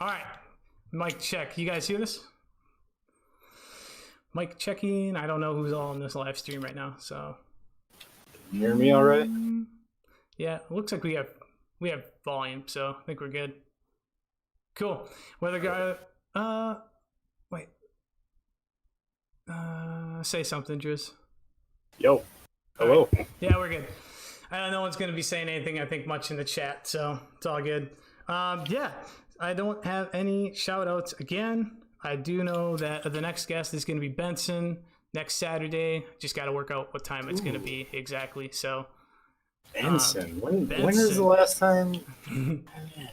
All right. Mic check. You guys hear this? Mic checking. I don't know who's all on this live stream right now, so. You hear me all right? Yeah, it looks like we have volume, so I think we're good. Cool. Whether guy wait. Say something, Drizzt. Yo. Hello. Right. Yeah, we're good. No one's going to be saying anything, I think, much in the chat, so it's all good. Yeah, I don't have any shout outs again. I do know that the next guest is going to be Benson next Saturday. Just got to work out what time it's going to be exactly. So, Benson. When is the last time? Man,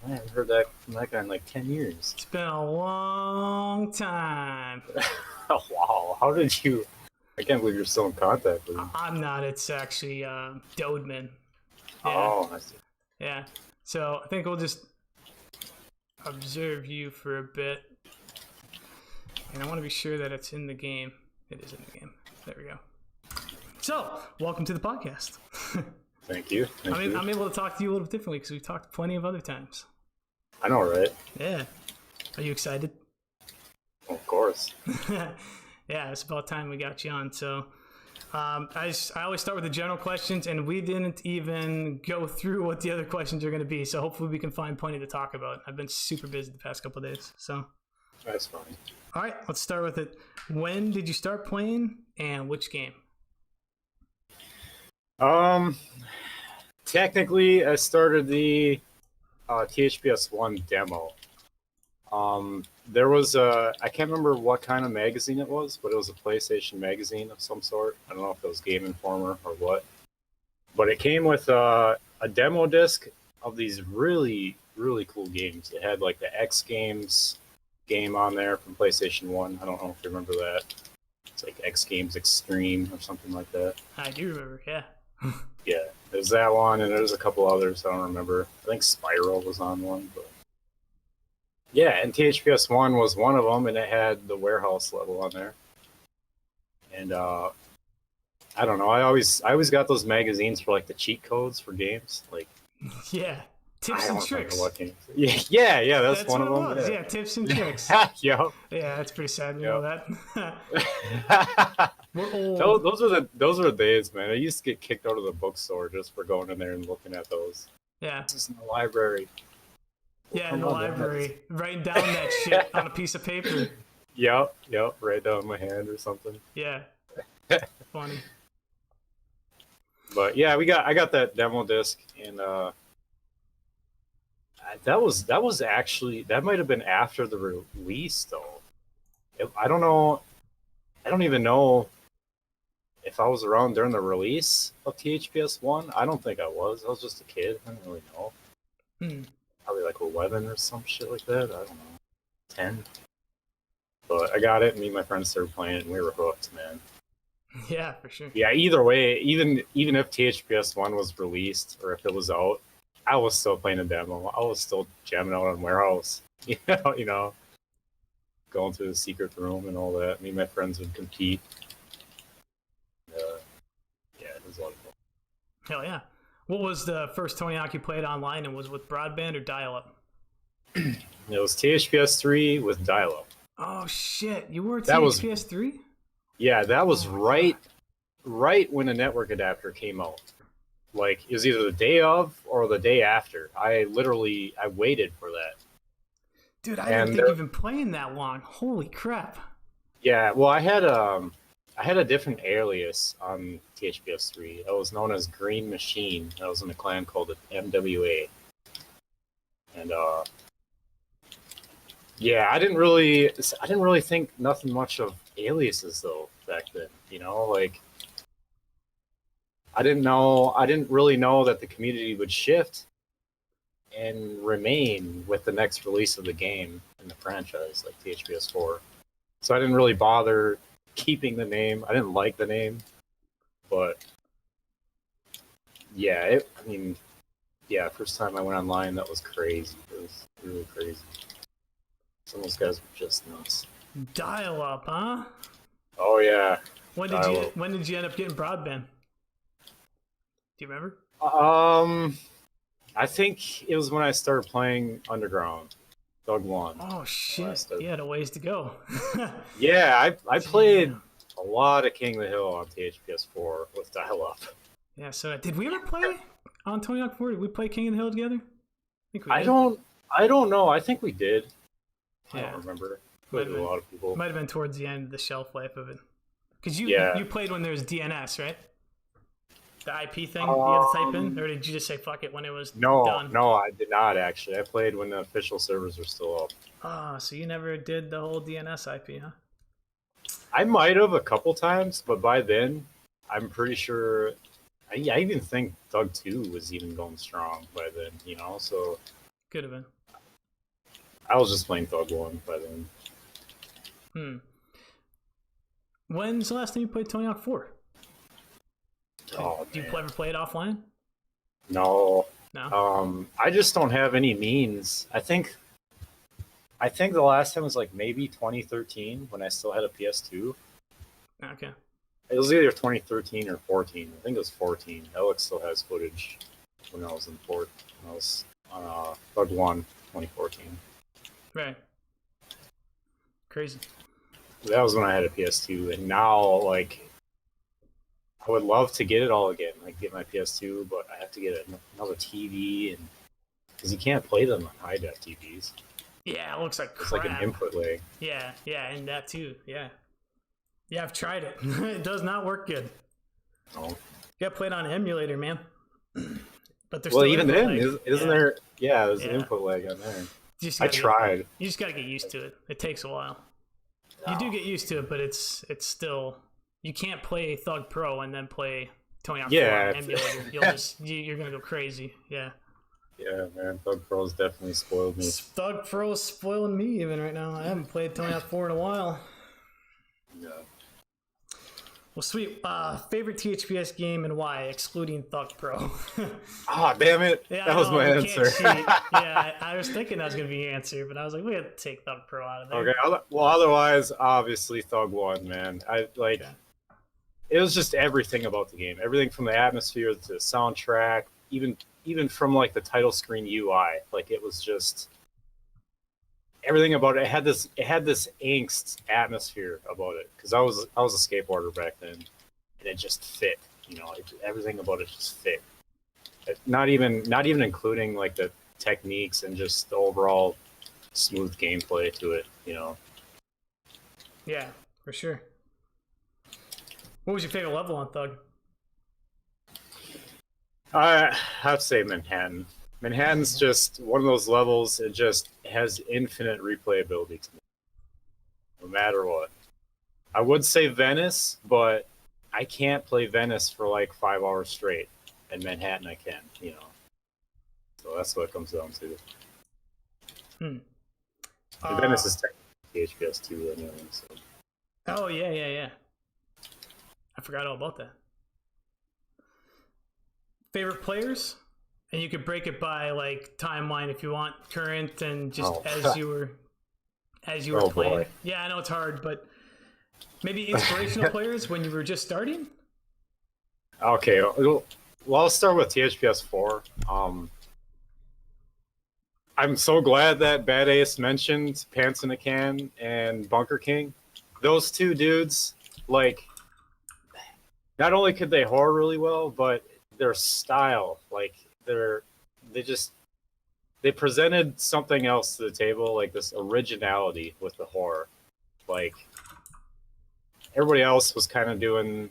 I haven't heard that from that guy in like 10 years. It's been a long time. Oh, wow. How did you? I can't believe you're still in contact with him. I'm not. It's actually Dodman. Yeah. Oh, I see. Yeah. So I think we'll just observe you for a bit. And I want to be sure that it's in the game. It is in the game. There we go. So, welcome to the podcast. Thank you. I'm able to talk to you a little differently because we've talked plenty of other times. I know, right? Yeah. Are you excited? Of course. Yeah, it's about time we got you on. So, I always start with the general questions, and we didn't even go through what the other questions are going to be. So, hopefully, we can find plenty to talk about. I've been super busy the past couple of days. So, that's fine. All right, let's start with it. When did you start playing, and which game? Technically, I started the THPS 1 demo. There was I can't remember what kind of magazine it was, but it was a PlayStation magazine of some sort. I don't know if it was Game Informer or what. But it came with a demo disc of these really, really cool games. It had like the X Games game on there from PlayStation 1. I don't know if you remember that. It's like X Games Extreme or something like that. I do remember, yeah. Yeah, there's that one, and there's a couple others I don't remember. I think Spiral was on one, but yeah, and THPS 1 was one of them, and it had the warehouse level on there. And I don't know, I always got those magazines for like the cheat codes for games, like yeah, tips and tricks. What games. Yeah, that's one of them. Yeah, tips and tricks. Yep. Yeah, that's pretty sad. You know that. We're old. Those are the days, man. I used to get kicked out of the bookstore just for going in there and looking at those. Yeah. This is in the library. Yeah, in the library, writing down that shit on a piece of paper. Yep, right down my hand or something. Yeah. Funny. But yeah, I got that demo disc, and that was actually, that might have been after the release though. I don't even know if I was around during the release of THPS 1. I don't think I was. I was just a kid. I didn't really know. Probably like 11 or some shit like that. I don't know. 10. But I got it, and me and my friends started playing it, and we were hooked, man. Yeah, for sure. Yeah, either way, even if THPS 1 was released or if it was out, I was still playing a demo. I was still jamming out on Warehouse. You know, going through the secret room and all that. Me and my friends would compete. Yeah, it was a lot of fun. Hell yeah. What was the first Tony Hawk you played online, and was it with broadband or dial-up? It was THPS 3 with dial-up. Oh shit, you were THPS 3? Yeah, that was right when the network adapter came out. Like, it was either the day of or the day after. I waited for that. Dude, I didn't think you've been playing that long. Holy crap. Yeah, well, I had a different alias on THPS 3. I was known as Green Machine. I was in a clan called the MWA. And yeah, I didn't really think nothing much of aliases though back then. You know, like I didn't really know that the community would shift and remain with the next release of the game in the franchise, like THPS 4. So I didn't really bother keeping the name. I didn't like the name, but yeah, first time I went online, that was crazy. It was really crazy. Some of those guys were just nuts. Dial up, huh? Oh yeah. When did you end up getting broadband? Do you remember? I think it was when I started playing Underground. Thug 1. Oh shit! Last of- You had a ways to go. Yeah, I played a lot of King of the Hill on THPS4 with dial-up. Yeah. So did we ever play on Tony Hawk 4? Did we play King of the Hill together? I think we did. I don't know. I think we did. I Yeah. don't remember. Might Played have with a been. lot of people. Might have been towards the end of the shelf life of it. Because Yeah. you played when there was DNS, right? The IP thing you had to type in, or did you just say fuck it when it was done? No, I did not actually. I played when the official servers were still up. Oh, so you never did the whole DNS IP, huh? I might have a couple times, but by then, I'm pretty sure. I even think Thug 2 was even going strong by then, you know? So Could have been. I was just playing Thug 1 by then. When's the last time you played Tony Hawk 4? Oh, Do you man. ever play it offline? No. No. I just don't have any means. I think the last time was like maybe 2013 when I still had a PS2. Okay. It was either 2013 or 14. I think it was 14. Alex still has footage when I was in Fort. When I was on Thug 1, 2014. Right. Crazy. That was when I had a PS2, and now like I would love to get it all again, like get my PS2, but I have to get another TV, and because you can't play them on high def TVs. Yeah, it looks like It's crap. like an input lag. Yeah, and that too. Yeah. Yeah, I've tried it. It does not work good. No. You gotta play it on an emulator, man. But there's Well, still even input then, lag. isn't there? Yeah, there's an Yeah. input lag on there. You I tried. You just gotta get used to it. It takes a while. You do get used to it, but it's still, you can't play Thug Pro and then play Tony Hawk 4 on an emulator. You're gonna go crazy. Yeah. Yeah, man, Thug Pro's definitely spoiled me. Thug Pro's spoiling me even right now. I haven't played Tony Hawk 4 in a while. Yeah. Well, sweet. Favorite THPS game and why, excluding Thug Pro? Ah, damn it! Yeah, that was my you answer. can't cheat. Yeah, I was thinking that was gonna be your answer, but I was like, we gotta take Thug Pro out of there. Okay, well, otherwise, obviously, Thug 1, man. I like. Okay. It was just everything about the game. Everything from the atmosphere to the soundtrack, even from like the title screen UI. Like it was just everything about it. It had this angst atmosphere about it because I was a skateboarder back then, and it just fit. You know, everything about it just fit. Not even including like the techniques and just the overall smooth gameplay to it. You know. Yeah, for sure. What was your favorite level on Thug? I have to say Manhattan. Manhattan's just one of those levels. It just has infinite replayability to me, no matter what. I would say Venice, but I can't play Venice for like 5 hours straight. And Manhattan, I can. You know, so that's what it comes down to. And Venice is technically HPS 2 anyway. So. Oh yeah. I forgot all about that. Favorite players? And you could break it by like timeline if you want, current and just as you were playing. Boy. Yeah, I know it's hard, but maybe inspirational players when you were just starting? Okay, well, I'll start with THPS 4. I'm so glad that Bad Ace mentioned Pants in a Can and Bunker King. Those two dudes, like, not only could they horror really well, but their style, like, they presented something else to the table, like this originality with the horror. Like, everybody else was kind of doing,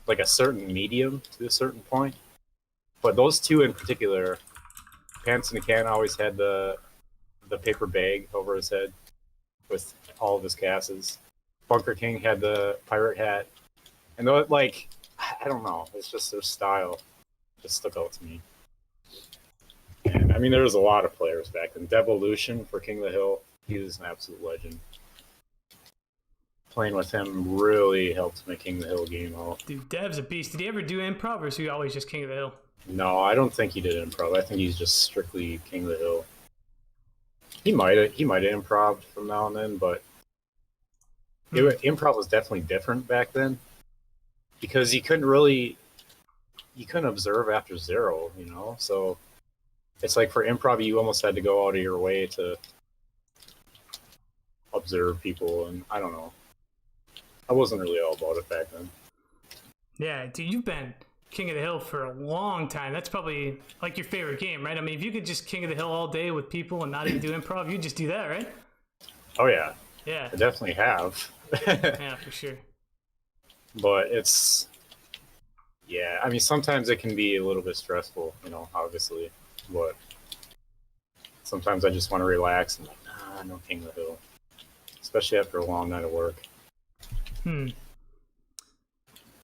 like a certain medium to a certain point. But those two in particular, Pants in a Can always had the paper bag over his head with all of his gases. Bunker King had the pirate hat. And like, I don't know, it's just their style just stuck out to me. And I mean, there was a lot of players back then. Devolution for King of the Hill, he was an absolute legend. Playing with him really helped make King of the Hill game out. Dude, Dev's a beast. Did he ever do improv or is he always just King of the Hill? No, I don't think he did improv. I think he's just strictly King of the Hill. He might have improv from now and then, but improv was definitely different back then because you couldn't observe after zero, you know. So It's like for improv, you almost had to go out of your way to observe people, and I don't know. I wasn't really all about it back then. Yeah, dude, you've been King of the Hill for a long time. That's probably like your favorite game, right? I mean, if you could just King of the Hill all day with people and not even do improv, you'd just do that, right? Oh yeah, Yeah. I definitely have. Yeah, for sure. But it's, yeah, I mean, sometimes it can be a little bit stressful, obviously. But sometimes I just want to relax and, like, nah, no King of the Hill. Especially after a long night of work.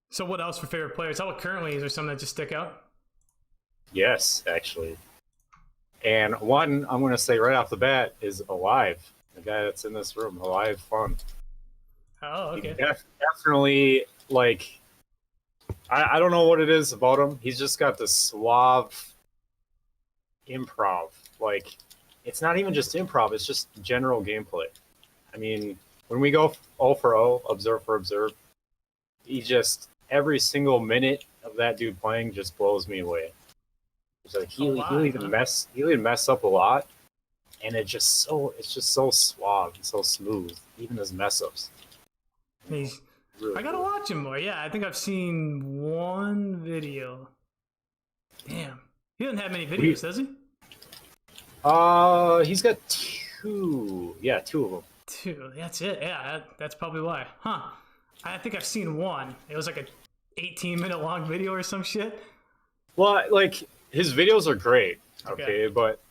So what else for favorite players? How about currently? Is there some that just stick out? Yes, actually. And one I'm going to say right off the bat is Alive. The guy that's in this room, Alive Fun. Oh, okay. Definitely, like, I don't know what it is about him. He's just got this suave improv. Like, it's not even just improv, it's just general gameplay. I mean, when we go O for O, observe for observe, he just, every single minute of that dude playing just blows me away. It's like he'll even mess up a lot, and it's just so suave and so smooth, even his mess ups. Really I gotta watch him more. Yeah, I think I've seen one video. Damn, he doesn't have many videos, does he? He's got two. Yeah, two of them. Two. That's it. Yeah, that's probably why. Huh? I think I've seen one. It was like a 18-minute long video or some shit. Well, like, his videos are great. Okay. But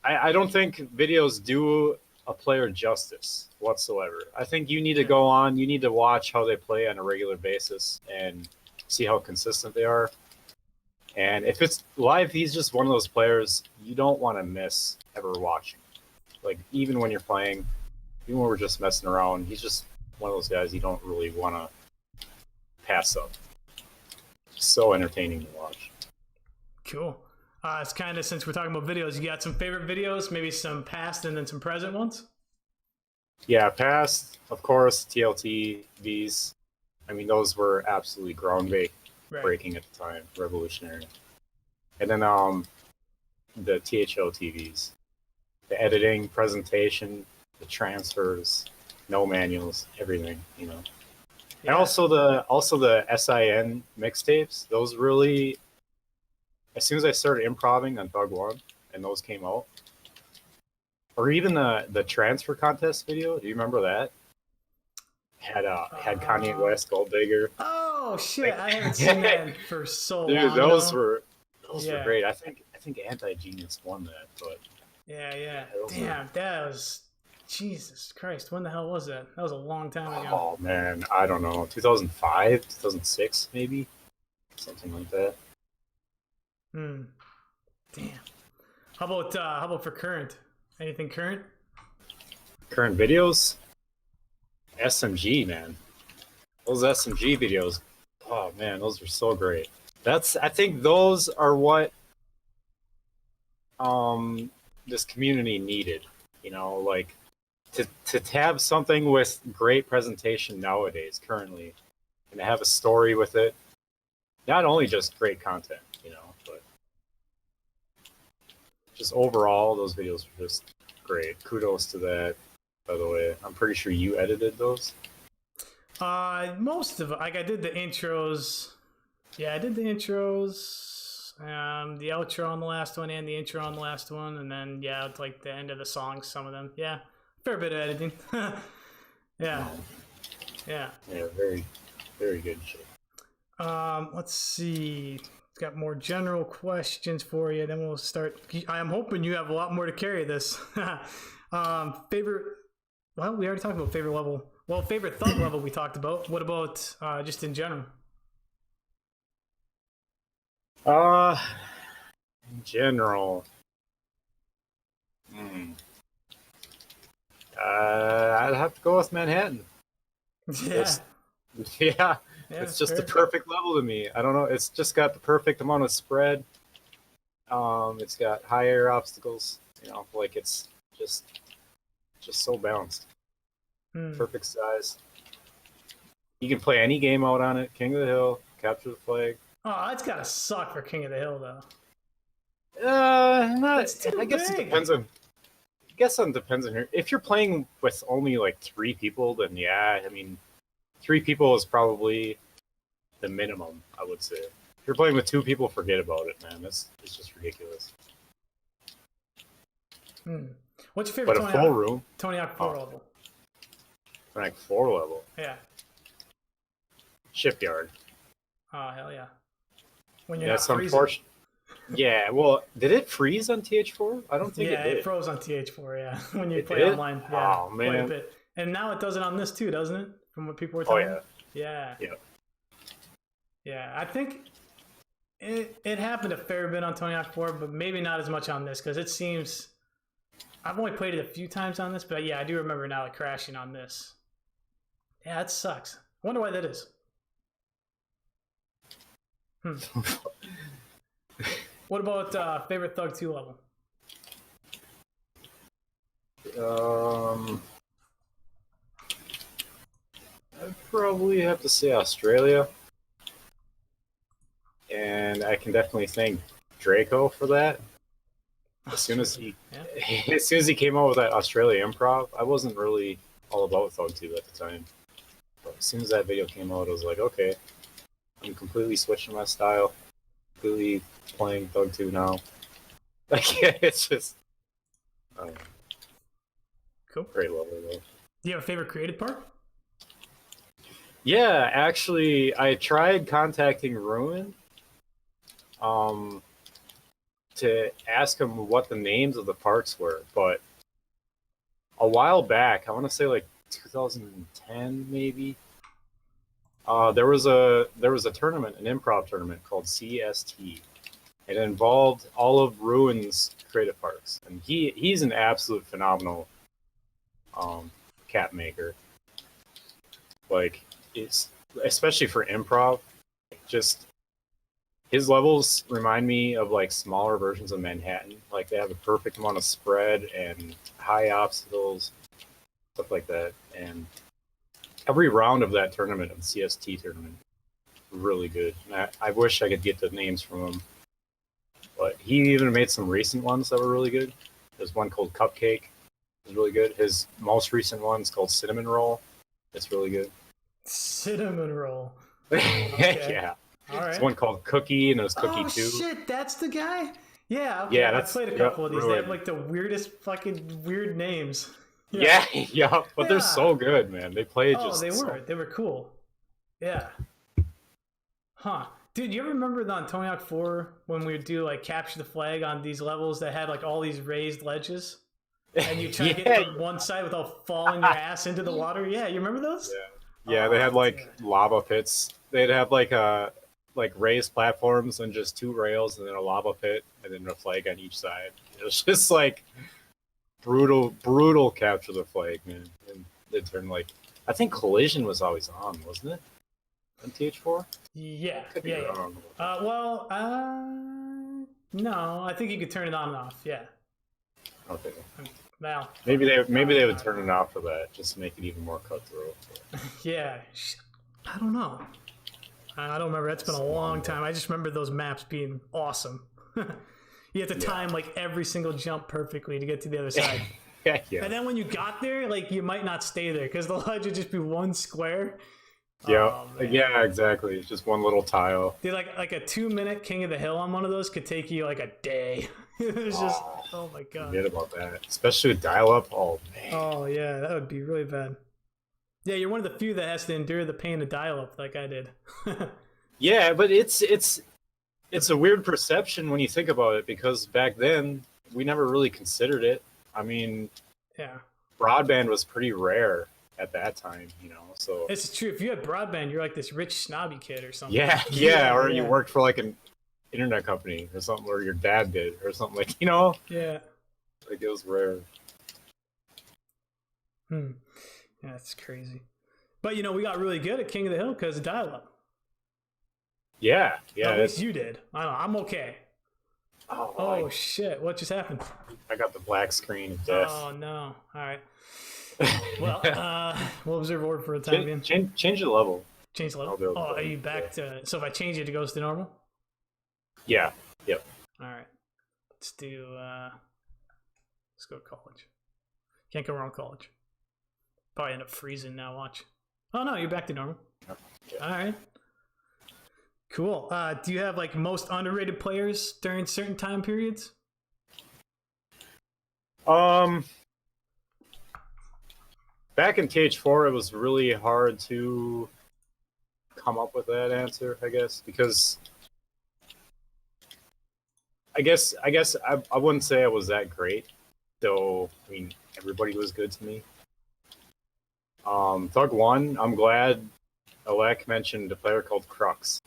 I don't think videos do a player justice whatsoever. I think you need to go on, you need to watch how they play on a regular basis and see how consistent they are. And if it's live, he's just one of those players you don't want to miss ever watching. Like, even when you're playing, even when we're just messing around, he's just one of those guys you don't really want to pass up. So entertaining to watch. Cool. It's kind of, since we're talking about videos, you got some favorite videos, maybe some past and then some present ones? Yeah, past, of course, TLTVs. I mean, those were absolutely groundbreaking at the time, revolutionary. And then the THO TVs, the editing, presentation, the transfers, no manuals, everything, Yeah. And also the SIN mixtapes. Those really, as soon as I started improving on Thug One, and those came out, or even the transfer contest video. Do you remember that? Had Kanye West, Gold Digger. Oh shit! I haven't seen that for so long. Dude, those were great. I think Anti Genius won that, but yeah. Damn, that was, Jesus Christ. When the hell was that? That was a long time ago. Oh man, I don't know. 2005, 2006, maybe, something like that. Damn. How about for current? Anything current? Current videos? SMG, man. Those SMG videos. Oh man, those were so great. I think those are what this community needed. Like to have something with great presentation nowadays, currently, and to have a story with it. Not only just great content, but just overall, those videos were just great. Kudos to that, by the way. I'm pretty sure you edited those. Most of it. Like, I did the intros. Yeah, I did the intros, the outro on the last one, and the intro on the last one, and then it's like the end of the songs. Some of them. Yeah, fair bit of editing. Yeah. Yeah, very, very good shit. Let's see. Got more general questions for you. Then we'll start. I'm hoping you have a lot more to carry this. Favorite. Well, we already talked about favorite level. Well, favorite thug level we talked about. What about just in general? In general, I'd have to go with Manhattan. Yeah. It's just the perfect level to me. I don't know. It's just got the perfect amount of spread. It's got high air obstacles. Like it's just so balanced. Perfect size. You can play any game out on it. King of the Hill, Capture the Flag. Oh, that's gotta suck for King of the Hill, though. Not. That's too I guess big. it depends on. I guess it depends on your. If you're playing with only like 3 people, then yeah, I mean, 3 people is probably the minimum. I would say. If you're playing with 2 people, forget about it, man. It's just ridiculous. What's your favorite But a full room, Tony Hawk 4 level? like 4 level, Yeah. shipyard. Oh hell yeah. When you're That's not freezing. unfortunate. Yeah, well, did it freeze on TH4? I don't think Yeah, it did. it froze on TH4. Yeah, when you It play did? online. Yeah, Oh, quite a man. bit. And now it does it on this too, doesn't it? From what people were Oh, telling me. yeah. Yeah. Yeah. Yeah, I think it happened a fair bit on Tony Hawk 4, but maybe not as much on this because it seems. I've only played it a few times on this, but yeah, I do remember now it crashing on this. Yeah, it sucks. I wonder why that is. What about favorite Thug 2 level? I'd probably have to say Australia. And I can definitely thank Draco for that. As soon as he came out with that Australia improv, I wasn't really all about Thug 2 at the time. But as soon as that video came out, I was like, okay, I'm completely switching my style, completely playing Thug 2 now. Like, it's just Cool. Great level though. Do you have a favorite creative part? Yeah, actually, I tried contacting Ruin, to ask him what the names of the parts were, but a while back, I want to say like 2010 maybe, there was a tournament, an improv tournament called CST. It involved all of Ruin's creative parts, and he's an absolute phenomenal cap maker. Like, it's especially for improv, just his levels remind me of like smaller versions of Manhattan. Like, they have a perfect amount of spread and high obstacles, stuff like that. And every round of that tournament, of the CST tournament, really good. And I wish I could get the names from him, but he even made some recent ones that were really good. There's one called Cupcake, it's really good. His most recent one is called Cinnamon Roll. It's really good. Cinnamon Roll. Okay. Yeah. All right. There's one called Cookie, and there's Cookie 2. Shit, that's the guy? Yeah, okay. Yeah, I played a couple of these. Ruin. They have like the weirdest fucking weird names. Yeah, but they're Yeah. so good, man. They play Oh, just. they were cool. Yeah. Huh. Dude, you ever remember on Tony Hawk 4 when we would do like capture the flag on these levels that had like all these raised ledges? And you try to get to one side without falling your ass into the water? Yeah, you remember those? Yeah, they had like lava pits. They'd have like raised platforms and just 2 rails and then a lava pit and then a flag on each side. It was just like brutal capture the flag, man. And they turned like, I think Collision was always on, wasn't it? On TH4? Yeah. Could be Yeah. wrong. No, I think you could turn it on and off. Yeah. Okay. Well, Maybe they would turn it off for that, just to make it even more cutthroat. yeah. I don't know. I don't remember. It's been a long time. I just remember those maps being awesome. You have to time like every single jump perfectly to get to the other side. Yeah. And then when you got there, like you might not stay there because the ledge would just be one square. Yeah. Oh, Yeah, exactly. It's just one little tile. Dude, like a 2-minute King of the Hill on one of those could take you like a day. It's just, oh my god. Forget about that. Especially with dial-up. Oh, man. Oh yeah, that would be really bad. Yeah, you're one of the few that has to endure the pain of dial-up like I did. Yeah, but it's a weird perception when you think about it, because back then we never really considered it. I mean, Yeah. broadband was pretty rare at that time, so It's true. If you had broadband, you're like this rich snobby kid or something. yeah, or you worked for like an internet company or something, or your dad did or something, like, Yeah. like it was rare. Yeah, that's crazy. But we got really good at King of the Hill because of dial-up. Yeah. At least you did. I don't know. I'm okay. Oh, Shit! What just happened? I got the black screen of death. Oh no! All right. Well, we'll observe order for a time being. Change the level. Change the level. do it. Oh, are you back to? So if I change it, it goes to normal. Yeah. Yep. All right. Let's do. Let's go to college. Can't go wrong with college. Probably end up freezing now. Watch. Oh no, you're back to normal. Yeah. All right. Cool. Do you have like most underrated players during certain time periods? Back in TH4, it was really hard to come up with that answer, I guess, because I wouldn't say I was that great, though. I mean, everybody was good to me. Thug 1, I'm glad Alec mentioned a player called Crux.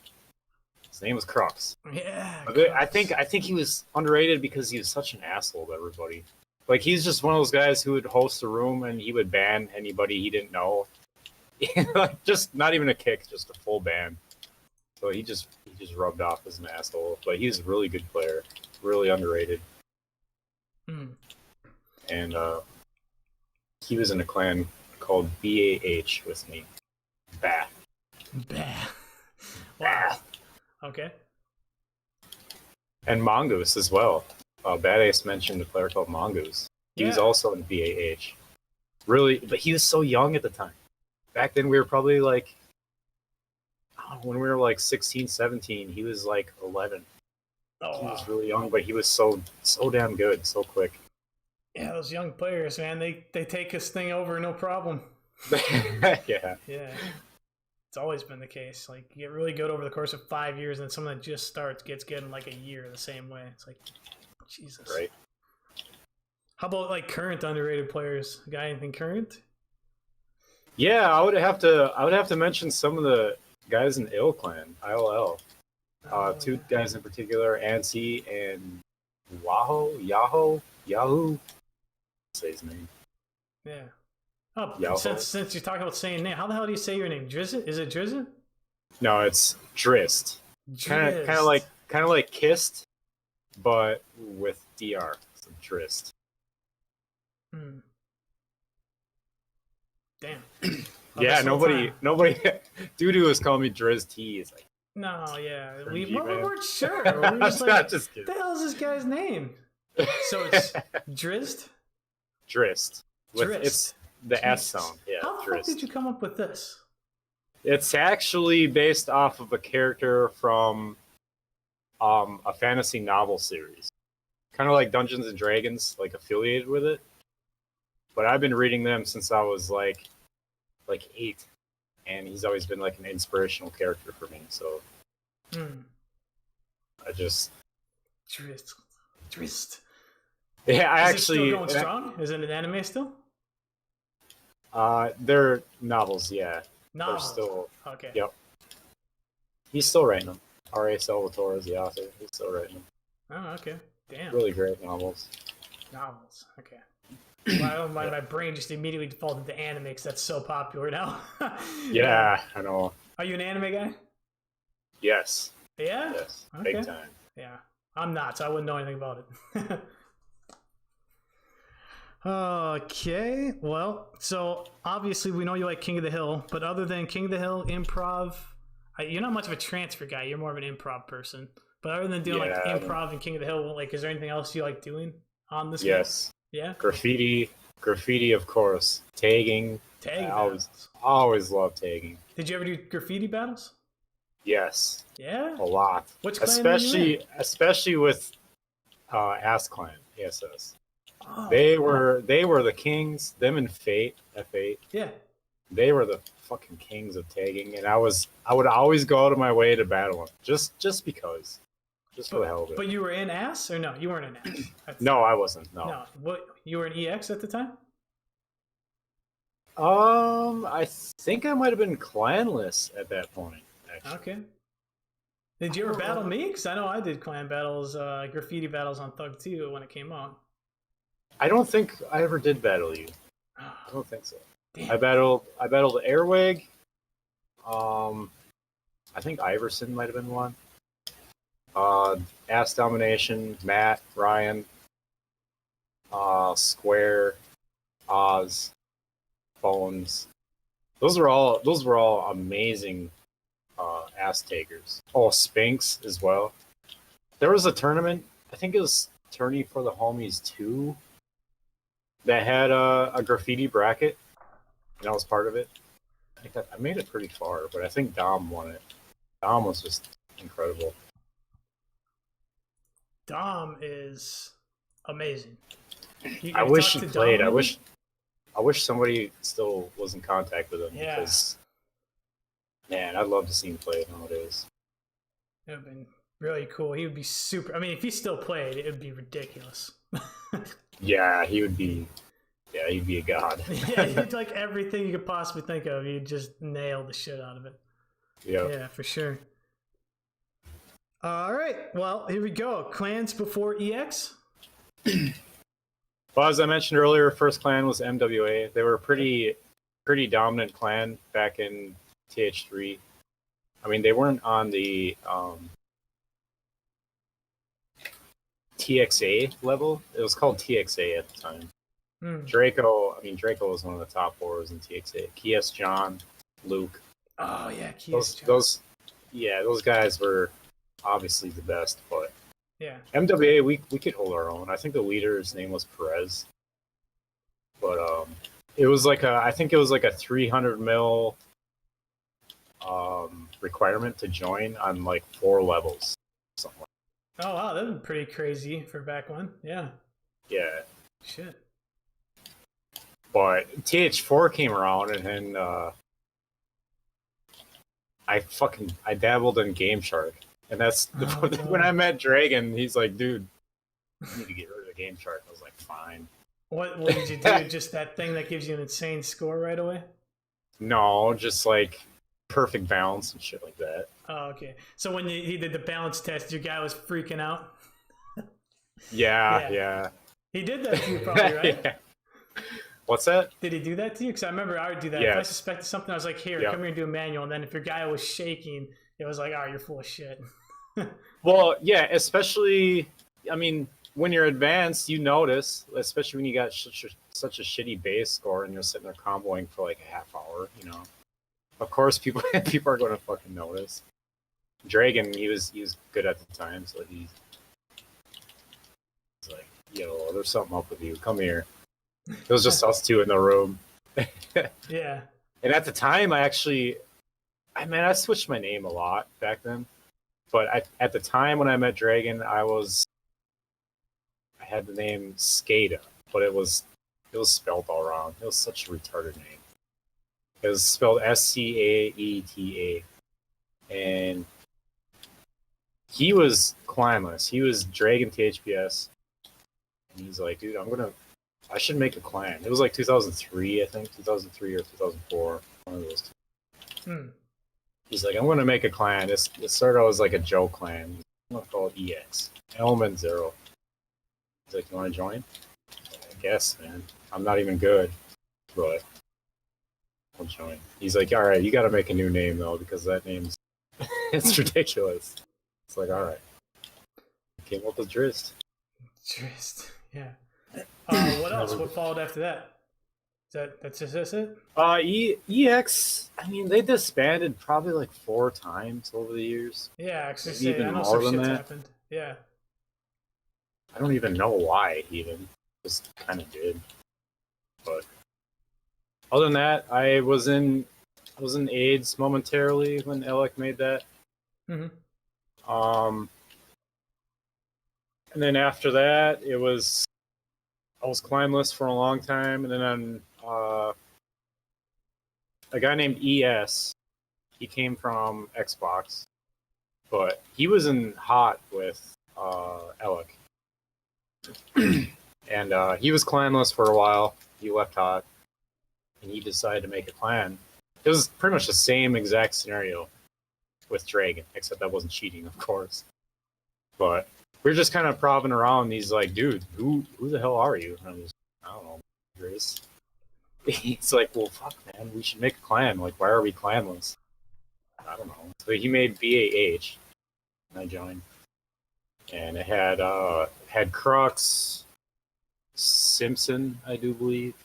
His name was Crux. Yeah. I think he was underrated because he was such an asshole to everybody. Like, he's just one of those guys who would host a room and he would ban anybody he didn't know. Like, just not even a kick, just a full ban. So he just rubbed off as an asshole. But he's a really good player, really underrated. And he was in a clan called BAH with me. Bah. Wow. Okay. And Mongoose as well. Badass mentioned a player called Mongoose. He was also in BAH. Really, but he was so young at the time. Back then, we were probably like, when we were like 16, 17, he was like 11. Oh, he was really young, but he was so damn good, so quick. Yeah, those young players, man, they take this thing over, no problem. Yeah. It's always been the case. Like, you get really good over the course of 5 years, and someone that just starts gets good in like a year the same way. It's like, Jesus. Right. How about like current underrated players? Got anything current? Yeah, I would have to mention some of the guys in ILL Clan, ILL. Two guys in particular, Ansi and Yahoo. Say his name. Yeah. Oh, Yahoo. since you're talking about saying name, how the hell do you say your name? Drizzt? Is it Drizzt? No, it's Drizzt. Kind of like kissed, but with dr. So Drizzt. Damn. Yeah, nobody. Dudu was calling me Drizzt T. It's like, no, yeah, we G, weren't sure. We were just like, just kidding. what the hell is this guy's name? So it's Drizzt. Drizzt. It's the Jesus. S sound. Yeah. How the fuck did you come up with this? It's actually based off of a character from a fantasy novel series, kind of like Dungeons and Dragons, like affiliated with it. But I've been reading them since I was like 8, and he's always been like an inspirational character for me. So I just Drizzt. Yeah, Is it still going strong? Is it an anime still? They're novels, yeah. Novels. They're still, okay. Yep. He's still writing them. R.A. Salvatore is the author. He's still writing them. Oh, okay. Damn. Really great novels. Novels. Okay. Well, my brain just immediately defaulted to anime because that's so popular now. Yeah, I know. Are you an anime guy? Yes. Yeah? Yes. Okay. Big time. Yeah. I'm not, so I wouldn't know anything about it. Okay. Well, so obviously we know you like King of the Hill, but other than King of the Hill, improv, you're not much of a transfer guy. You're more of an improv person. But other than doing like improv and King of the Hill, like, is there anything else you like doing on this? Yes. Game? Yeah. Graffiti, of course. Tagging. I always love tagging. Did you ever do graffiti battles? Yes. Yeah. A lot. Which clan especially with Ass Clan, ASS. Oh, they were the kings. Them and Fate, F8. Yeah. They were the fucking kings of tagging, and I would always go out of my way to battle them, just because, just for the hell of it. But you were in Ass, or no? You weren't in Ass. No, I wasn't. No. No. What? You were in EX at the time? I think I might have been clanless at that point. Actually. Okay. Did you ever battle me? Because I know I did clan battles, graffiti battles on Thug 2 when it came out. I don't think I ever did battle you. I don't think so. Damn. I battled Airwig. I think Iverson might have been one. Ass Domination, Matt, Ryan, Square, Oz, Bones. Those were all amazing ass takers. Oh, Spinks as well. There was a tournament. I think it was Tourney for the Homies 2 that had a graffiti bracket, and I was part of it. I made it pretty far, but I think Dom won it. Dom was just incredible. Dom is amazing. I wish he played. I wish somebody still was in contact with him because, man, I'd love to see him play nowadays. It would have been really cool. He would be super. I mean, if he still played, it would be ridiculous. Yeah, he would be. Yeah, he'd be a god. Yeah, he'd like everything you could possibly think of. He'd just nail the shit out of it. Yeah, for sure. All right, well, here we go. Clans before EX? Well, as I mentioned earlier, first clan was MWA. They were a pretty dominant clan back in TH3. I mean, they weren't on the TXA level. It was called TXA at the time. Draco was one of the top fours in TXA. Kies John, Luke. Oh yeah, Kies John. Those guys were obviously the best, but yeah, MWA we could hold our own. I think the leader's name was Perez, but it was like I think it was like a 300 mil requirement to join on like 4 levels, something like that. Oh wow, that was pretty crazy for back when. Yeah. Shit. But TH4 came around, and then I dabbled in Game Shark, and that's when I met Dragon. He's like, "Dude, you need to get rid of Game Shark." I was like, "Fine." What did you do? Just that thing that gives you an insane score right away? No, just like perfect balance and shit like that. Oh, okay. So when he did the balance test, your guy was freaking out. Yeah. He did that to you, probably, right? Yeah. What's that? Did he do that to you? Because I remember I would do that. Yes. If I suspected something, I was like, here, come here and do a manual. And then if your guy was shaking, it was like, oh, you're full of shit. Well, yeah, especially, I mean, when you're advanced, you notice, especially when you got such a shitty base score and you're sitting there comboing for like a half hour, you know. Of course, people are going to fucking notice. Dragon, he was good at the time, so he's like, yo, there's something up with you. Come here. It was just us two in the room. Yeah. And at the time, I switched my name a lot back then. But at the time when I met Dragon, I had the name Skada, but it was spelled all wrong. It was such a retarded name. It was spelled Scaeta, and he was clanless. He was Dragon THPS, and he's like, dude, I should make a clan. It was like 2003, I think, 2003 or 2004, one of those two. He's like, I'm going to make a clan. It started out as like a Joe clan. I'm going to call it EX. Element 0. He's like, you want to join? I guess, man. I'm not even good, but I'll join. He's like, all right, you got to make a new name, though, because that name's it's ridiculous. It's like, all right. Came up with Drizzt. Drizzt, yeah. What else? What followed after that? That's it? EX, I mean, they disbanded probably like 4 times over the years. Yeah, actually, even I know more some than shit's that. happened. Yeah. I don't even know why, even. Just kind of did. But other than that, I was in AIDS momentarily when Alec made that. Mm-hmm. And then after that, I was clanless for a long time, and then a guy named ES, he came from Xbox, but he was in Hot with Alec, and he was clanless for a while. He left Hot, and he decided to make a clan. It was pretty much the same exact scenario with Dragon, except I wasn't cheating, of course. But we were just kind of probbing around. He's like, dude, who the hell are you? And I was, I don't know, Drizzt. He's like, well, fuck, man, we should make a clan. Like, why are we clanless? I don't know. So he made BAH, and I joined. And it had Crux, Simpson, I do believe.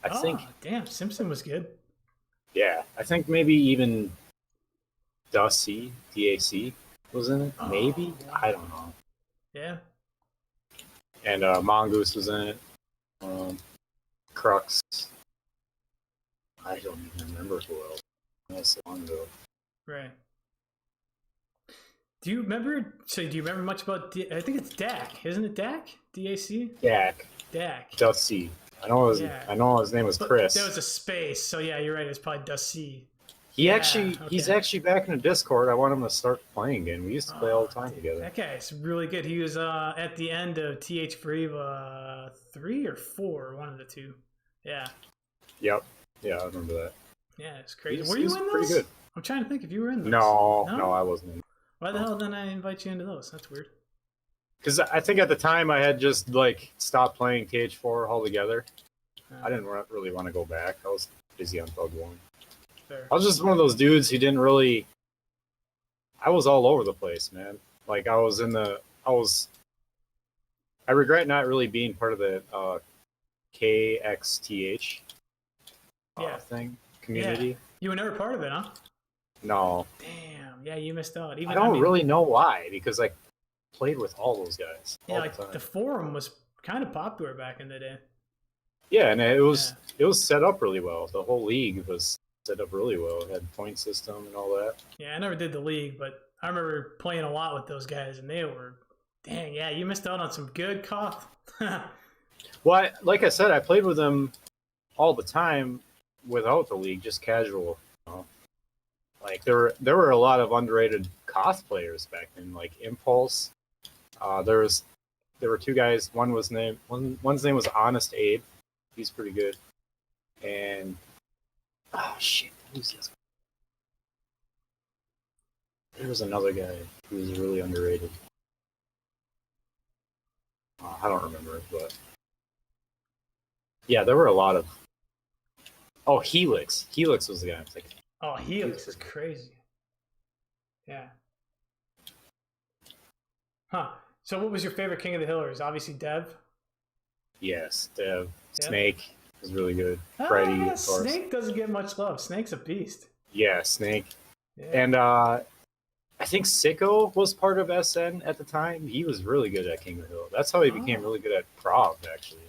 I think. Damn, Simpson was good. Yeah, I think maybe even DAC was in it. Maybe? I don't know. Yeah. and Mongoose was in it. Crux. I don't even remember who else. That's so long ago. Right. Do you remember? So, do you remember much about? I think it's Dak, isn't it? Dak, DAC. Dak. Dak. Dusty. I know his name was Chris. There was a space, so yeah, you're right. It's probably Dusty. He's actually back in the Discord. I want him to start playing again. We used to play all the time together. That guy's really good. He was at the end of TH Breva 3 or 4, one of the two. Yeah. Yep. Yeah, I remember that. Yeah, it's crazy. Were you in those? Pretty good. I'm trying to think if you were in those. No, I wasn't in. Why the hell didn't I invite you into those? That's weird. Because I think at the time I had just stopped playing TH4 altogether. I didn't really want to go back. I was busy on Thug 1. Fair. I was just one of those dudes who didn't really. I was all over the place, man. Like I regret not really being part of the KXTH thing community. Yeah. You were never part of it, huh? No. Damn. Yeah, you missed out. I don't really know why, because I played with all those guys. Yeah, the forum was kind of popular back in the day. Yeah, and it was set up really well. The whole league was set up really well. It had point system and all that. Yeah, I never did the league, but I remember playing a lot with those guys, and they were, dang, yeah, you missed out on some good cough. Well, like I said, I played with them all the time without the league, just casual. You know? Like there were a lot of underrated cosplayers back then, like Impulse. There were two guys. One's name was Honest Abe. He's pretty good. And oh shit, who's this? There was another guy who was really underrated. I don't remember it, but yeah, there were a lot of. Oh, Helix. Helix was the guy I was thinking. Oh, Helix is crazy. Yeah. Huh. So what was your favorite King of the Hillers? Obviously Dev? Yes, Dev. Yep. Snake was really good. Freddy, of course. Snake doesn't get much love. Snake's a beast. Yeah, Snake. Yeah. And I think Sicko was part of SN at the time. He was really good at King of the Hill. That's how he became really good at Prov, actually.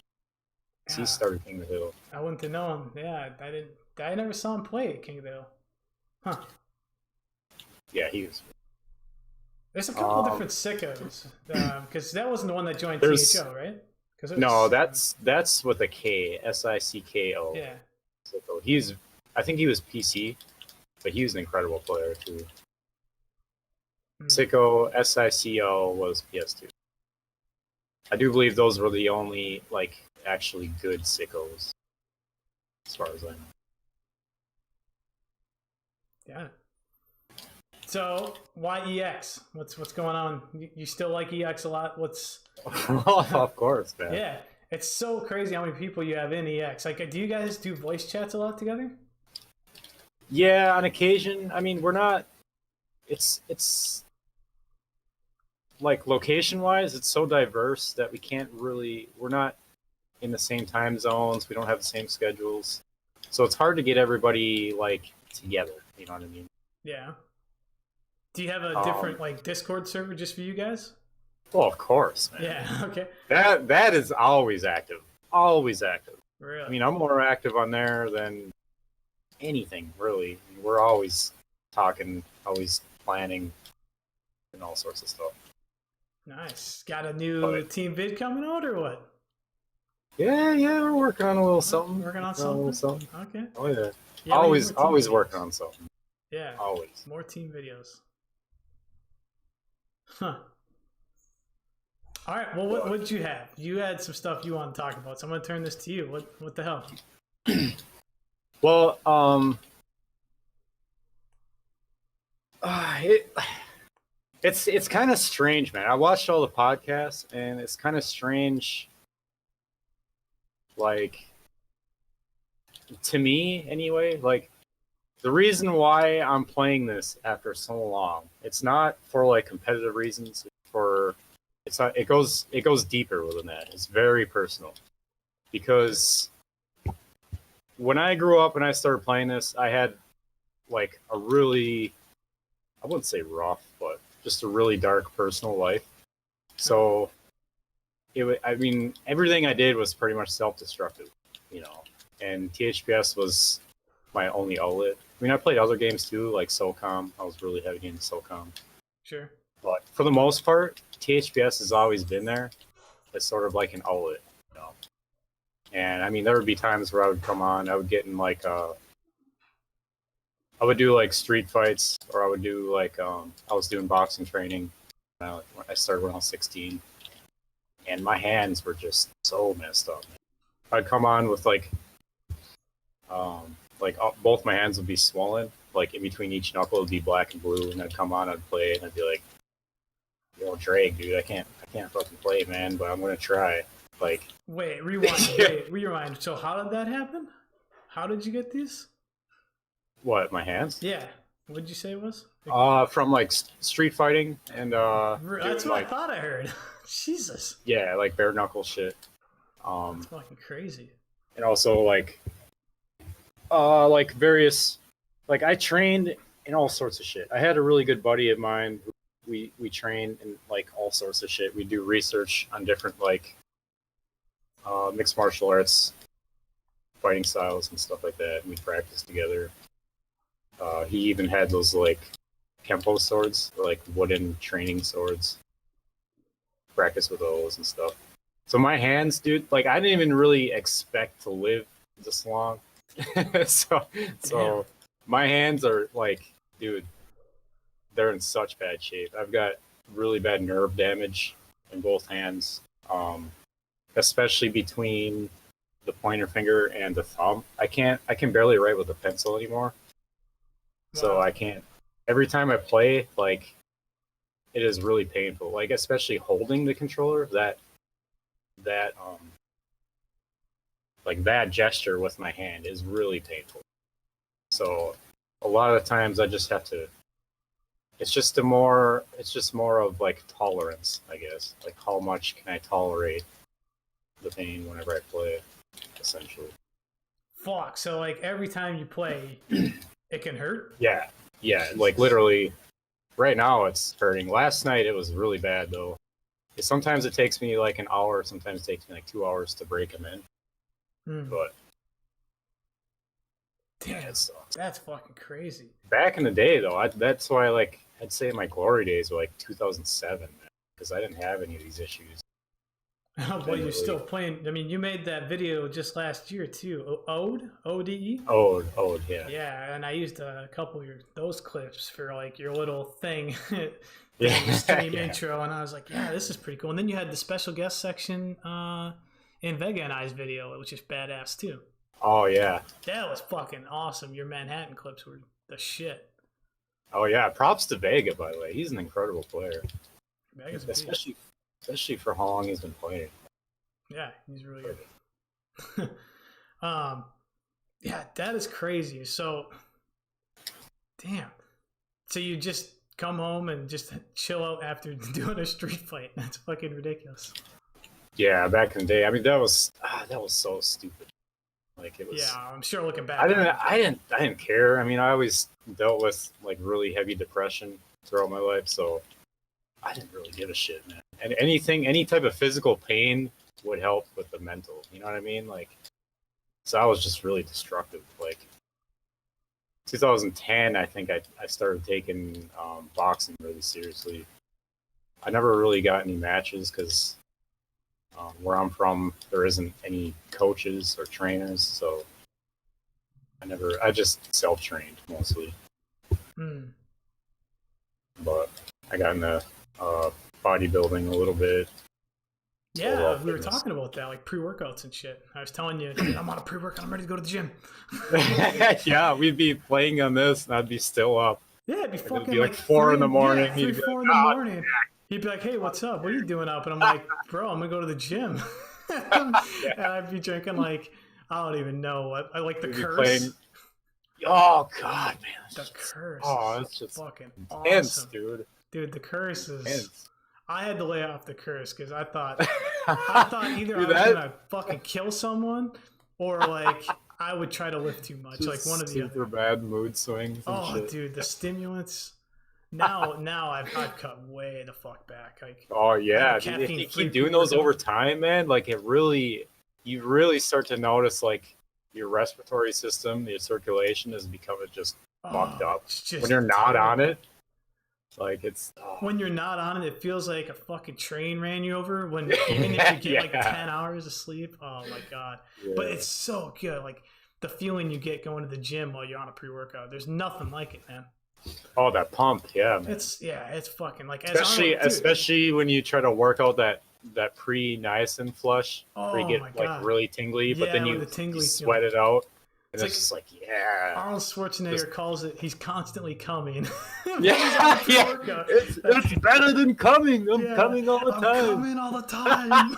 Yeah. He started King of the Hill. I wouldn't have known. Yeah, I never saw him play at King of the Hill. Huh. Yeah, he was. There's a couple different Sickos. Because that wasn't the one that joined THO, right? No, that's with a K. SICKO. Yeah. Sicko. I think he was PC, but he was an incredible player, too. Sicko, SICO was PS2. I do believe those were the only, actually good Sickos, as far as I know. Yeah. So, why EX? What's going on? You still like EX a lot? Of course, man. Yeah. It's so crazy how many people you have in EX. Do you guys do voice chats a lot together? Yeah, on occasion. I mean, we're not... It's location-wise, it's so diverse that we can't really... We're not in the same time zones. We don't have the same schedules. So it's hard to get everybody, together. You know what I mean? Yeah. Do you have a different, Discord server just for you guys? Well, of course, man. Yeah, okay. That is always active. Always active. Really? I mean, I'm more active on there than anything, really. We're always talking, always planning, and all sorts of stuff. Nice. Got a new team vid coming out, or what? Yeah, we're working on a little something. Working on something? Okay. Oh, yeah. Always working on something. Yeah. Always. More team videos. Huh. All right. Well, what did you have? You had some stuff you want to talk about, so I'm going to turn this to you. What the hell? Well, it's kind of strange, man. I watched all the podcasts, and it's kind of strange. To me, anyway, the reason why I'm playing this after so long, it's not for competitive reasons. It goes deeper than that. It's very personal, because when I grew up and I started playing this, I had a really, I wouldn't say rough, but just a really dark personal life. So I mean, everything I did was pretty much self-destructive, you know. And THPS was my only outlet. I mean, I played other games too, like SOCOM. I was really heavy into SOCOM. Sure. But for the most part, THPS has always been there. It's sort of like an outlet, you know. And I mean, there would be times where I would come on, I would get in like I would do like street fights, or I would do like I was doing boxing training. I started when I was 16, and my hands were just so messed up. I'd come on with both my hands would be swollen, like in between each knuckle would be black and blue, and I'd come on, I'd play, and I'd be like, "Yo, Drake, dude, I can't fucking play, man, but I'm gonna try." Like, wait, rewind. So how did that happen? How did you get these? what, my hands? Yeah. What did you say it was? From like street fighting and That's what like, I thought I heard. Jesus. yeah, like bare knuckle shit. That's fucking crazy. And also like various, like I trained in all sorts of shit. I had a really good buddy of mine. We trained in like all sorts of shit. We do research on different like mixed martial arts fighting styles and stuff like that, and we practiced together. He even had those like Kempo swords, like wooden training swords. Practice with those and stuff. So my hands, dude, like I didn't even really expect to live this long. so my hands are like, dude, they're in such bad shape. I've got really bad nerve damage in both hands, especially between the pointer finger and the thumb. I can barely write with a pencil anymore. So I can't. Every time I play, like, it is really painful. Like, especially holding the controller, that gesture with my hand is really painful. So a lot of the times I just have to. It's just more of like tolerance, I guess. Like, how much can I tolerate the pain whenever I play, essentially. Fuck. So like every time you play, it can hurt? Yeah. Like literally, right now it's hurting. Last night it was really bad though. Sometimes it takes me like an hour. Sometimes it takes me like 2 hours to break them in. But damn, that's fucking crazy. Back in the day though, that's why like I'd say my glory days were like 2007, because I didn't have any of these issues. Oh, but you're still playing. I mean, you made that video just last year too. Ode, ODE. Ode, yeah. Yeah, and I used a couple of those clips for like your little thing, stream intro, and I was like, yeah, this is pretty cool. And then you had the special guest section in Vega and I's video, which is badass too. Oh yeah, that was fucking awesome. Your Manhattan clips were the shit. Oh yeah, props to Vega, by the way. He's an incredible player. Vega's especially for how long he's been playing. Yeah, he's really good. Yeah, that is crazy. So, damn. So you just come home and just chill out after doing a street fight? That's fucking ridiculous. Yeah, back in the day. I mean, that was so stupid. Like it was. Yeah, I'm sure looking back. I didn't care. I mean, I always dealt with like really heavy depression throughout my life, so I didn't really give a shit, man. And any type of physical pain would help with the mental. You know what I mean? Like, so I was just really destructive. Like, 2010, I think I started taking boxing really seriously. I never really got any matches because where I'm from, there isn't any coaches or trainers, so I just self-trained mostly. But I got into bodybuilding a little bit. Yeah, we were talking about that, like pre-workouts and shit. I was telling you, I'm on a pre-workout, I'm ready to go to the gym. Yeah, we'd be playing on this, and I'd be still up. Yeah, it'd be fucking be like 4 in the morning. Yeah, 3, 4 in the morning. He'd be like, hey, what's up? What are you doing up? And I'm like, bro, I'm going to go to the gym. And I'd be drinking like, I don't even know what. I like the curse. Oh, God, man. The curse. Oh, it's just fucking intense, awesome. dude. Dude, the curse is... Intense. I had to lay off the curse because I thought either I was gonna fucking kill someone or like I would try to lift too much. Just like one of the super bad mood swings. And shit. Dude, the stimulants. Now I've cut way the fuck back. Like, Oh yeah, have a dude, if you caffeine-free keep doing those pre-workout. over time, man, like you really start to notice like your respiratory system, your circulation is becoming just fucked Oh, up. it's When just you're not on terrible. it, like it's When you're not on it, it feels like a fucking train ran you over. When even if you get like yeah, 10 hours of sleep, oh my god! But yeah. it's so good. Like the feeling you get going to the gym while you're on a pre-workout. There's nothing like it, man. Oh, that pump, yeah, man. It's fucking like as Especially Arnold, dude. especially when you try to work out that pre-niacin flush where you Oh get my like god. really tingly, but then Yeah, with you the tingly feeling. sweat it out, and It's it's like just like yeah, Arnold just Schwarzenegger calls it. He's constantly coming. When he's on a yeah, yeah. pre-workout. It's better than coming. I'm Yeah, coming all the I'm time. coming all the time.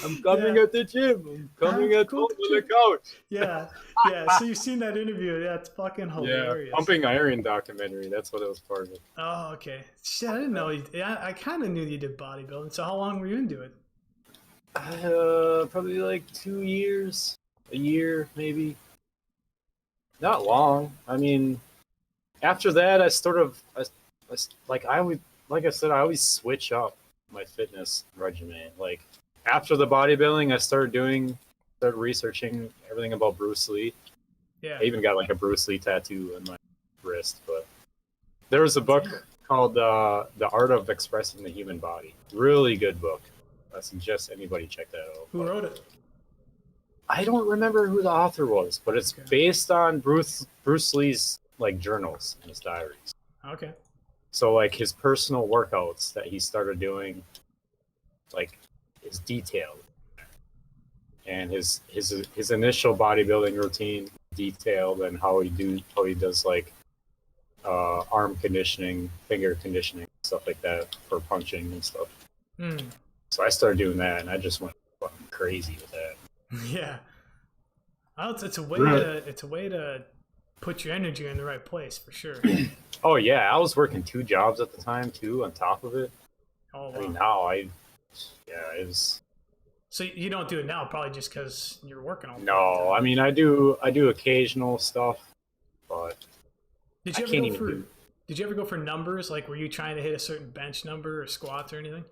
I'm coming Yeah, at the gym. I'm coming at cool. home on the couch. Yeah, yeah. So you've seen that interview? Yeah, it's fucking Yeah, hilarious. pumping iron documentary. That's what it was part of. Oh, okay. Shit, I didn't know. Yeah, I kind of knew you did bodybuilding. So how long were you into it? Probably like 2 years, a year maybe. Not long. I mean, after that, I always, like I said, I always switch up my fitness regimen. Like after the bodybuilding, started researching everything about Bruce Lee. Yeah. I even got like a Bruce Lee tattoo on my wrist. But there was a book called The Art of Expressing the Human Body. Really good book. I suggest anybody check that out. Who wrote it? I don't remember who the author was, but it's based on Bruce Lee's like journals and his diaries. Okay. So like his personal workouts that he started doing, like is detailed, and his initial bodybuilding routine detailed, and how he does like arm conditioning, finger conditioning, stuff like that for punching and stuff. Mm. So I started doing that, and I just went fucking crazy with that. Yeah. Well, it's a way to put your energy in the right place for sure. Oh yeah, I was working 2 jobs at the time too. On top of it, Oh I mean wow. it was. So you don't do it now, probably just because you're working all the No, time. I mean I do occasional stuff, but Did I you ever can't go even for? do. Did you ever go for numbers? Like, were you trying to hit a certain bench number or squats or anything?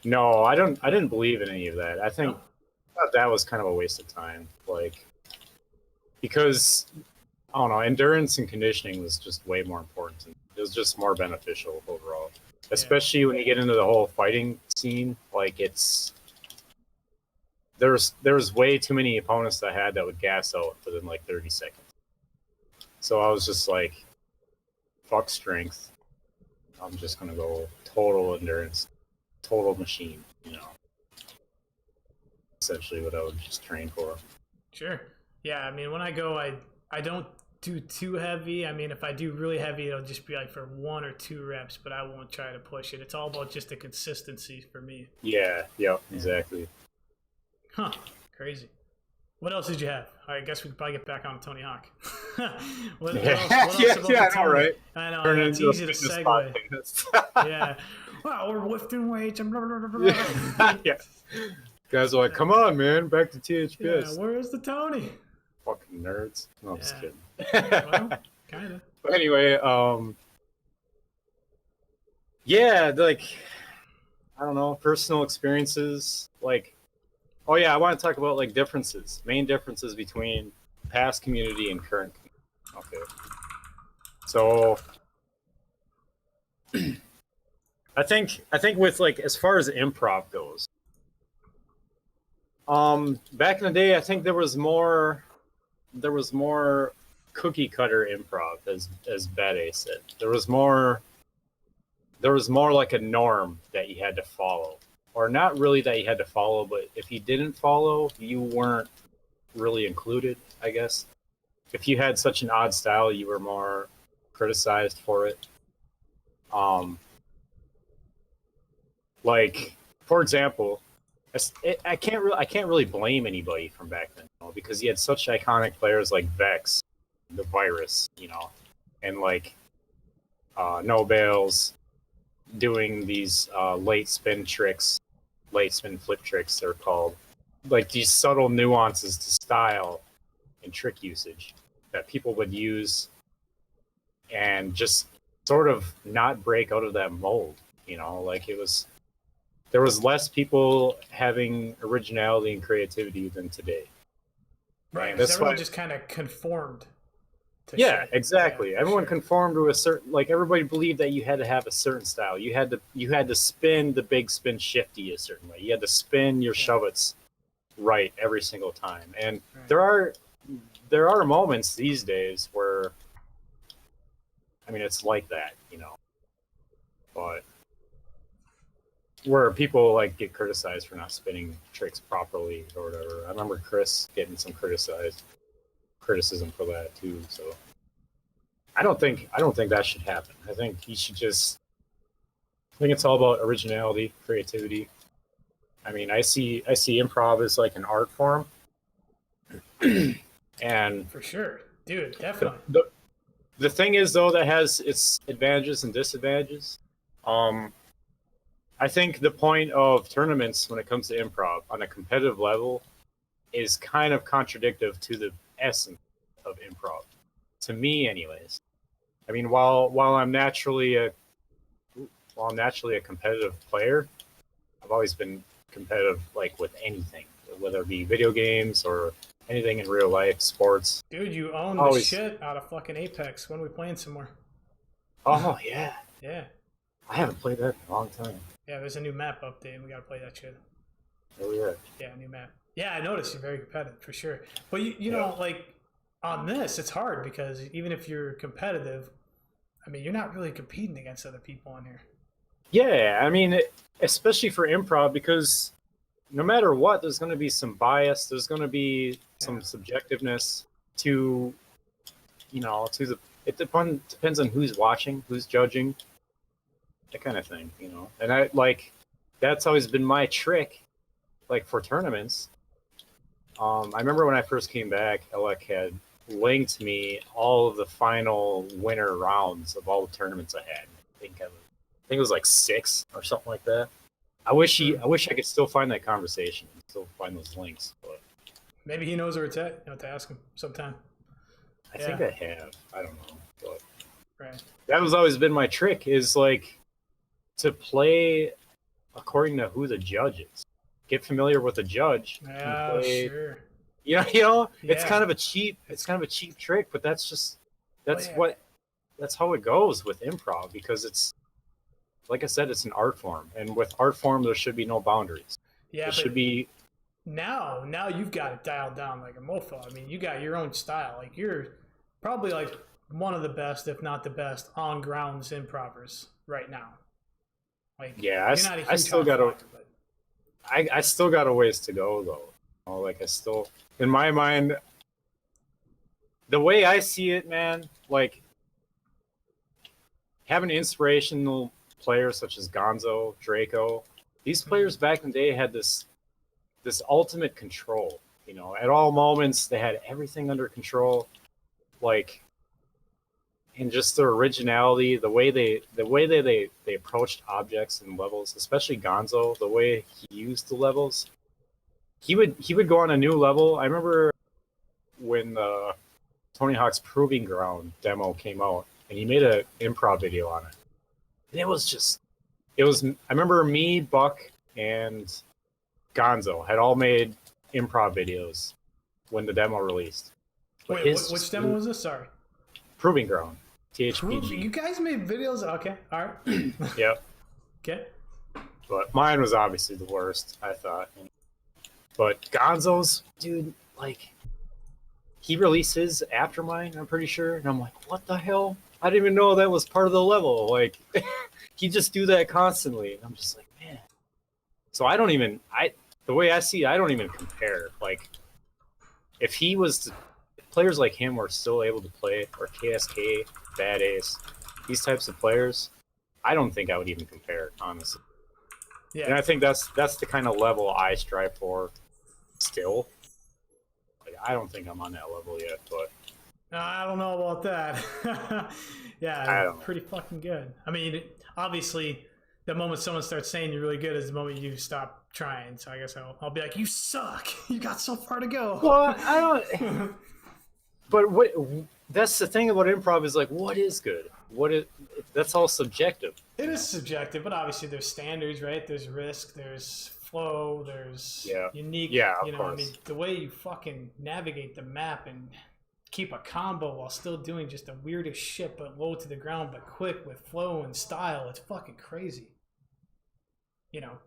No, I don't. I didn't believe in any of that. I No. thought that was kind of a waste of time. Like because I don't know, endurance and conditioning was just way more important. It was just more beneficial overall, especially when you get into the whole fighting scene. Like there's way too many opponents that I had that would gas out within like 30 seconds. So I was just like, fuck strength. I'm just gonna go total endurance, total machine. Essentially what I would just train for. Sure. Yeah. I mean, when I go, I don't do too heavy. I mean, if I do really heavy, it'll just be like for 1 or 2 reps, but I won't try to push it. It's all about just the consistency for me. Yeah. Exactly. Huh. Crazy. What else did you have? I guess we could probably get back on Tony Hawk. What else about the I know, right? I know. Turn it It's into a easy to fitness segue. podcast. Yeah. Well, we're lifting weights and blah, blah, blah, blah. Yeah. Guys are like, come on, man, back to Yeah, THPS. where's the Tony? Fucking nerds. No, I'm just Yeah. kidding. Well, kind of. But anyway, yeah, like, I don't know, personal experiences. Like, oh yeah, I want to talk about like main differences between past community and current community. Okay. So I think with like as far as improv goes, back in the day, I think there was more cookie cutter improv, as Bade said. There was more like a norm that you had to follow, or not really that you had to follow, but if you didn't follow, you weren't really included, I guess. If you had such an odd style, you were more criticized for it. Like, for example, I can't really blame anybody from back then, because you had such iconic players like Vex, the Virus, and like No Bales doing these late spin flip tricks, they're called, like these subtle nuances to style and trick usage that people would use and just sort of not break out of that mold. Like there was less people having originality and creativity than today. Right, because everyone just kind of conformed to yeah, shit. exactly. Yeah, Everyone sure. conformed to a certain, like, everybody believed that you had to have a certain style. You had to spin the big spin shifty a certain way. You had to spin your shove-its right every single time. And there are moments these days where, I mean, it's like that, but where people like get criticized for not spinning tricks properly or whatever. I remember Chris getting some criticism for that too. So I don't think that should happen. I think he should just. I think it's all about originality, creativity. I mean, I see improv as like an art form, and For sure, dude, definitely. The thing is though that has its advantages and disadvantages. I think the point of tournaments when it comes to improv on a competitive level is kind of contradictory to the essence of improv, to me, anyways. I mean, while I'm naturally a competitive player, I've always been competitive, like with anything, whether it be video games or anything in real life, sports. Dude, you own the shit out of fucking Apex. When are we playing some more? Oh yeah, Yeah. I haven't played that in a long time. Yeah, there's a new map update. We gotta play that shit. Oh yeah. Yeah, new map. Yeah, I noticed you're very competitive for sure. But you know, like on this, it's hard because even if you're competitive, I mean, you're not really competing against other people on here. Yeah, I mean, especially for improv, because no matter what, there's going to be some bias. There's going to be some subjectiveness to, to the. It depends on who's watching, who's judging, that kind of thing, And I like, that's always been my trick, like for tournaments. I remember when I first came back, Alec had linked me all of the final winner rounds of all the tournaments I had. I think it was like 6 or something like that. I wish I could still find that conversation and still find those links. But maybe he knows where it's at. You have to ask him sometime. I think I have. I don't know. But right. That was always been my trick, is like to play according to who the judge is. Get familiar with the judge. Yeah, sure. It's kind of a cheap trick, but that's how it goes with improv, because it's, like I said, it's an art form, and with art form, there should be no boundaries. Yeah, it should be. Now you've got it dialed down like a mofo. I mean, you got your own style. Like you're probably like one of the best, if not the best, on grounds improvers right now. Like, yeah, I still got I still got a ways to go though. Like I still, in my mind, the way I see it, man, like having inspirational players such as Gonzo, Draco, these players back in the day had this ultimate control. At all moments they had everything under control, like, and just their originality, the way they approached objects and levels, especially Gonzo, the way he used the levels. He would go on a new level. I remember when the Tony Hawk's Proving Ground demo came out, and he made an improv video on it. And I remember me, Buck, and Gonzo had all made improv videos when the demo released. But wait, which demo was this? Sorry. Proving Ground. THPG. You guys made videos? Okay, all right. Yep. Okay. But mine was obviously the worst, I thought. But Gonzo's, dude, like, he released his after mine, I'm pretty sure. And I'm like, what the hell? I didn't even know that was part of the level. Like, he just do that constantly. And I'm just like, man. So the way I see it, I don't even compare. Like, if players like him were still able to play, or KSK, Bad Ace, these types of players, I don't think I would even compare, honestly. Yeah. And I think that's the kind of level I strive for still. Like, I don't think I'm on that level yet, but I don't know about that. Yeah, pretty fucking good. I mean, obviously, the moment someone starts saying you're really good is the moment you stop trying. So I guess I'll be like, you suck. You got so far to go. Well, I don't. But what? That's the thing about improv is like, what is good? What is? That's all subjective. It is subjective, but obviously there's standards, right? There's risk, there's flow, there's Yeah. unique. Yeah, of You know, I mean, course. the way you fucking navigate the map and keep a combo while still doing just the weirdest shit, but low to the ground, but quick with flow and style. It's fucking crazy. You know,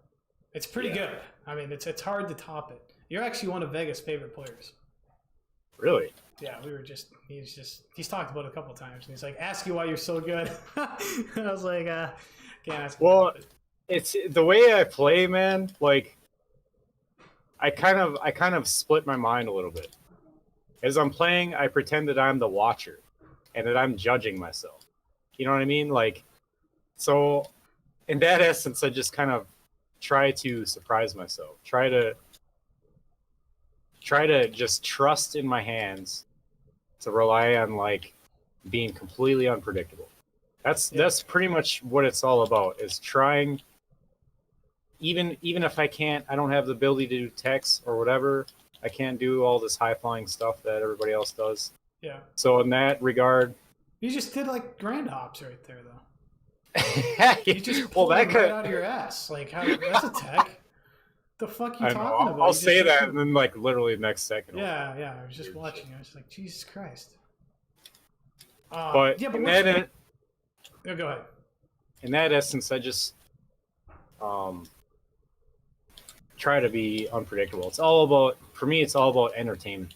it's pretty Yeah. good. I mean, it's hard to top it. You're actually one of Vegas' favorite players. Really? Yeah, he's talked about it a couple times, and he's like, ask you why you're so good. And I was like, can't ask. Well, it's the way I play, man. Like, I kind of split my mind a little bit. As I'm playing, I pretend that I'm the watcher, and that I'm judging myself. You know what I mean? Like, so in that essence, I just kind of try to surprise myself. Try to just trust in my hands, to rely on like being completely unpredictable. That's pretty much what it's all about, is trying, even if I don't have the ability to do text or whatever, I can't do all this high flying stuff that everybody else does. Yeah. So in that regard, You just did like grand hops right there, though. you just pulled that them right out of your ass. Like, that's a tech. The fuck you I know. talking about? I'll say that, and then like literally next second. Yeah. I was just watching. I was like, Jesus Christ. But yeah, but go ahead. In that essence, I just try to be unpredictable. It's all about, for me, it's all about entertainment.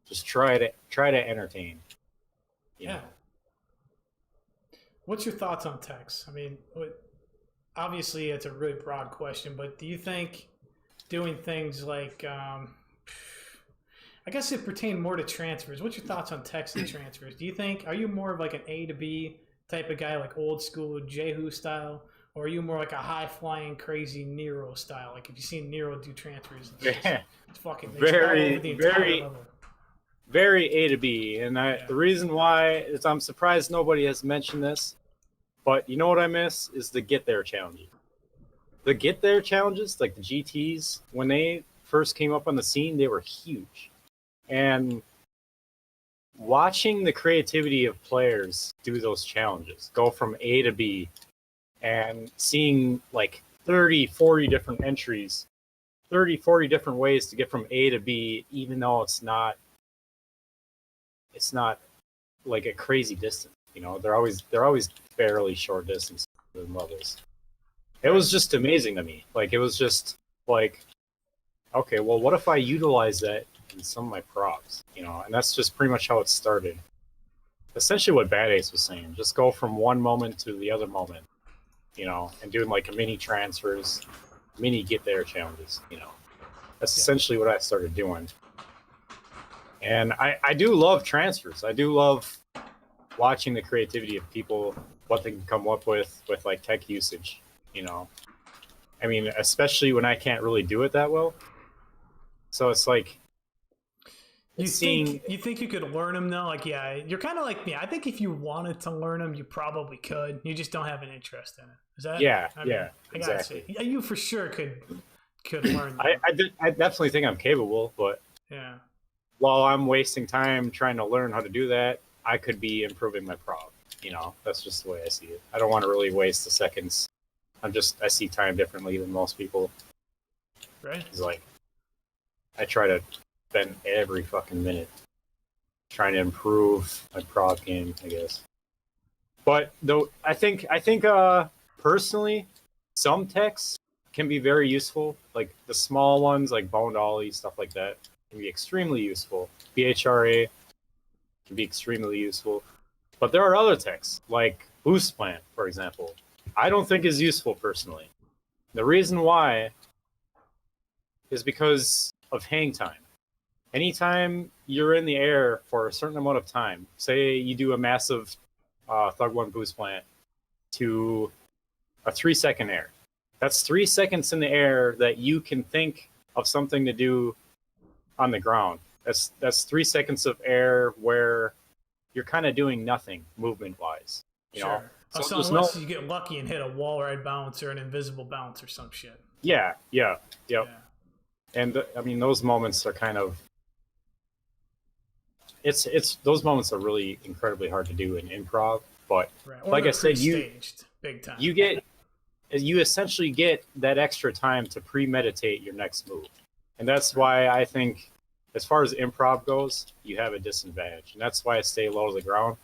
Just try to entertain. Yeah. What's your thoughts on text? I mean, obviously it's a really broad question, but do you think doing things like, I guess it pertained more to transfers. What's your thoughts on text and transfers? Do you think, are you more of like an A to B type of guy, like old school Jehu style? Or are you more like a high flying, crazy Nero style? Like if you seen Nero do transfers, it's fucking very A to B. And the reason why is, I'm surprised nobody has mentioned this, but you know what I miss is the get there challenges. The get there challenges, like the GTs, when they first came up on the scene, they were huge. And watching the creativity of players do those challenges, go from A to B, and seeing like 30, 40 different entries, 30, 40 different ways to get from A to B, even though it's not like a crazy distance. You know, they're always fairly short distance than levels. It was just amazing to me. Like, it was just like, okay, well, what if I utilize that in some of my props? You know, and that's just pretty much how it started. Essentially what Bad Ace was saying, just go from one moment to the other moment, you know, and doing like mini transfers, mini get there challenges, you know. That's essentially what I started doing. And I do love transfers. I do love watching the creativity of people, what they can come up with like tech usage, you know. I mean, especially when I can't really do it that well. So it's like, you think you could learn them though? Like, yeah, you're kind of like me. I think if you wanted to learn them, you probably could. You just don't have an interest in it. Is that? Yeah, I mean, exactly. Yeah, you for sure could learn them. I definitely think I'm capable, but yeah. While I'm wasting time trying to learn how to do that, I could be improving my prop. You know, that's just the way I see it. I don't want to really waste the seconds. I see time differently than most people. Right. It's like, I try to spend every fucking minute trying to improve my prop game, I guess. But though, I think personally, some techs can be very useful. Like the small ones, like boned ollie, stuff like that, can be extremely useful. BHRA can be extremely useful. But there are other techs, like boost plant, for example, I don't think is useful personally. The reason why is because of hang time. Anytime you're in the air for a certain amount of time, say you do a massive Thug 1 boost plant to a 3-second air. That's 3 seconds in the air that you can think of something to do on the ground. That's 3 seconds of air where you're kind of doing nothing movement-wise. You know? So unless you get lucky and hit a wall ride bounce or an invisible bounce or some shit. Yeah. And I mean, those moments are kind of it's those moments are really incredibly hard to do in improv. But Right. Or like they're I said, pre-staged big time. you essentially get that extra time to premeditate your next move. And that's why I think, as far as improv goes, you have a disadvantage. And that's why I stay low to the ground.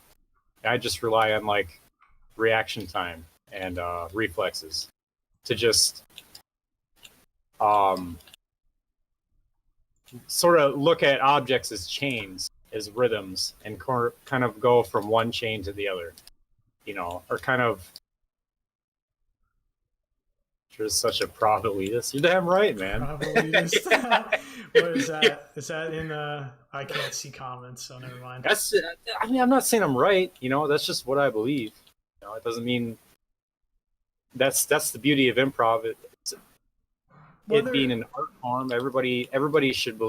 And I just rely on like reaction time and reflexes to just sort of look at objects as chains, as rhythms, and kind of go from one chain to the other, or kind of. You're such a prov elitist. You're damn right, man. Prov elitist. What is that? Is that in I can't see comments, so never mind. I mean, I'm not saying I'm right. That's just what I believe. It doesn't mean that's the beauty of improv. It being an art form. Everybody should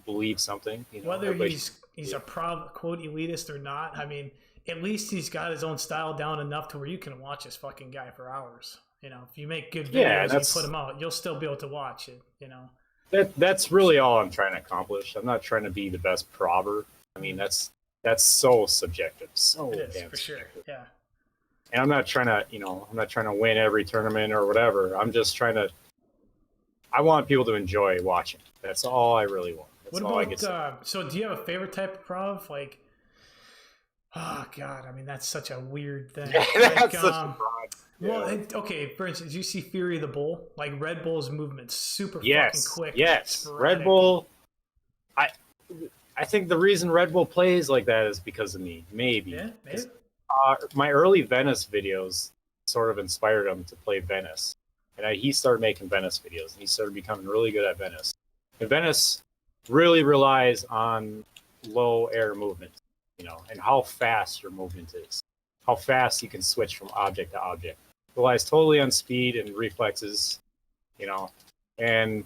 believe something. Whether he's a prov quote elitist or not, I mean, at least he's got his own style down enough to where you can watch this fucking guy for hours. If you make good videos and you put them out, you'll still be able to watch it. That's really all I'm trying to accomplish. I'm not trying to be the best prover. I mean, that's so subjective. So it is, damn for subjective. Sure. Yeah. And I'm not trying to win every tournament or whatever. I'm just trying to. I want people to enjoy watching. That's all I really want. That's what all about? I get So, do you have a favorite type of prov? Like, oh god, I mean, that's such a weird thing. Yeah, that's such a prov. Well, okay. For instance, you see Fury of the Bull, like Red Bull's movement, super fucking quick. Yes, Red Bull. I think the reason Red Bull plays like that is because of me. Maybe. Yeah, maybe. My early Venice videos sort of inspired him to play Venice, and he started making Venice videos, and he started becoming really good at Venice. And Venice really relies on low air movement, and how fast your movement is, how fast you can switch from object to object. Relies totally on speed and reflexes, and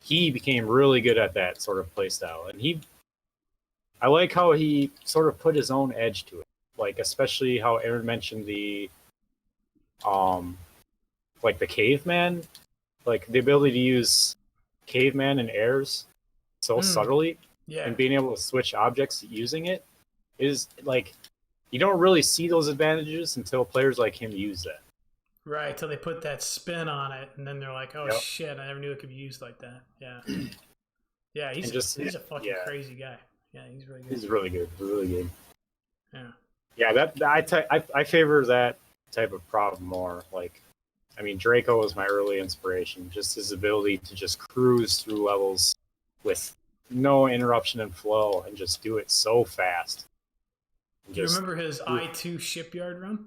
he became really good at that sort of play style. And I like how he sort of put his own edge to it, like especially how Aaron mentioned the like the caveman, like the ability to use caveman and airs so subtly, and being able to switch objects using it is like, you don't really see those advantages until players like him use that. Right, till they put that spin on it, and then they're like, "Oh shit! I never knew it could be used like that." Yeah, yeah, he's a fucking crazy guy. Yeah, he's really good. He's really good. Really good. Yeah, yeah. I favor that type of prov more. Like, I mean, Draco was my early inspiration. Just his ability to just cruise through levels with no interruption and flow, and just do it so fast. Do you remember his I2 shipyard run?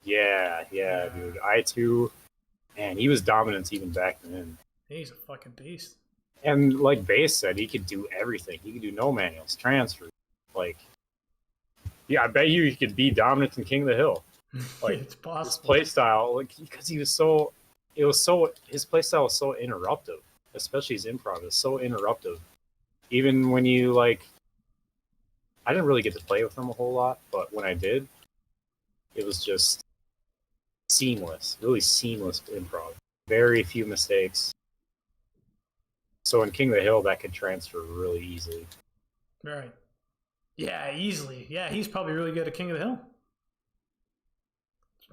Yeah, dude. I2, man, he was dominant even back then. He's a fucking beast. And like Base said, he could do everything. He could do no manuals, transfers. Like, yeah, I bet you he could be dominant in King of the Hill. Like, it's possible. His play style, like, because his play style was so interruptive, especially his improv is so interruptive. Even when you like, I didn't really get to play with him a whole lot, but when I did, it was just seamless, really seamless improv. Very few mistakes. So in King of the Hill, that could transfer really easily. Right. Yeah, easily. Yeah, he's probably really good at King of the Hill.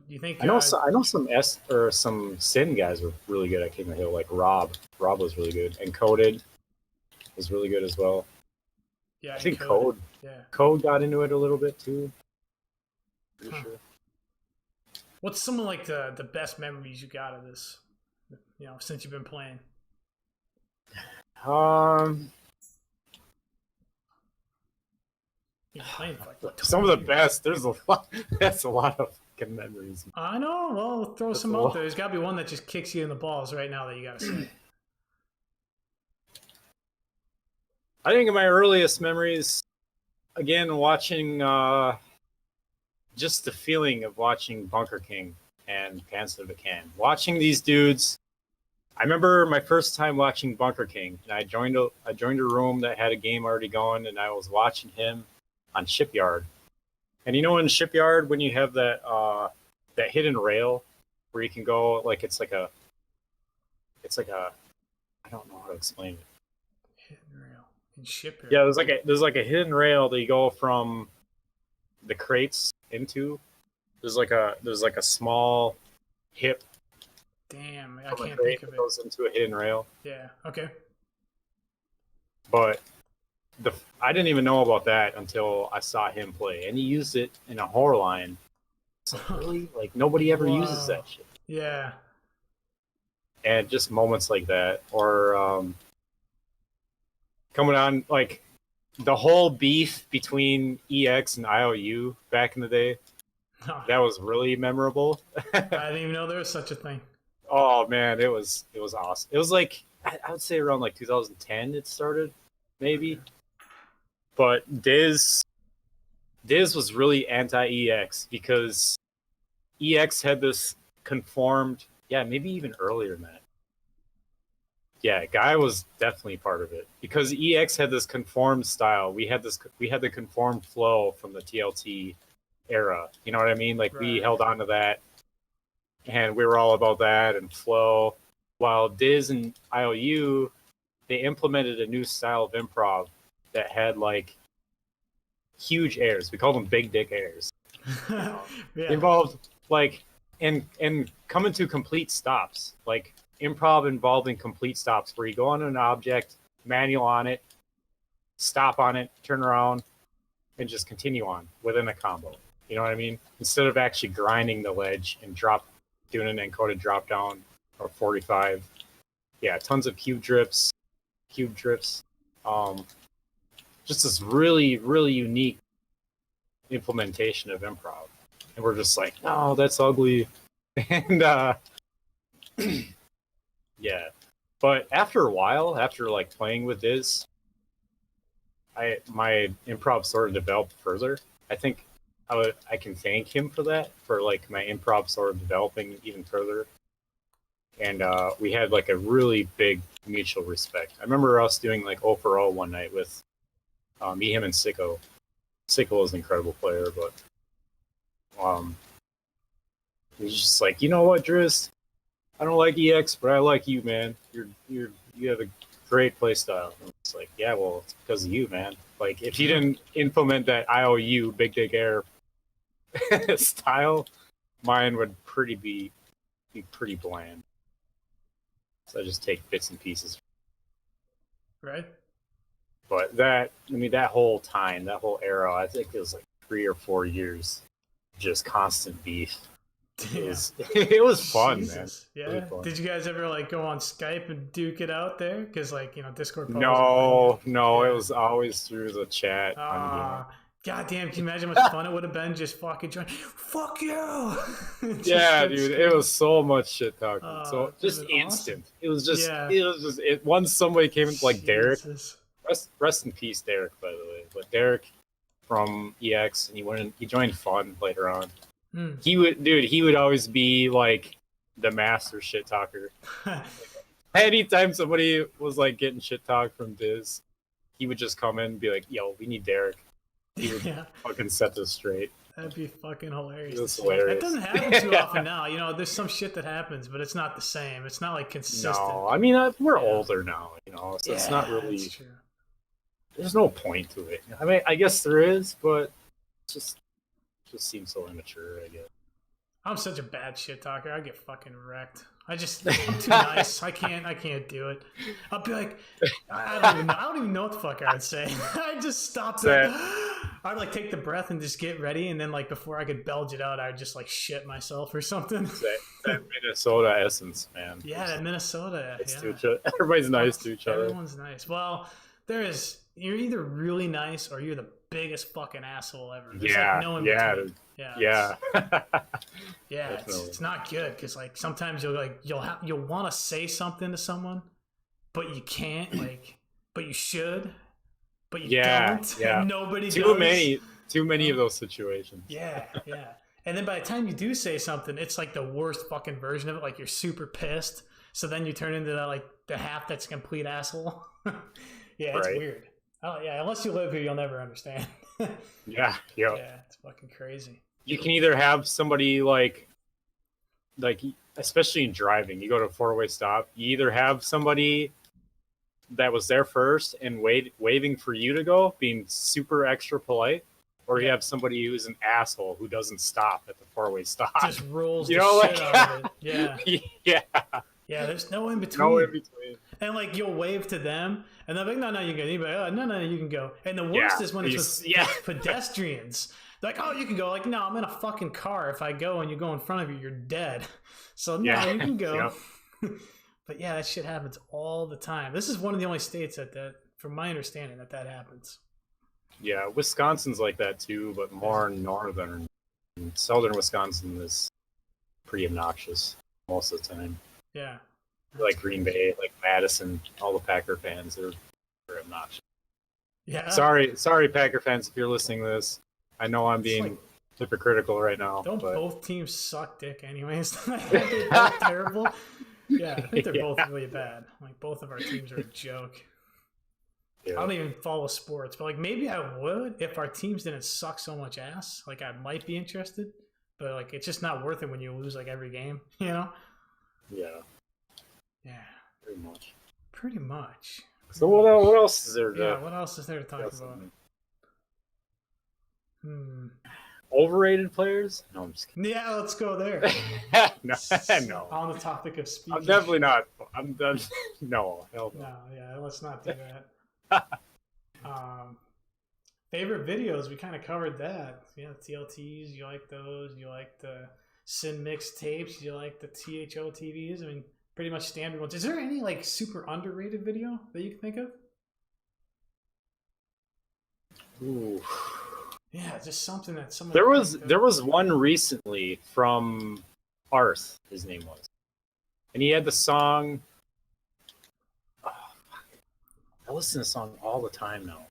Do you think? I know some Sin guys were really good at King of the Hill, like Rob. Rob was really good, and Coded was really good as well. Yeah, I think Code got into it a little bit too. Pretty sure. What's some of like the best memories you got of this? Since you've been playing. Some of the best. There's a lot. That's a lot of fucking memories. I know. Well, throw some out there. There's got to be one that just kicks you in the balls right now that you got to say. I think of my earliest memories, again, watching just the feeling of watching Bunker King and Pants of the Can. Watching these dudes. I remember my first time watching Bunker King, and I joined a room that had a game already going, and I was watching him on Shipyard. And in Shipyard, when you have that hidden rail where you can go, like it's like a I don't know how to explain it. Hidden rail. And ship Yeah, her. there's like a hidden rail that you go from the crates into. There's like a small hip Damn, I from a can't crate think of that it. goes into a hidden rail. Yeah. Okay. But the I didn't even know about that until I saw him play, and he used it in a horror line. It's like, really, like nobody ever uses Wow. that shit. Yeah. And just moments like that, or coming on like the whole beef between EX and IOU back in the day. Oh, That was really memorable. I didn't even know there was such a thing. Oh man, it was awesome. It was like I would say around like 2010 it started, maybe. Okay. But Diz was really anti EX because EX had this conformed, yeah, maybe even earlier than that. Yeah, Guy was definitely part of it because EX had this conformed style. We had the conformed flow from the TLT era. You know what I mean? Like we Right. held on to that, and we were all about that and flow. While Diz and IOU, they implemented a new style of improv that had like huge airs. We called them big dick airs. You know, Yeah. involved like and coming to complete stops, like improv involving complete stops, where you go on an object, manual on it, stop on it, turn around, and just continue on within a combo. You know what I mean? Instead of actually grinding the ledge and doing an encoded drop down or 45. Yeah, tons of cube drifts. Um, just this really, really unique implementation of improv. And we're just like, no, that's ugly. And yeah. But after a while, after like playing with Diz, my improv sort of developed further. I think I can thank him for that, for like my improv sort of developing even further. And we had like a really big mutual respect. I remember us doing like 0 for 0 one night with me, him, and Sicko. Sicko is an incredible player, but he's just like, you know what, Drizzt? I don't like EX, but I like you, man. You have a great play style. And it's like, yeah, well, it's because of you, man. Like, if you didn't implement that IOU Big Dick Air style, mine would be pretty bland. So I just take bits and pieces. Right. But that whole time, that whole era, I think it was like 3 or 4 years, just constant beef. Yeah. It was fun, man. Jesus. Really Yeah. fun. Did you guys ever like go on Skype and duke it out there? Because like Discord probably wasn't a thing No, yet. no, it Yeah. was always through the chat on game. God damn, can you imagine how much fun it would have been just fucking join? Fuck you! Just Yeah, get dude, it screaming. was so much shit talking. So That'd just been awesome. instant. It was just Yeah. it was just it once somebody came in, like Derek. Jesus. Rest in peace, Derek, by the way. But Derek from EX, and he joined Fun later on. Hmm. He would always be like the master shit talker. Anytime somebody was like getting shit talked from Diz, he would just come in and be like, "Yo, we need Derek." He would Yeah. fucking set this straight. That'd be fucking hilarious. It was To see. hilarious. That doesn't happen too often now. There's some shit that happens, but it's not the same. It's not like consistent. No, I mean we're Yeah. older now, so it's not really. That's true. There's no point to it. I mean, I guess there is, but it just seems so immature, I guess. I'm such a bad shit talker. I get fucking wrecked. I'm too nice. I can't do it. I'll be like, I don't even know what the fuck I would say. I just stop it. I'd like take the breath and just get ready, and then like before I could belch it out, I'd just like shit myself or something. That Minnesota essence, man. Yeah, that Minnesota. Everybody's nice to each other. Everyone's nice. Well, you're either really nice or you're the biggest fucking asshole ever. There's like no in between. Yeah. Yeah, it's not good because like sometimes you'll want to say something to someone, but you can't. But you should, but you don't. Yeah. And nobody Too does. many of those situations. Yeah. And then by the time you do say something, it's like the worst fucking version of it. Like you're super pissed. So then you turn into the half that's a complete asshole. Yeah, it's weird. Oh yeah, unless you live here, you'll never understand. Yeah. Yeah, it's fucking crazy. You can either have somebody like especially in driving, you go to a 4-way stop, you either have somebody that was there first and waving for you to go, being super extra polite, or you have somebody who's an asshole who doesn't stop at the four-way stop. Just rolls the shit out of it. Yeah. Yeah, there's no in between. No in between. And like you'll wave to them, and they're like, "No, you can go." Anybody? Oh, no, you can go. And the worst is when it's with pedestrians. They're like, "Oh, you can go." Like, no, I'm in a fucking car. If I go and you go in front of you, you're dead. So no, you can go. But yeah, that shit happens all the time. This is one of the only states that from my understanding, that happens. Yeah, Wisconsin's like that too, but more northern. Southern Wisconsin is pretty obnoxious most of the time. Yeah. Like Green Bay, like Madison, all the Packer fans are obnoxious. Yeah. Sorry, Packer fans, if you're listening to this. I know I'm being hypocritical right now. Don't both teams suck dick anyways? They're both terrible. Yeah, I think they're both really bad. Like both of our teams are a joke. Yeah. I don't even follow sports, but like maybe I would if our teams didn't suck so much ass. Like I might be interested, but like it's just not worth it when you lose like every game, you know? Yeah. Yeah. Pretty much. So what else is there? What else is there to talk about? Overrated players? No, I'm just kidding. Yeah, let's go there. No. On the topic of speaking. I'm definitely not. I'm done. No, hell no. No, yeah, let's not do that. Favorite videos, we kind of covered that. Yeah, TLTs, you like those. You like the Sin mixtapes. You like the THO TVs. I mean, pretty much standard ones. Is there any like super underrated video that you can think of? Ooh. Yeah, just something that someone. There was one recently from Arth, his name was, and he had the song. Oh, fuck. I listen to the song all the time now.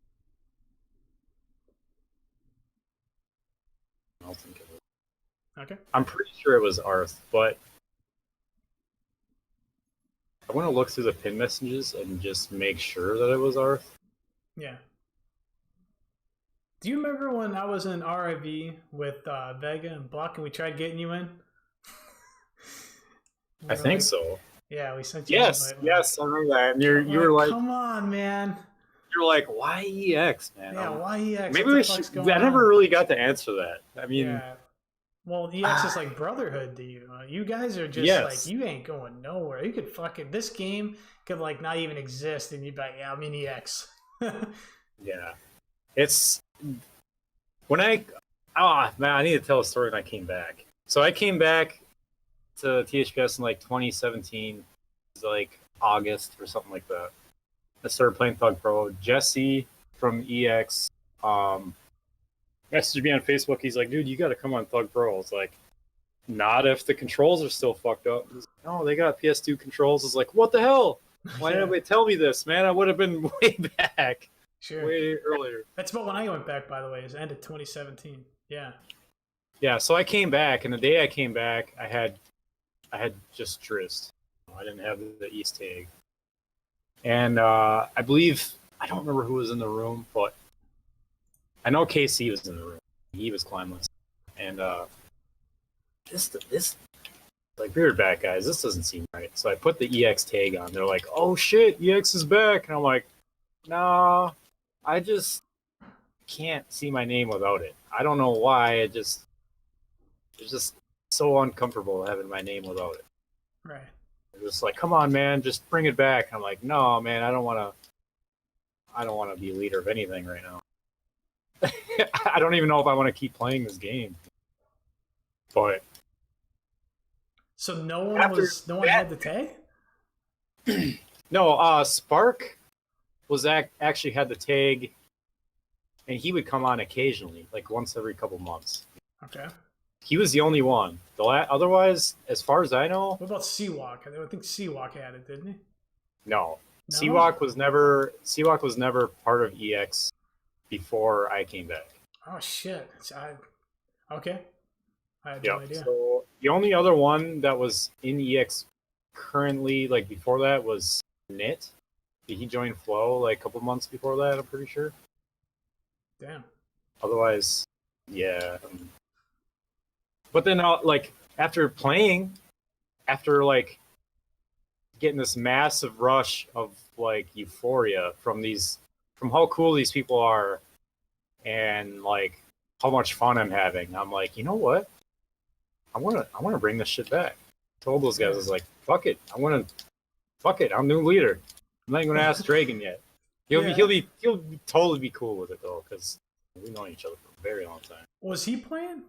I'll think of it. Okay. I'm pretty sure it was Arth, but I want to look through the pin messages and just make sure that it was Arth. Yeah. Do you remember when I was in RIV with Vega and Buck and we tried getting you in? I think so. Yeah, we sent you. Yes, I remember that. And you were like, "Come on, man." You're like, "Why EX, man?" Yeah, why EX? Maybe we should. I never really got to answer that. I mean, yeah. Well, EX is like brotherhood to you. You guys are just like, you ain't going nowhere. You could fucking, this game could like not even exist, and you'd be like, "Yeah, I'm in EX." Yeah, it's when I need to tell a story when I came back. So I came back to THPS in like 2017, it was like August or something like that. I started playing Thug Pro. Jesse from EX messaged me on Facebook. He's like, "Dude, you got to come on Thug Pro." I was like, "Not if the controls are still fucked up." He's like, "No, they got PS2 controls." I was like, "What the hell? Why didn't anybody tell me this, man? I would have been way back." Sure. Way earlier. That's about when I went back, by the way. It's end of 2017. Yeah. Yeah, so I came back, and the day I came back, I had just Drizzt. I didn't have the East tag. And I believe, I don't remember who was in the room, but I know KC was in the room. He was climbless. And this like, we were back, guys. This doesn't seem right. So I put the EX tag on. They're like, "Oh shit, EX is back." And I'm like, "Nah, I just can't see my name without it." I don't know why. It's just so uncomfortable having my name without it. Right. They're just like, "Come on, man, just bring it back." And I'm like, "No, man, I don't want to be a leader of anything right now." I don't even know if I want to keep playing this game. But so no one had the tag? No, Spark was actually had the tag, and he would come on occasionally, like once every couple months. Okay. He was the only one. Otherwise, as far as I know. What about Seawalk? I think Seawalk had it, didn't he? No. Seawalk was never part of EX before I came back. Oh shit! Okay. I had no idea. So the only other one that was in EX currently, like before that, was Nit. He joined Flow like a couple months before that, I'm pretty sure. Damn. Otherwise, yeah. But then, like, after like getting this massive rush of like euphoria from how cool these people are, and like how much fun I'm having. I'm like, you know what? I wanna bring this shit back. I told those guys, I was like, fuck it, I'm new leader. I'm not even gonna ask Dragon yet. He'll totally be cool with it though, because we've known each other for a very long time. Was he playing?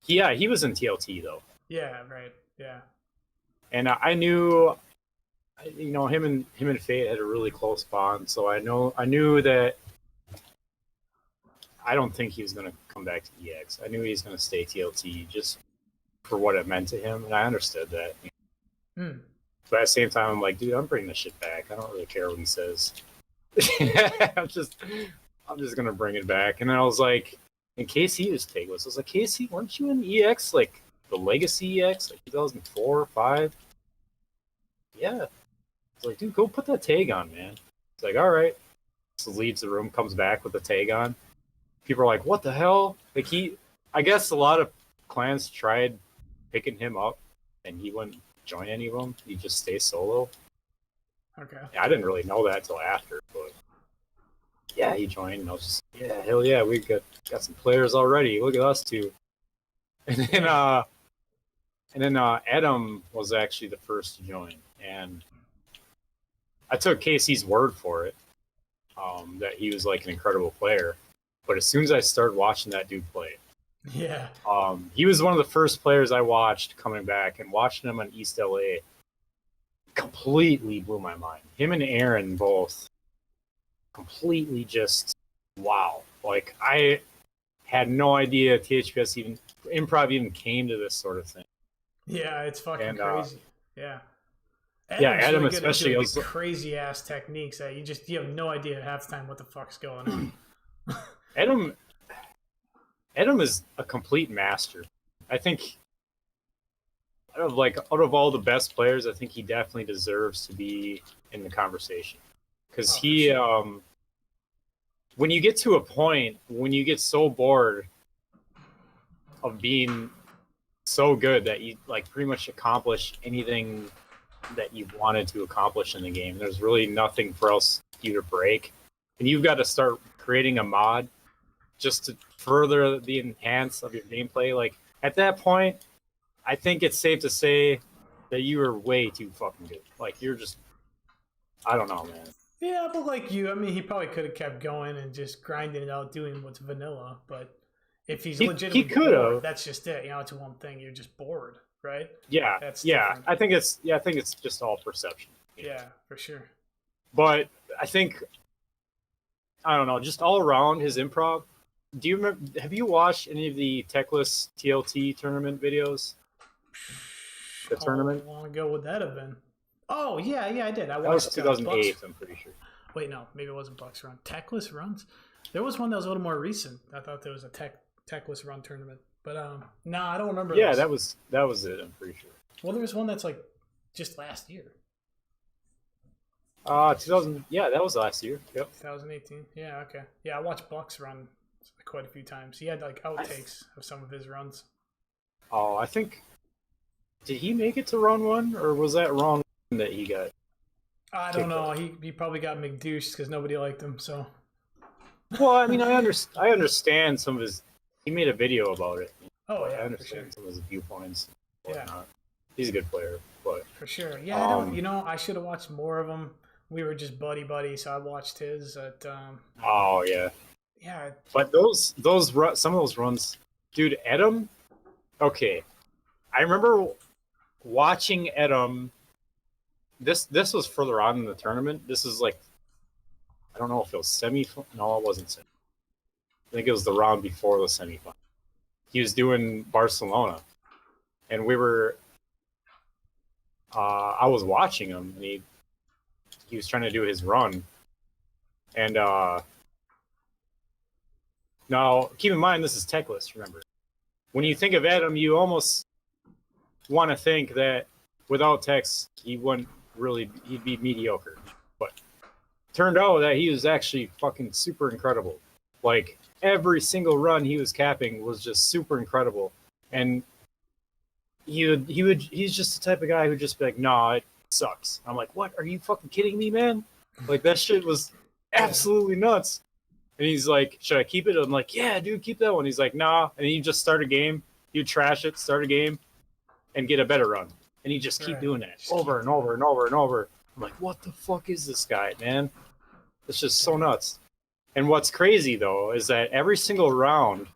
Yeah, he was in TLT though. Yeah, right. Yeah. And I knew, you know, him and Fate had a really close bond, so I knew that I don't think he was going to come back to EX. I knew he was going to stay TLT just for what it meant to him, and I understood that. But at the same time, I'm like, dude, I'm bringing this shit back. I don't really care what he says. I'm just going to bring it back. And then I was like, and KC was Tagless. I was like, KC, weren't you in EX, like the Legacy EX, like 2004 or 5? Yeah. I was like, dude, go put that tag on, man. It's like, all right. So leaves the room, comes back with the tag on. People are like, what the hell? Like I guess a lot of clans tried picking him up, and he wouldn't join any of them. He just stays solo. Okay. Yeah, I didn't really know that until after, but yeah, he joined, and I was just, yeah, hell yeah, we got some players already. Look at us two. And then Adam was actually the first to join, and I took Casey's word for it, that he was like an incredible player. But as soon as I started watching that dude play, yeah, he was one of the first players I watched coming back, and watching him on East LA completely blew my mind. Him and Aaron both completely just wow. Like I had no idea THPS even improv even came to this sort of thing. Yeah, it's fucking crazy. Yeah. Adam really especially was crazy ass techniques that you have no idea half the time what the fuck's going on. Adam is a complete master. I think out of all the best players, I think he definitely deserves to be in the conversation, because when you get to a point when you get so bored of being so good that you like pretty much accomplish anything that you've wanted to accomplish in the game, there's really nothing for else you to break, and you've got to start creating a mod just to further the enhance of your gameplay. Like at that point, I think it's safe to say that you were way too fucking good. Like you're just, I don't know, man. Yeah, but like you, I mean, he probably could have kept going and just grinding it out, doing what's vanilla. But if he's legitimately bored, that's just it. You know, it's one thing. You're just bored, right? Yeah, different. I think it's just all perception. Yeah, for sure. But I think, I don't know, just all around his improv. Do you remember? Have you watched any of the Techless TLT tournament videos? The tournament. How long ago would that have been? Oh yeah, I did. I watched. That was 2008. I'm pretty sure. Wait, no, maybe it wasn't Bucks Run. Techless runs. There was one that was a little more recent. I thought there was a Techless run tournament, but no, I don't remember. Yeah, that was it. I'm pretty sure. Well, there was one that's like just last year. 2000. Yeah, that was last year. Yep. 2018. Yeah, okay. Yeah, I watched Bucks run quite a few times. He had like outtakes of some of his runs. Oh, I think. Did he make it to run one, or was that wrong that he got? I don't know. He probably got McDouche because nobody liked him. So. Well, I mean, I understand some of his. He made a video about it. Oh yeah, I understand some of his viewpoints. Yeah, he's a good player, but for sure. Yeah, I should have watched more of him. We were just buddy, so I watched his at. Oh yeah. Yeah. But some of those runs, dude. Adam. Okay, I remember watching Adam. This was further on in the tournament. This is like, I don't know if it was semi-final. No, it wasn't semi. I think it was the round before the semi-final. He was doing Barcelona, and we were. I was watching him, and he was trying to do his run, and now keep in mind this is Techless. Remember, when you think of Adam, you almost want to think that without Tex, he'd be mediocre, but turned out that he was actually fucking super incredible. Like every single run he was capping was just super incredible, and he's just the type of guy who'd just be like, "Nah, sucks. I'm like, what? Are you fucking kidding me, man? Like, that shit was absolutely nuts. And he's like, should I keep it? I'm like, yeah, dude, keep that one. He's like, nah. And then you just start a game, you trash it, start a game, and get a better run. And you just keep doing that over and over and over and over. I'm like, what the fuck is this guy, man? It's just so nuts. And what's crazy, though, is that every single round,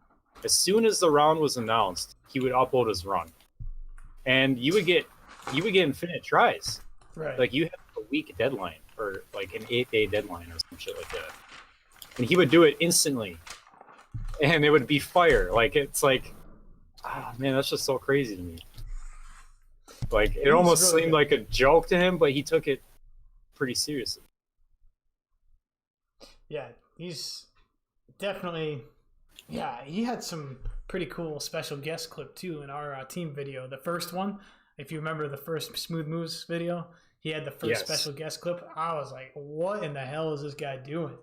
as soon as the round was announced, he would upload his run. And you would get infinite tries. Right. Like, you have a week deadline, or like an 8-day deadline or some shit like that. And he would do it instantly. And it would be fire. Like, it's like, man, that's just so crazy to me. Like, it almost really seemed like a joke to him, but he took it pretty seriously. Yeah, he's definitely... Yeah, he had some pretty cool special guest clip, too, in our team video. The first one, if you remember the first Smooth Moves video, he had the first special guest clip. I was like, what in the hell is this guy doing?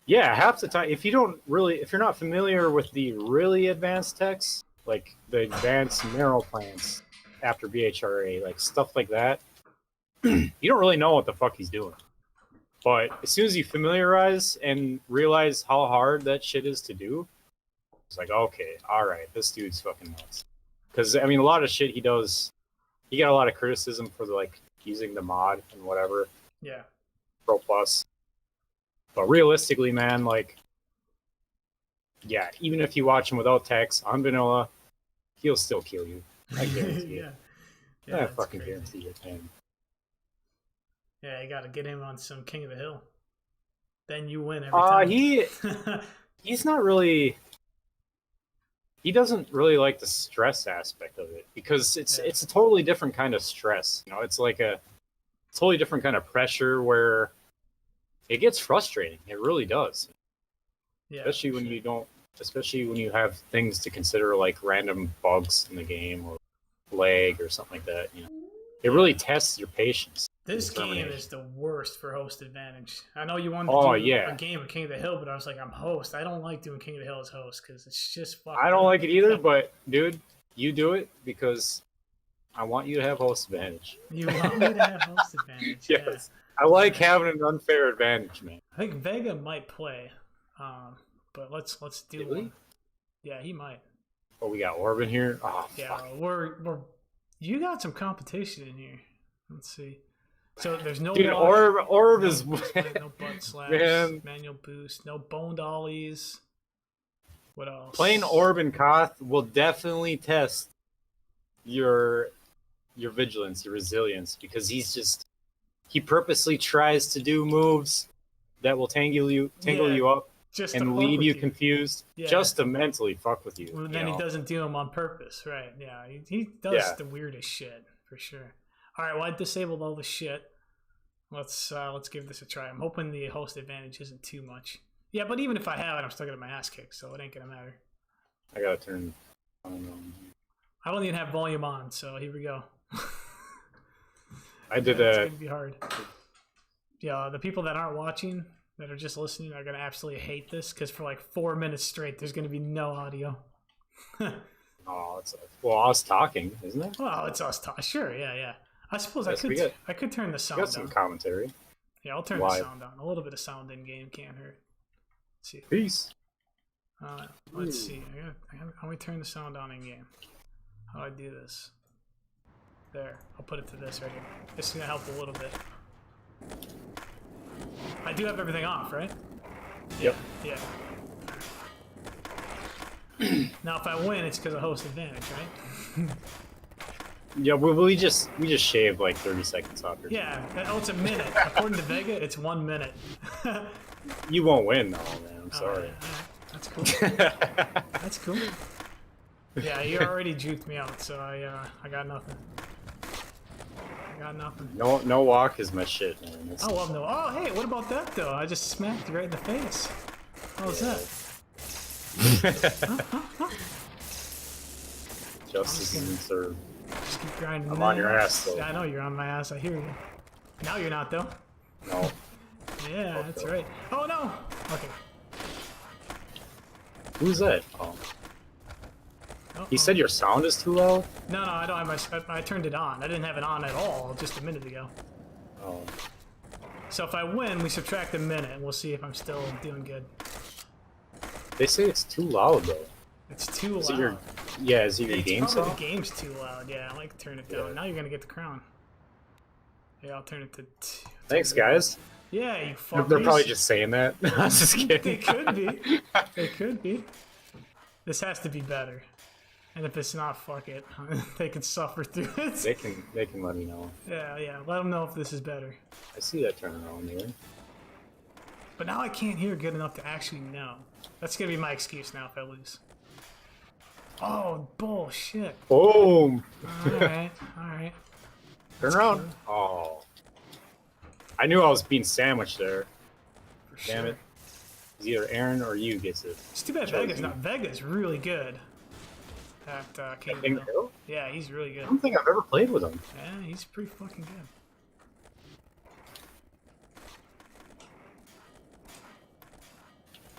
Yeah, half the time, if you're not familiar with the really advanced techs, like the advanced mineral plants after BHRA, like stuff like that, you don't really know what the fuck he's doing. But as soon as you familiarize and realize how hard that shit is to do, it's like, okay, all right, this dude's fucking nuts. Because, I mean, a lot of shit he does, he got a lot of criticism for, like, using the mod and whatever. Yeah. Pro Plus. But realistically, man, like, yeah, even if you watch him without text on vanilla, he'll still kill you. I guarantee it. I fucking guarantee it, man. Yeah, you gotta get him on some King of the Hill. Then you win every time. He's not really... He doesn't really like the stress aspect of it, because it's a totally different kind of stress. You know, it's like a totally different kind of pressure where it gets frustrating. It really does. Yeah, especially when you don't, especially when you have things to consider, like random bugs in the game or lag or something like that. You know, it really tests your patience. This game is the worst for host advantage. I know you wanted to do a game of King of the Hill, but I was like, I'm host. I don't like doing King of the Hill as host because it's just fucking... I don't like it either, but dude, you do it because I want you to have host advantage. You want me to have host advantage? Yes. Yeah. I like having an unfair advantage, man. I think Vega might play, but let's do one. Yeah, he might. Oh, we got Orb in here? Oh, yeah, fuck. You got some competition in here. Let's see. So there's no Orb is no butt slaps, manual boost, no bone dollies. What else? Playing Orb and Koth will definitely test your vigilance, your resilience, because he purposely tries to do moves that will tangle you up and leave you confused, just to mentally fuck with you. Well, then he doesn't do them on purpose, right? Yeah, he does the weirdest shit for sure. All right, well, I disabled all the shit. Let's give this a try. I'm hoping the host advantage isn't too much. Yeah, but even if I have it, I'm still getting my ass kicked, so it ain't gonna matter. I gotta turn on. I don't even have volume on, so here we go. I did that. It's gonna be hard. Yeah, the people that aren't watching, that are just listening, are gonna absolutely hate this because for like 4 minutes straight, there's gonna be no audio. Oh, well, us talking, isn't it? Well, it's us talking. Sure, yeah. I suppose I could turn the sound down. Got some commentary. Yeah, I'll turn the sound down. A little bit of sound in game can't hurt. Let's see. Peace. Let's see. How do we turn the sound on in game? How do I do this? There. I'll put it to this right here. This is gonna help a little bit. I do have everything off, right? Yep. Yeah. Now, if I win, it's because of host advantage, right? Yeah, we just shaved like 30 seconds off your time. Oh, it's a minute. According to Vega, it's 1 minute. You won't win, though, man. I'm sorry. Right. That's cool. That's cool. Yeah, you already juked me out, so I got nothing. No walk is my shit, man. I love no. Oh, hey, what about that though? I just smacked you right in the face. How was that? Justice isn't served. Just keep grinding. I'm on your ass, though. Yeah, I know you're on my ass. I hear you. Now you're not, though. No. Yeah, that's right. Oh, no! Okay. Who's that? Oh. He said your sound is too loud? No, I don't have I turned it on. I didn't have it on at all just a minute ago. Oh. So if I win, we subtract a minute, and we'll see if I'm still doing good. They say it's too loud though. It's too Is it loud. your, yeah, is it your game Probably sound? the game's too loud. Yeah, I like to turn it down. Yeah. Now you're gonna get the crown. Yeah, I'll turn it to. Thanks, guys. Yeah, you fuckers. They're probably just saying that. I was just kidding. They could be. They could be. This has to be better. And if it's not, fuck it. They can suffer through it. They can let me know. Yeah. Let them know if this is better. I see that turning around there. But now I can't hear good enough to actually know. That's gonna be my excuse now if I lose. Oh, bullshit. Boom! Alright. Turn around. Oh. I knew I was being sandwiched there. For Damn sure. it. It's either Aaron or you gets it. It's too bad Vega's not. Vega's really good at King of the King Hill. Hill? Yeah, he's really good. I don't think I've ever played with him. Yeah, he's pretty fucking good.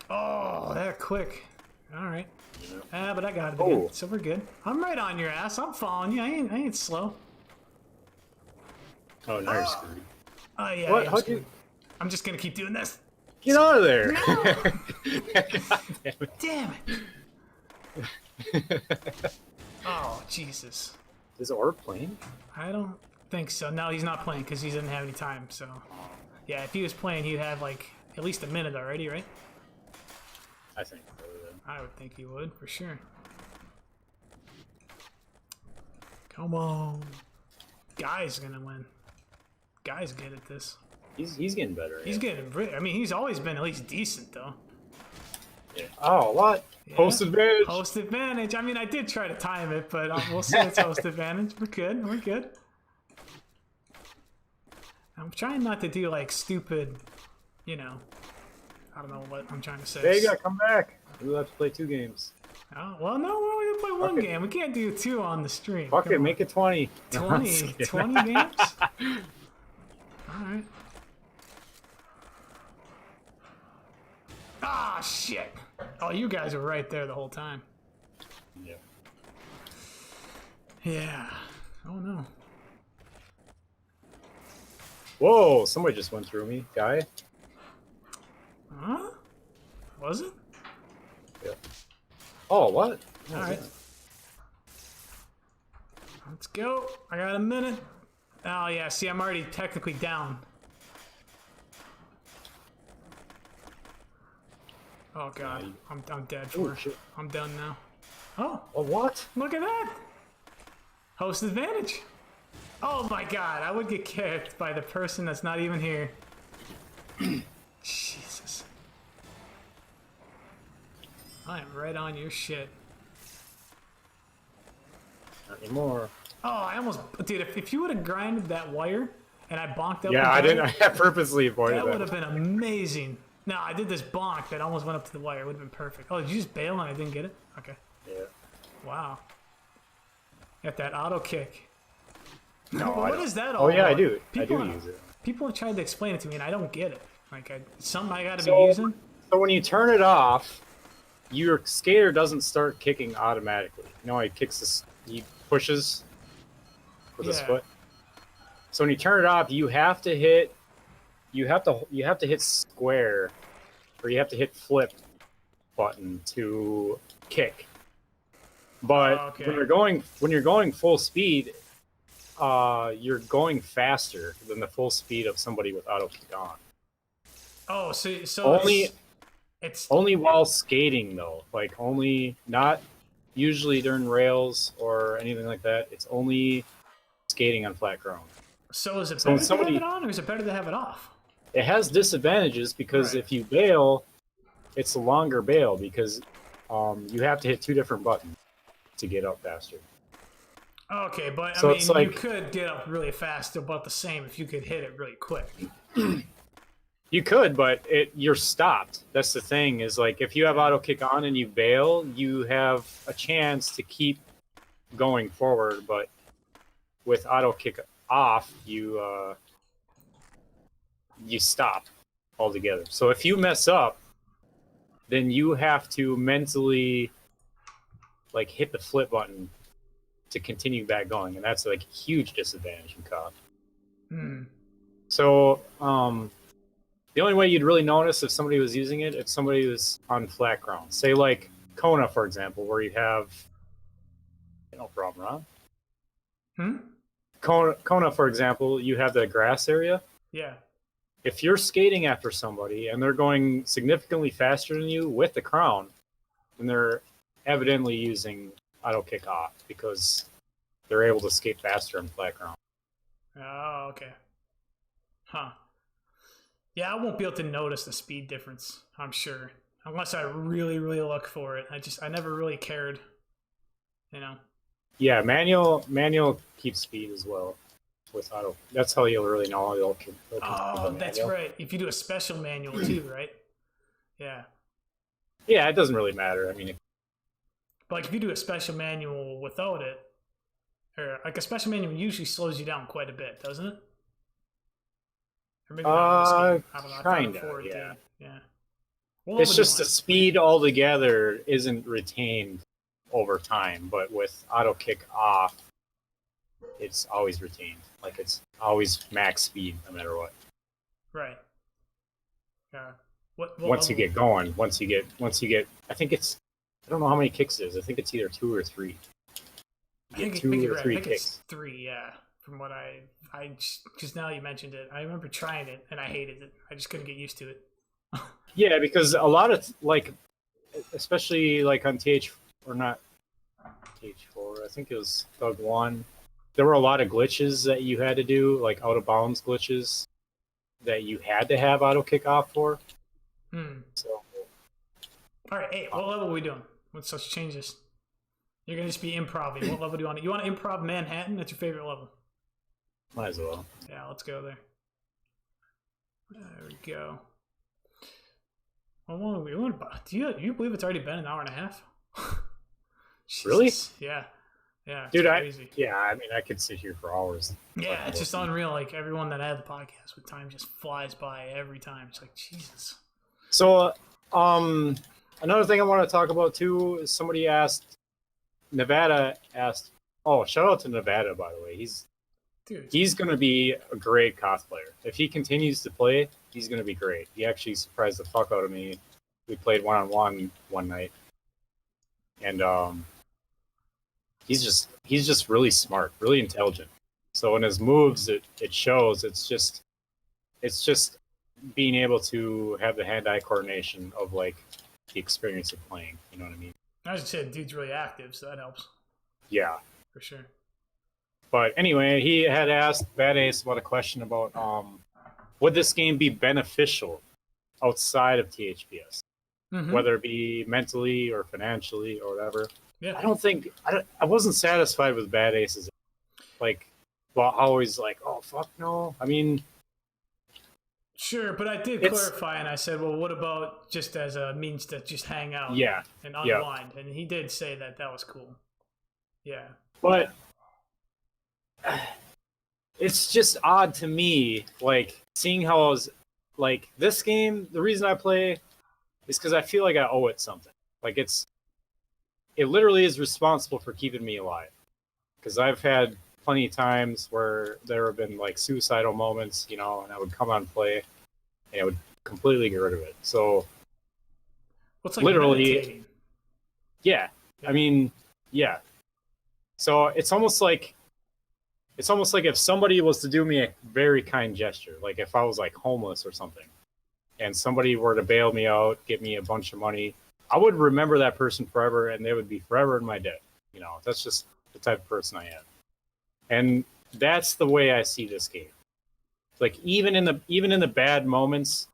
Oh, that quick. Alright. But I got it again, so we're good. I'm right on your ass. I'm following you. I ain't slow. Oh, now you're screwed. Oh, yeah. What? Yeah, How'd you... I'm just gonna keep doing this. Get out of there! No! God damn it. Damn it. Oh, Jesus. Is Orb playing? I don't think so. No, he's not playing because he doesn't have any time, so... Yeah, if he was playing, he'd have, like, at least a minute already, right? I think so, yeah. I would think he would, for sure. Come on. Guy's gonna win. Guy's good at this. He's getting better. He's getting... I mean, he's always been at least decent, though. Yeah. Oh, what? Yeah. Host advantage. Host advantage. I mean, I did try to time it, but we'll say it's host advantage. We're good. We're good. I'm trying not to do, like, stupid, you know... I don't know what I'm trying to say. Vega, come back. We'll have to play 2 games. Oh, well, no, we're only going to play one game. We can't do 2 on the stream. Fuck it, make it 20. 20 games? Alright. Ah, shit. Oh, you guys were right there the whole time. Yeah. Yeah. Oh, no. Whoa, somebody just went through me. Guy? Huh? Was it? Yeah. Oh, what? Alright. Let's go. I got a minute. Oh, yeah. See, I'm already technically down. Oh, God. I'm dead for it. Shit. I'm done now. Oh, Oh, what? look at that. Host advantage. Oh, my God. I would get kicked by the person that's not even here. Jesus. I am right on your shit. Not anymore. Oh, I almost... Dude, if you would have grinded that wire and I bonked up... Yeah, I didn't. I purposely avoided That would that. have been amazing. No, I did this bonk that almost went up to the wire. It would have been perfect. Oh, did you just bail and I didn't get it? Okay. Yeah. Wow. Got that auto kick. No, But I what don't. is that all Oh, yeah, I about? do. People, I do use it. People have tried to explain it to me and I don't get it. Like, something I gotta be So- using? So when you turn it off, your skater doesn't start kicking automatically. You know, he kicks this, he pushes with his Yeah. foot. So when you turn it off, you have to hit, you have to hit square, or you have to hit flip button to kick. But Okay. when you're going full speed, you're going faster than the full speed of somebody with auto kick on. Oh, so Only it's Only while skating, though. Like, only, not usually during rails or anything like that. It's only skating on flat ground. so is it So better to somebody- have it on or is it better to have it off? It has disadvantages because Right. if you bail, it's a longer bail because you have to hit 2 different buttons to get up faster. Okay, but So I mean, it's like- you could get up really fast, about the same if you could hit it really quick. You could, but you're stopped. That's the thing, is like if you have auto kick on and you bail, you have a chance to keep going forward, but with auto kick off, you stop altogether. So if you mess up, then you have to mentally like hit the flip button to continue back going, and that's like a huge disadvantage in COD. Hmm. So the only way you'd really notice if somebody was using it, if somebody was on flat ground. Say like Kona, for example, where you have no problem, huh? Kona, for example, you have the grass area. Yeah. If you're skating after somebody and they're going significantly faster than you with the crown, then they're evidently using auto kick off because they're able to skate faster in flat ground. Oh, okay. Huh. Yeah, I won't be able to notice the speed difference, I'm sure. Unless I really, really look for it. I never really cared. You know? Yeah, manual keeps speed as well with auto. That's how you'll really know they'll keep Oh, that's right. If you do a special manual too, right? Yeah. Yeah, it doesn't really matter. I mean, But like if you do a special manual without it, or like a special manual usually slows you down quite a bit, doesn't it? Or maybe not in this game. I don't know. I thought it kinda, forward yeah. did. Yeah. Well, It's just the speed altogether isn't retained over time, but with auto kick off, it's always retained. Like it's always max speed no matter what. Right. Yeah. What Once you level? get going, once you get, I think it's, I don't know how many kicks it is. I think it's either 2 or 3. I think two you're or right. three I think it's kicks. 3. Yeah. From what because now you mentioned it, I remember trying it and I hated it. I just couldn't get used to it. Yeah, because a lot of like, especially like on TH or not TH4, I think it was Thug 1. There were a lot of glitches that you had to do, like out of bounds glitches that you had to have auto kick off for. So, all right, hey, what level are we doing? Let's change this. You're gonna just be improv. What level do you want? You want to improv Manhattan? That's your favorite level. might as well. Yeah, let's go there. There we go. Well, do you believe it's already been an hour and a half? Really? Yeah. Yeah. Dude, crazy. I mean, I could sit here for hours. Yeah, it's just unreal. Like everyone that had the podcast with time just flies by every time. It's like Jesus. So, another thing I want to talk about too is Nevada asked. Oh, shout out to Nevada, by the way. He's going to be a great cosplayer. If he continues to play, he's going to be great. He actually surprised the fuck out of me. We played one-on-one one night, and he's just really smart, really intelligent. So in his moves, it shows. It's just being able to have the hand-eye coordination of like the experience of playing. You know what I mean? As you said, dude's really active, so that helps. Yeah, for sure. But anyway, he had asked Bad Ace about a question about would this game be beneficial outside of THPS, whether it be mentally or financially or whatever. Yeah. I wasn't satisfied with Bad Ace's like, well, always like, oh fuck no. I mean, sure, but I did clarify, and I said, well, what about just as a means to just hang out, and unwind? And he did say that was cool. Yeah, but it's just odd to me, like seeing how I was like this game. The reason I play is because I feel like I owe it something. Like it literally is responsible for keeping me alive. Because I've had plenty of times where there have been like suicidal moments, and I would come on play, and I would completely get rid of it. So, like literally, meditating. Yeah. I mean, yeah. So it's almost like if somebody was to do me a very kind gesture, like if I was like homeless or something, and somebody were to bail me out, give me a bunch of money, I would remember that person forever, and they would be forever in my debt. That's just the type of person I am, and that's the way I see this game. Like even in the bad moments,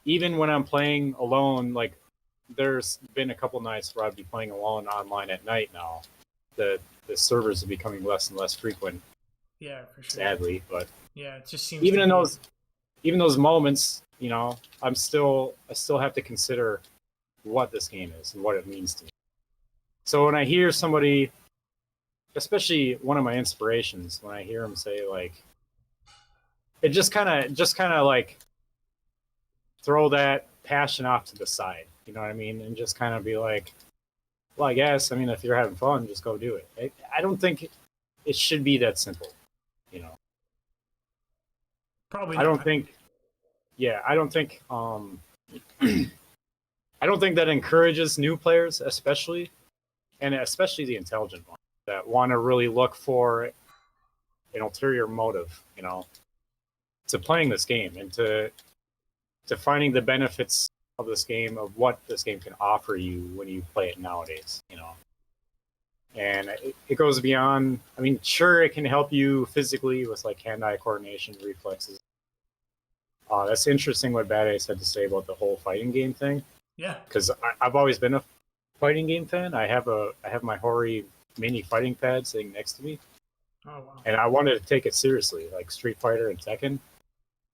even when I'm playing alone, like there's been a couple nights where I'd be playing alone online at night now. The servers are becoming less and less frequent. Yeah, for sure. Sadly, but yeah, it just seems even those moments, I still have to consider what this game is and what it means to me. So when I hear somebody, especially one of my inspirations, when I hear him say like, it just kind of like throw that passion off to the side, you know what I mean, and just kind of be like, well, I guess, I mean, if you're having fun, just go do it. I don't think it should be that simple, Probably I not. don't think. Yeah, I don't think. I don't think that encourages new players, especially, and especially the intelligent ones that want to really look for an ulterior motive, to playing this game and to finding the benefits of this game, of what this game can offer you when you play it nowadays. And it goes beyond. I mean, sure, it can help you physically with like hand-eye coordination, reflexes. That's interesting what Bad Ace had to say about the whole fighting game thing. Yeah. Because I've always been a fighting game fan. I have my Hori mini fighting pad sitting next to me. Oh wow. And I wanted to take it seriously, like Street Fighter and Tekken.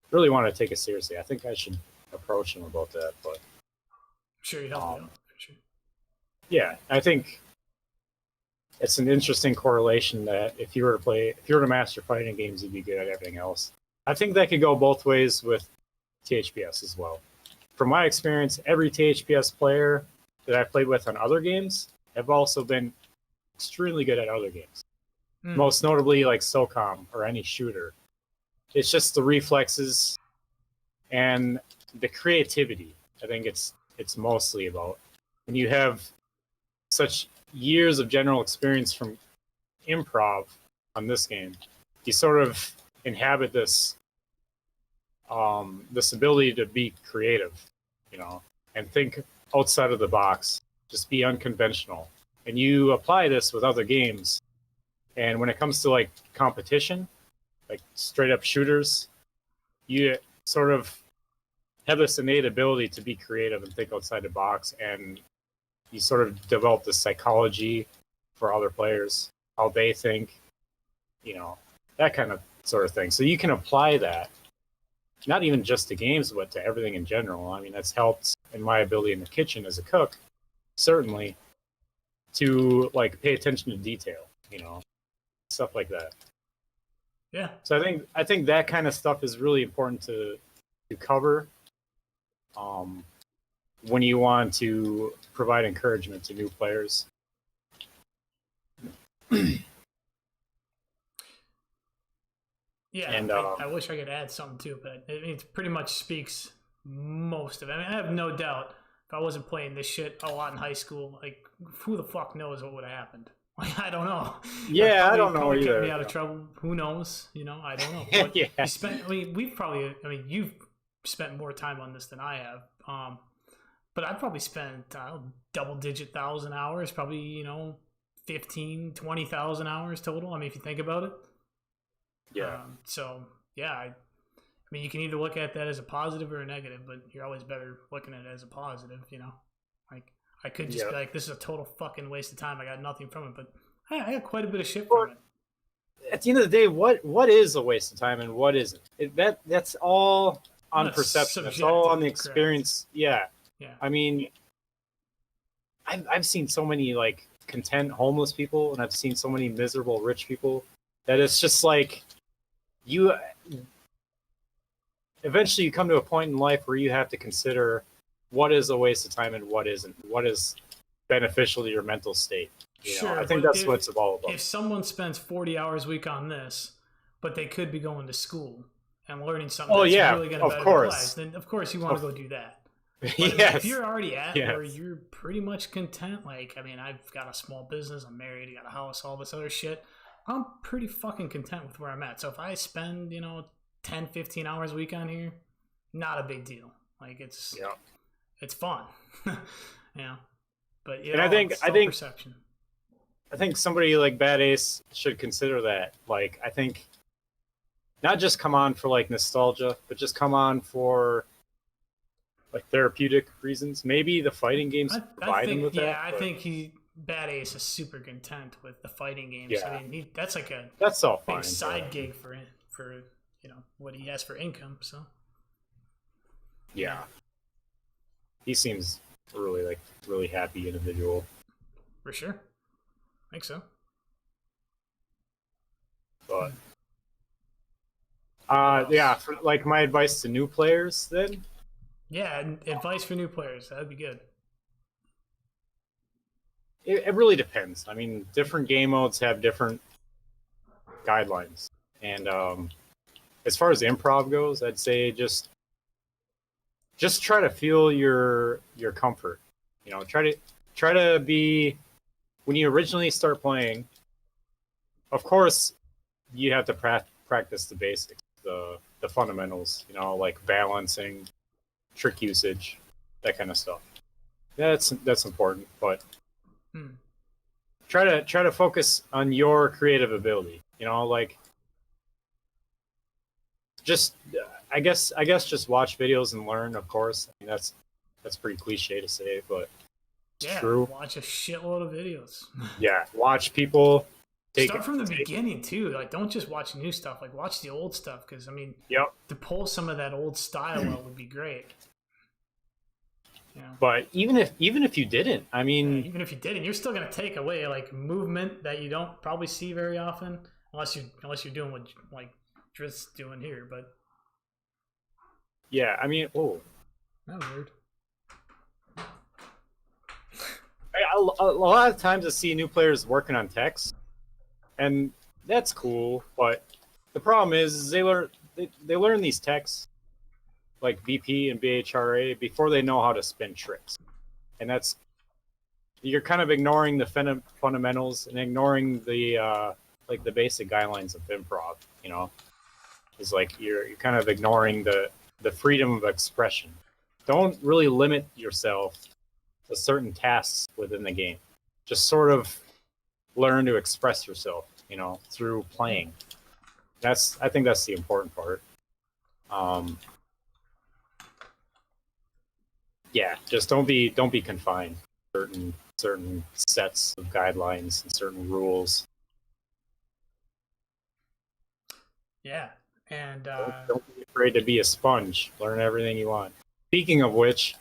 Really wanted to take it seriously. I think I should approach him about that. But I'm sure you helped me out. For sure. yeah, I think it's an interesting correlation that if you were to master fighting games, you'd be good at everything else. I think that could go both ways with THPS as well. From my experience, every THPS player that I've played with on other games have also been extremely good at other games. Most notably like SOCOM or any shooter. It's just the reflexes and the creativity. I think it's mostly about when you have such years of general experience from improv on this game, you sort of inhabit this ability to be creative, and think outside of the box, just be unconventional. And you apply this with other games. And when it comes to like competition, like straight up shooters, you sort of have this innate ability to be creative and think outside the box, and you sort of develop the psychology for other players, how they think, that kind of sort of thing. So you can apply that, not even just to games, but to everything in general. I mean, that's helped in my ability in the kitchen as a cook, certainly, to like pay attention to detail, stuff like that. Yeah. So I think that kind of stuff is really important to cover when you want to provide encouragement to new players. Yeah, and I wish I could add something too, but it pretty much speaks most of it. I mean, I have no doubt if I wasn't playing this shit a lot in high school, like who the fuck knows what would have happened? Like I don't know. Yeah, I don't know probably either. Kept me out of trouble. Who knows? I don't know. But yeah. you spent. I mean, we've probably. I mean, you've spent more time on this than I have. But I've probably spent double-digit thousand hours, probably 15, 20,000 hours total. I mean, if you think about it. Yeah. So yeah, I mean, you can either look at that as a positive or a negative, but you're always better looking at it as a positive. Like I could just be like, this is a total fucking waste of time. I got nothing from it, but I got quite a bit of shit from it. At the end of the day, what is a waste of time and what isn't? That's all on perception. It's all on the experience. Yeah. I mean, I've seen so many like content homeless people, and I've seen so many miserable rich people that it's just like you eventually you come to a point in life where you have to consider what is a waste of time and what isn't. What is beneficial to your mental state. Sure, I think that's what it's all about. If someone spends 40 hours a week on this, but they could be going to school and learning something that's really going to better their lives, then of course you want to go do that. But if you're already at where you're pretty much content, like, I mean, I've got a small business, I'm married, I got a house, all this other shit, I'm pretty fucking content with where I'm at. So if I spend, 10, 15 hours a week on here, not a big deal. Like, it's fun. But and I think perception. I think somebody like Bad Ace should consider that. Like, I think not just come on for like nostalgia, but just come on for like therapeutic reasons. Maybe the fighting games provide him with that. Yeah, I think Bad Ace is super content with the fighting games. Yeah. I mean, that's like a all big fine, side gig for what he has for income. So yeah, he seems really happy individual. For sure, I think so. But for like my advice to new players then. Yeah, advice for new players, that'd be good. It really depends. I mean, different game modes have different guidelines, and as far as improv goes, I'd say just try to feel your comfort. You know, try to be when you originally start playing. Of course, you have to practice the basics, the fundamentals. You know, like balancing, trick usage, that kind of stuff. That's important, but try to focus on your creative ability. You know, like just I guess just watch videos and learn. Of course, I mean, that's pretty cliche to say, but it's true. Watch a shitload of videos. Yeah, watch people. Start from the beginning too. Like, don't just watch new stuff. Like, watch the old stuff because I mean, to pull some of that old style out would be great. Yeah. But even if you didn't, I mean, even if you didn't, you're still gonna take away like movement that you don't probably see very often, unless you're doing what like Drizzt's doing here. But yeah, I mean, that was weird. A lot of times I see new players working on text, and that's cool. But the problem is they learn these texts like BP and BHRA before they know how to spin tricks, and you're kind of ignoring the fundamentals and ignoring the like the basic guidelines of improv. You know, it's like you're kind of ignoring the freedom of expression. Don't really limit yourself to certain tasks within the game. Just sort of learn to express yourself, you know, through playing. I think that's the important part. Yeah, just don't be confined to certain sets of guidelines and certain rules. Yeah, and don't be afraid to be a sponge. Learn everything you want. Speaking of which,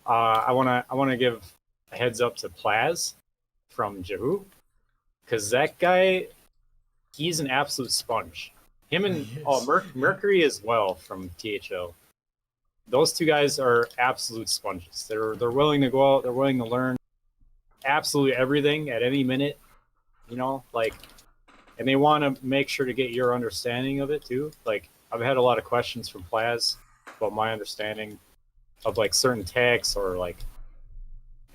I wanna give a heads up to Plaz from Jahu, because that guy, he's an absolute sponge. Him and Mercury as well from THL. Those two guys are absolute sponges. They're willing to go out. They're willing to learn absolutely everything at any minute. You know, like, and they want to make sure to get your understanding of it too. Like, I've had a lot of questions from Plaz about my understanding of like certain texts or like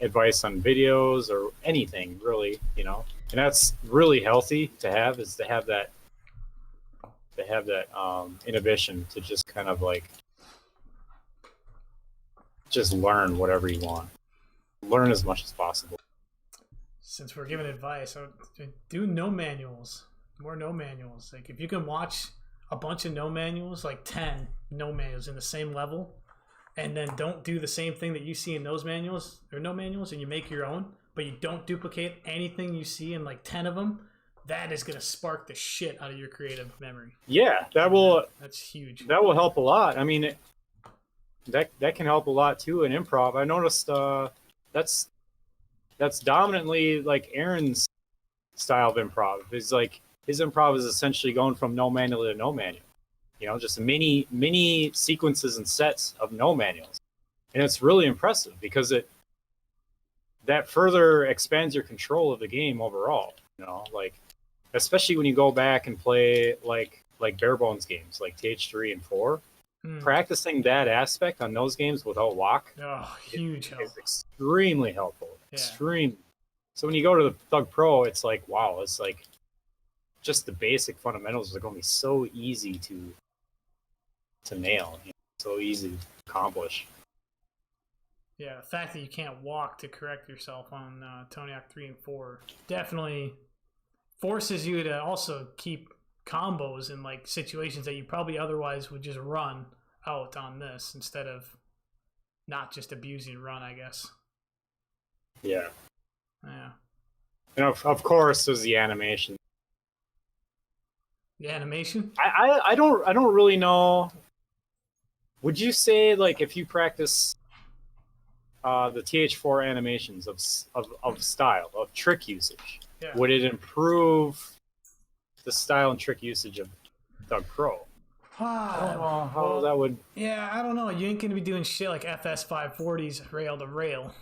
advice on videos or anything really, you know. And that's really healthy to have, is to have that inhibition to just kind of like just learn whatever you want. Learn as much as possible. Since we're giving advice, do no manuals. More no manuals. Like, if you can watch a bunch of no manuals, like 10 no manuals in the same level, and then don't do the same thing that you see in those manuals or no manuals, and you make your own, but you don't duplicate anything you see in like 10 of them, that is going to spark the shit out of your creative memory. Yeah, that's huge. That will help a lot. I mean, that can help a lot too in improv. I noticed that's dominantly like Aaron's style of improv. It's like his improv is essentially going from no manual to no manual. You know, just mini sequences and sets of no manuals, and it's really impressive because that further expands your control of the game overall. You know, like especially when you go back and play like bare bones games like TH3 and 4. Practicing that aspect on those games without walk, huge help. Is extremely helpful. Yeah. Extreme. So when you go to the Thug Pro, it's like, wow, it's like just the basic fundamentals are going to be so easy to nail, you know, so easy to accomplish. Yeah, the fact that you can't walk to correct yourself on Tony Hawk 3 and 4 definitely forces you to also keep combos in like situations that you probably otherwise would just run out on this instead of not just abusing run, I guess. Yeah. And of course there's the animation. The animation? I don't really know. Would you say like if you practice the TH4 animations of style, of trick usage, would it improve the style and trick usage of Thug Pro? I don't know how that would. Yeah, I don't know. You ain't gonna be doing shit like FS 540s rail to rail,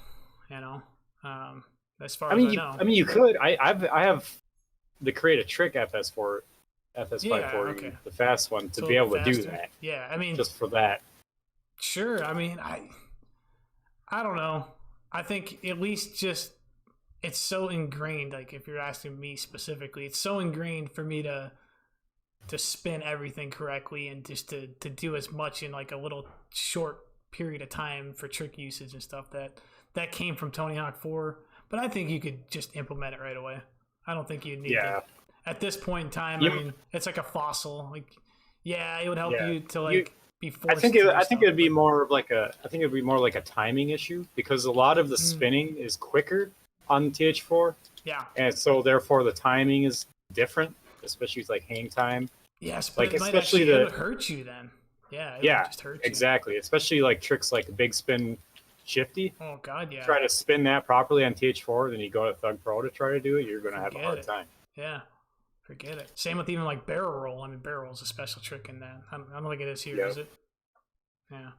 you know. As far as I know. I mean, you could. I have the create a trick FS4 FS Yeah, 540, okay. the fast one, to So be able to do faster. that. Yeah, I mean, Just for that. sure. I mean, I don't know. I think at least just it's so ingrained. Like if you're asking me specifically, it's so ingrained for me to spin everything correctly and just to do as much in like a little short period of time for trick usage and stuff that came from Tony Hawk 4. But I think you could just implement it right away. I don't think you'd need to. At this point in time, I mean, it's like a fossil. Like, yeah, it would help you to like be forced. I think it'd be more of like a timing issue, because a lot of the spinning is quicker on the TH4. Yeah. And so therefore the timing is different, especially with like hang time. Yes, but like it might especially actually it would hurt you then. Yeah, it would just hurt you. Exactly. Especially like tricks like big spin shifty. Oh god, yeah. Try to spin that properly on TH4, then you go to Thug Pro to try to do it, you're gonna have a hard time. Yeah. Forget it. Same with even like barrel roll. I mean, barrel roll is a special trick in that. I don't think it is here, is it? Yeah.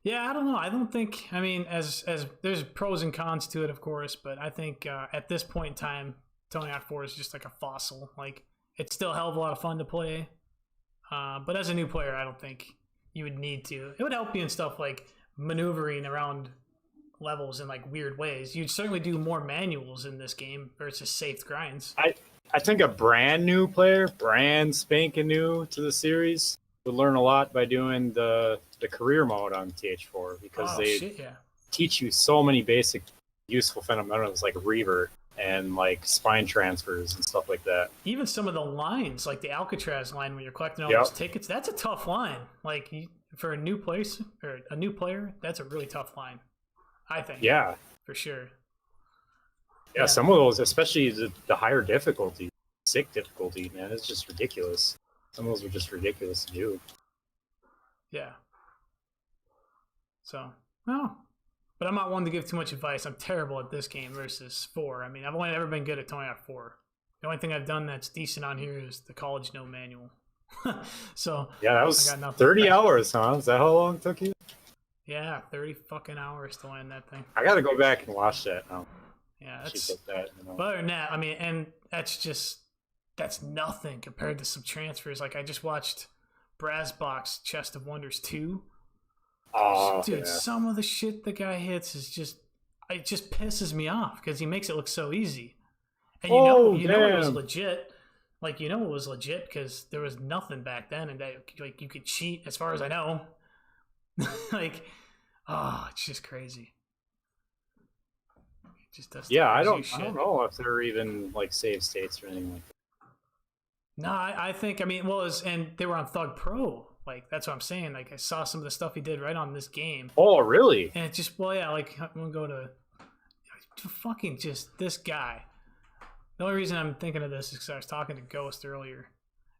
Yeah, I don't know. I don't think. I mean, as there's pros and cons to it, of course, but I think at this point in time, Tony Hawk 4 is just like a fossil. Like it's still a hell of a lot of fun to play, but as a new player, I don't think you would need to. It would help you in stuff like maneuvering around levels in like weird ways. You'd certainly do more manuals in this game versus safe grinds. I think a brand new player, brand spanking new to the series, would learn a lot by doing the career mode on TH4, because teach you so many basic useful fundamentals like revert and like spine transfers and stuff like that. Even some of the lines, like the Alcatraz line when you're collecting all those tickets, that's a tough line. Like for a new place or a new player, that's a really tough line, I think. Yeah, for sure. Yeah, some of those, especially the higher difficulty, sick difficulty, man, it's just ridiculous. Some of those are just ridiculous to do. Yeah. So, no. But I'm not one to give too much advice. I'm terrible at this game versus 4. I mean, I've only ever been good at Tony Hawk 4. The only thing I've done that's decent on here is the college no manual. So yeah, that was 30 hours, huh? Is that how long it took you? Yeah, 30 fucking hours to land that thing. I got to go back and watch that now. Yeah, that's that, you know. But other than that, I mean, and that's nothing compared to some transfers. Like I just watched Brassbox Chest of Wonders 2. Oh, dude, some of the shit the guy hits is just pisses me off because he makes it look so easy. And you know it was legit. Like it was legit because there was nothing back then, and like you could cheat as far as I know. Like, it's just crazy. It just does. Yeah, I don't know if there are even like save states or anything like that. No, I think, I mean, and they were on Thug Pro. Like, that's what I'm saying. Like, I saw some of the stuff he did right on this game. Oh, really? And it just, like, I'm going to go to fucking just this guy. The only reason I'm thinking of this is because I was talking to Ghost earlier.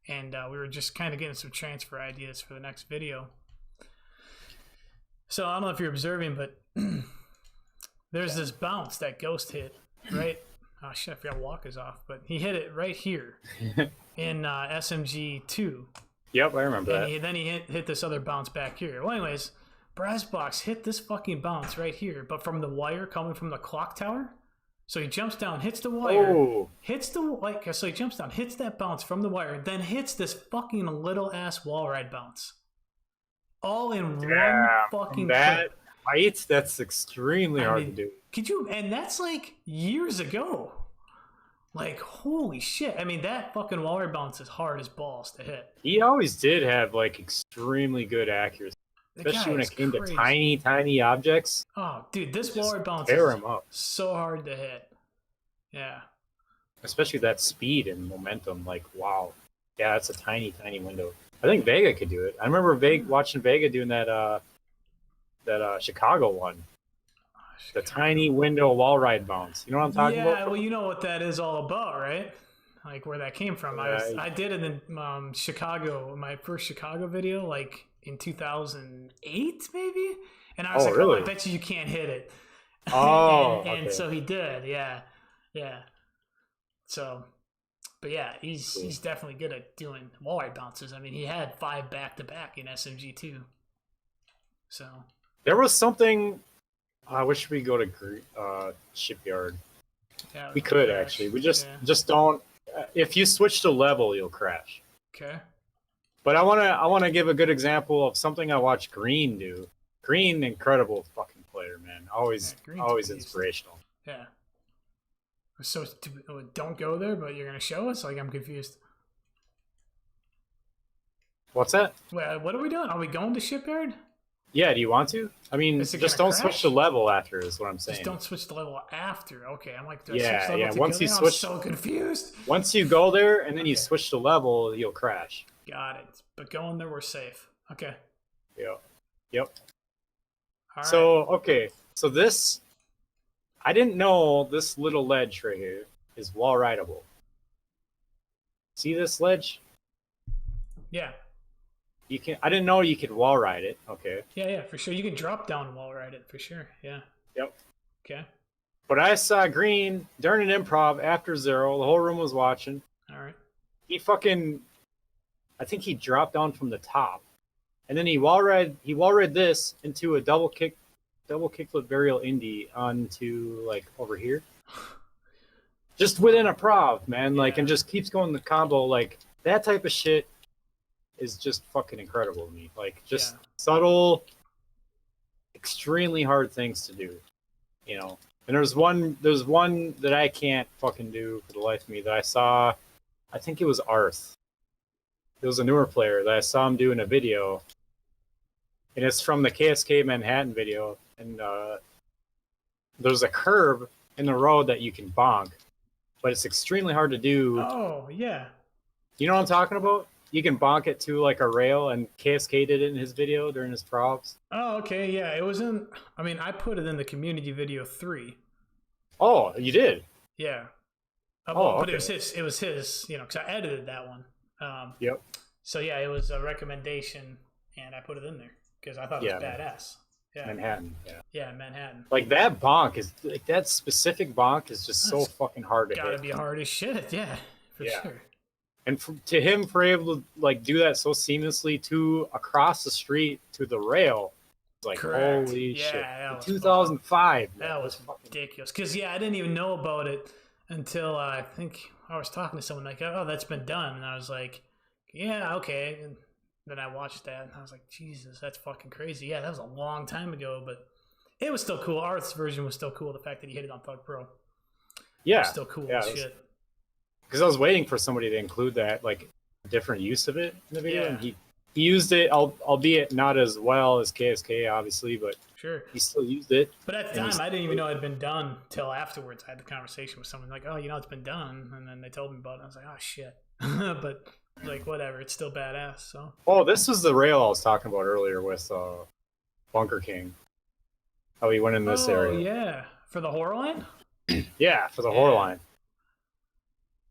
And we were just kind of getting some transfer ideas for the next video. So, I don't know if you're observing, but there's this bounce that Ghost hit, right? Oh, shit, I forgot walk is off. But he hit it right here in SMG 2. Yep, I remember that. Then he hit this other bounce back here. Well, anyways, Brassbox hit this fucking bounce right here, but from the wire coming from the clock tower. So he jumps down, hits the wire, so he jumps down, hits that bounce from the wire, then hits this fucking little ass wall ride bounce. All in one fucking that height, that's extremely hard to do. Could you? And that's like years ago. Like, holy shit. I mean, that fucking wall ride bounce is hard as balls to hit. He always did have, like, extremely good accuracy. Especially when it came to tiny, tiny objects. Oh, dude, this wall ride bounce is so hard to hit. Yeah. Especially that speed and momentum. Like, wow. Yeah, that's a tiny, tiny window. I think Vega could do it. I remember watching Vega doing that Chicago one. The tiny window wall ride bounce. You know what I'm talking about? Yeah, well, you know what that is all about, right? Like where that came from. I did it in Chicago, my first Chicago video, like in 2008, maybe? And I was like, really? I bet you can't hit it. Oh, and so he did, yeah. So, but yeah, he's definitely good at doing wall ride bounces. I mean, he had 5 back-to-back in SMG2. So. There was something... I wish we go to Shipyard. Yeah, we could actually. We just don't. if you switch to level, you'll crash. Okay. But I wanna give a good example of something I watched Green do. Green, incredible fucking player, man. Always Green's a beast. inspirational. Yeah. So don't go there, but you're gonna show us? Like, I'm confused. What's that? Well, what are we doing? Are we going to Shipyard? Yeah, do you want to? I mean, Is it just gonna don't switch crash? to level after is what I'm saying. Just don't switch the level after. Okay, I'm like, do I Yeah, switch level yeah, to once go you there? switch- I'm so confused. Once you go there and then you Okay. switch to level, you'll crash. Got it. But going there, we're safe. Okay. Yep. Yep. All right. So, okay. So this, I didn't know this little ledge right here is wall rideable. See this ledge? Yeah. You can. I didn't know you could wall ride it. Okay. Yeah, for sure. You can drop down and wall ride it for sure. Yeah. Yep. Okay. But I saw Green during an improv after Zero. The whole room was watching. All right. He fucking, I think he dropped down from the top, and then he wall ride this into a double kickflip burial indie onto like over here. Just within a prov, man. Like, Yeah. and just keeps going the combo. Like, that type of shit is just fucking incredible to me. Like, just Yeah. subtle, extremely hard things to do, you know. And there's one that I can't fucking do for the life of me that I saw. I think it was Arth. It was a newer player that I saw him do in a video, and it's from the KSK Manhattan video. And there's a curve in the road that you can bonk, but it's extremely hard to do. Oh, yeah. You know what I'm talking about? You can bonk it to like a rail, and KSK did it in his video during his props. Oh, okay. Yeah. It was in, I mean, I put it in the community video 3. Oh, you did? Yeah. Oh, But okay. it was his, you know, because I edited that one. Yep. So yeah, it was a recommendation, and I put it in there because I thought it was badass. Yeah. Manhattan. Yeah. Yeah, Manhattan. Like that bonk is like that specific bonk is just so That's fucking hard to Gotta hit. be hard as shit. Yeah, for Yeah. sure. And to him for able to like do that so seamlessly to across the street to the rail, it's like Correct. holy Yeah, shit! that In was 2005. That was fucking ridiculous. Because yeah, I didn't even know about it until I think I was talking to someone like, "Oh, that's been done," and I was like, "Yeah, okay." And then I watched that, and I was like, "Jesus, that's fucking crazy." Yeah, that was a long time ago, but it was still cool. Arth's version was still cool. The fact that he hit it on Thug Pro, yeah, was still cool as shit. Because I was waiting for somebody to include that like different use of it in the video, Yeah. and he used it, albeit not as well as KSK, obviously, but Sure. he still used it. But at the And time, I didn't even know it had been done till afterwards. I had the conversation with someone like, "Oh, you know, it's been done," and then they told me about it. I was like, "Oh shit," but like whatever, it's still badass. So Oh, this was the rail I was talking about earlier with Bunker King. How he went in this area. yeah, for the horror line. Yeah, for the horror line.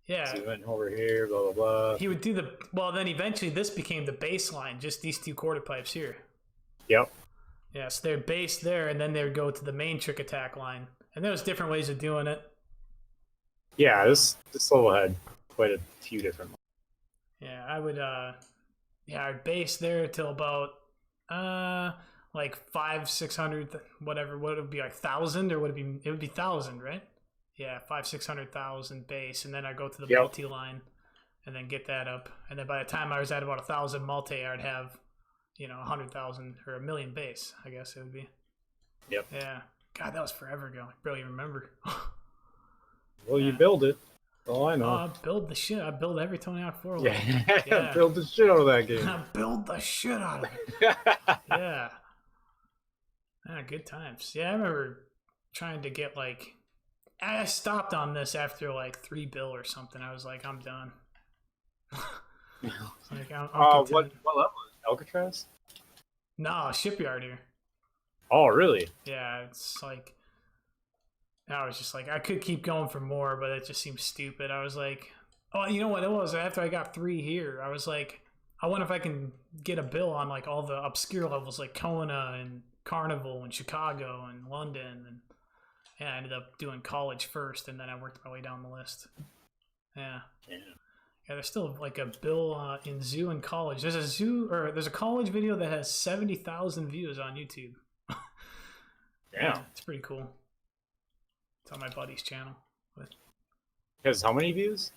Yeah, So he went over here, blah blah blah. he would do the well. Then eventually, this became the bass line. Just these 2 quarter pipes here. Yep. Yeah, so they're based there, and then they would go to the main trick attack line. And there was different ways of doing it. Yeah, this level had quite a few different. Yeah, I would I'd base there till about like 500-600 whatever. What would it be, like 1,000, or would it would be 1,000, right? Yeah, 500-600,000 base, and then I go to the multi line and then get that up. And then by the time I was at about 1,000 multi, I'd have, you know, 100,000 or 1,000,000 base, I guess it would be. Yep. Yeah. God, that was forever ago. I barely remember. Well, you build it. Oh, I know. I build the shit. I build every Tony Hawk 4 line. Yeah, Yeah. build the shit out of that game. I build the shit out of it. Yeah. Ah, good times. Yeah, I remember trying to get like, I stopped on this after like 3 bill or something. I was like, I'm done. Like, I'm What content. level is it? Alcatraz? No, Shipyard here. Oh, really? Yeah, it's like, I was just like, I could keep going for more, but it just seems stupid. I was like, oh, you know what it was? After I got 3 here, I was like, I wonder if I can get a bill on like all the obscure levels like Kona and Carnival and Chicago and London. And yeah, I ended up doing college first, and then I worked my way down the list. Yeah. Yeah. Yeah, there's still like a bill in zoo and college. There's a college video that has 70,000 views on YouTube. Yeah. It's pretty cool. It's on my buddy's channel. But Has how many views?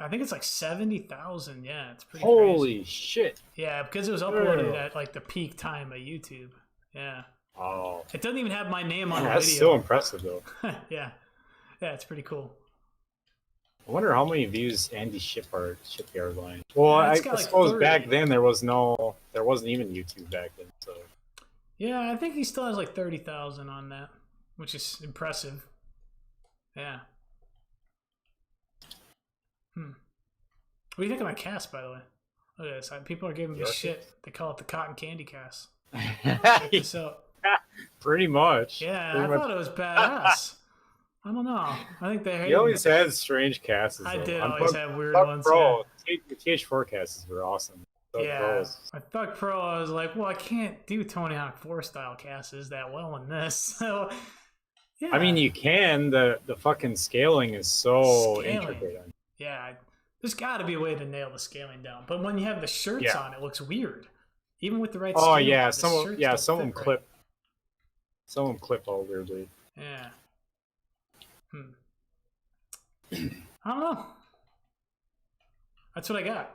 I think it's like 70,000. Yeah, it's pretty Holy crazy. shit! Yeah, because it was uploaded at like the peak time of YouTube. Yeah. Oh, It doesn't even have my name on man, the that's video. so impressive, though. Yeah. Yeah, it's pretty cool. I wonder how many views Andy Shipyard line. Well, It's I got like suppose 30. back then there wasn't even YouTube back then. So Yeah, I think he still has like 30,000 on that, which is impressive. Yeah. What do you think of my cast, by the way? Look at this. People are giving me shit. They call it the cotton candy cast. Check this out. Pretty much. Yeah, Pretty I much. thought it was badass. I don't know. I think they hate You always had strange casts. I though. did On always Thug- have weird Thug ones. Pro, the TH4 casts were awesome. Thug Yeah. Pro Yeah. was- I Thug Pro, I was like, well, I can't do Tony Hawk 4 style casts that well in this. So, yeah. I mean, you can. The fucking scaling is so intricate. Yeah. There's got to be a way to nail the scaling down. But when you have the shirts on, it looks weird. Even with the right Oh scaling, yeah, some of them clip. Some of them clip all weirdly. Yeah. I don't know. That's what I got.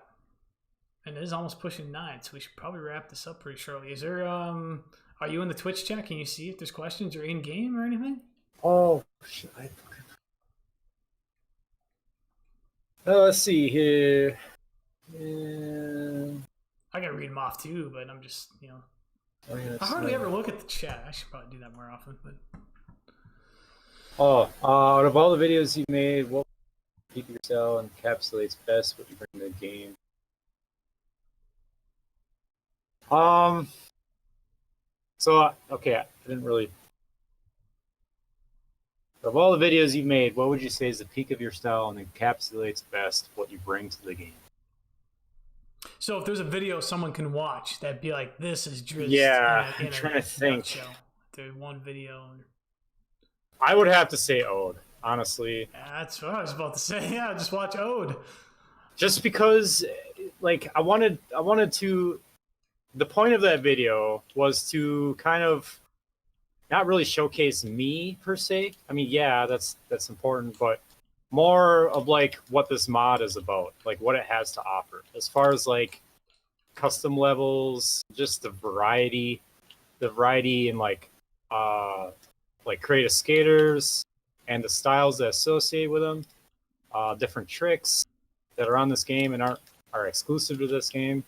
And it is almost pushing 9, so we should probably wrap this up pretty shortly. Is there are you in the Twitch chat? Can you see if there's questions or in game or anything? Oh shit, let's see here. I gotta read them off too, but I'm just, Oh, yeah, I hardly ever look at the chat. I should probably do that more often. But out of all the videos you made, what keep yourself encapsulates best what you bring to the game? So okay, I didn't really. Of all the videos you've made, what would you say is the peak of your style and encapsulates best what you bring to the game? So if there's a video someone can watch that'd be like, this is Drizzt. Yeah, I'm trying to think. There's one video. I would have to say Ode, honestly. Yeah, that's what I was about to say. Yeah, just watch Ode. Just because, like, I wanted to. The point of that video was to kind of not really showcase me per se. I mean, yeah, that's important, but more of like what this mod is about, like what it has to offer as far as like custom levels, just the variety in like creative skaters and the styles that associate with them, different tricks that are on this game and are exclusive to this game,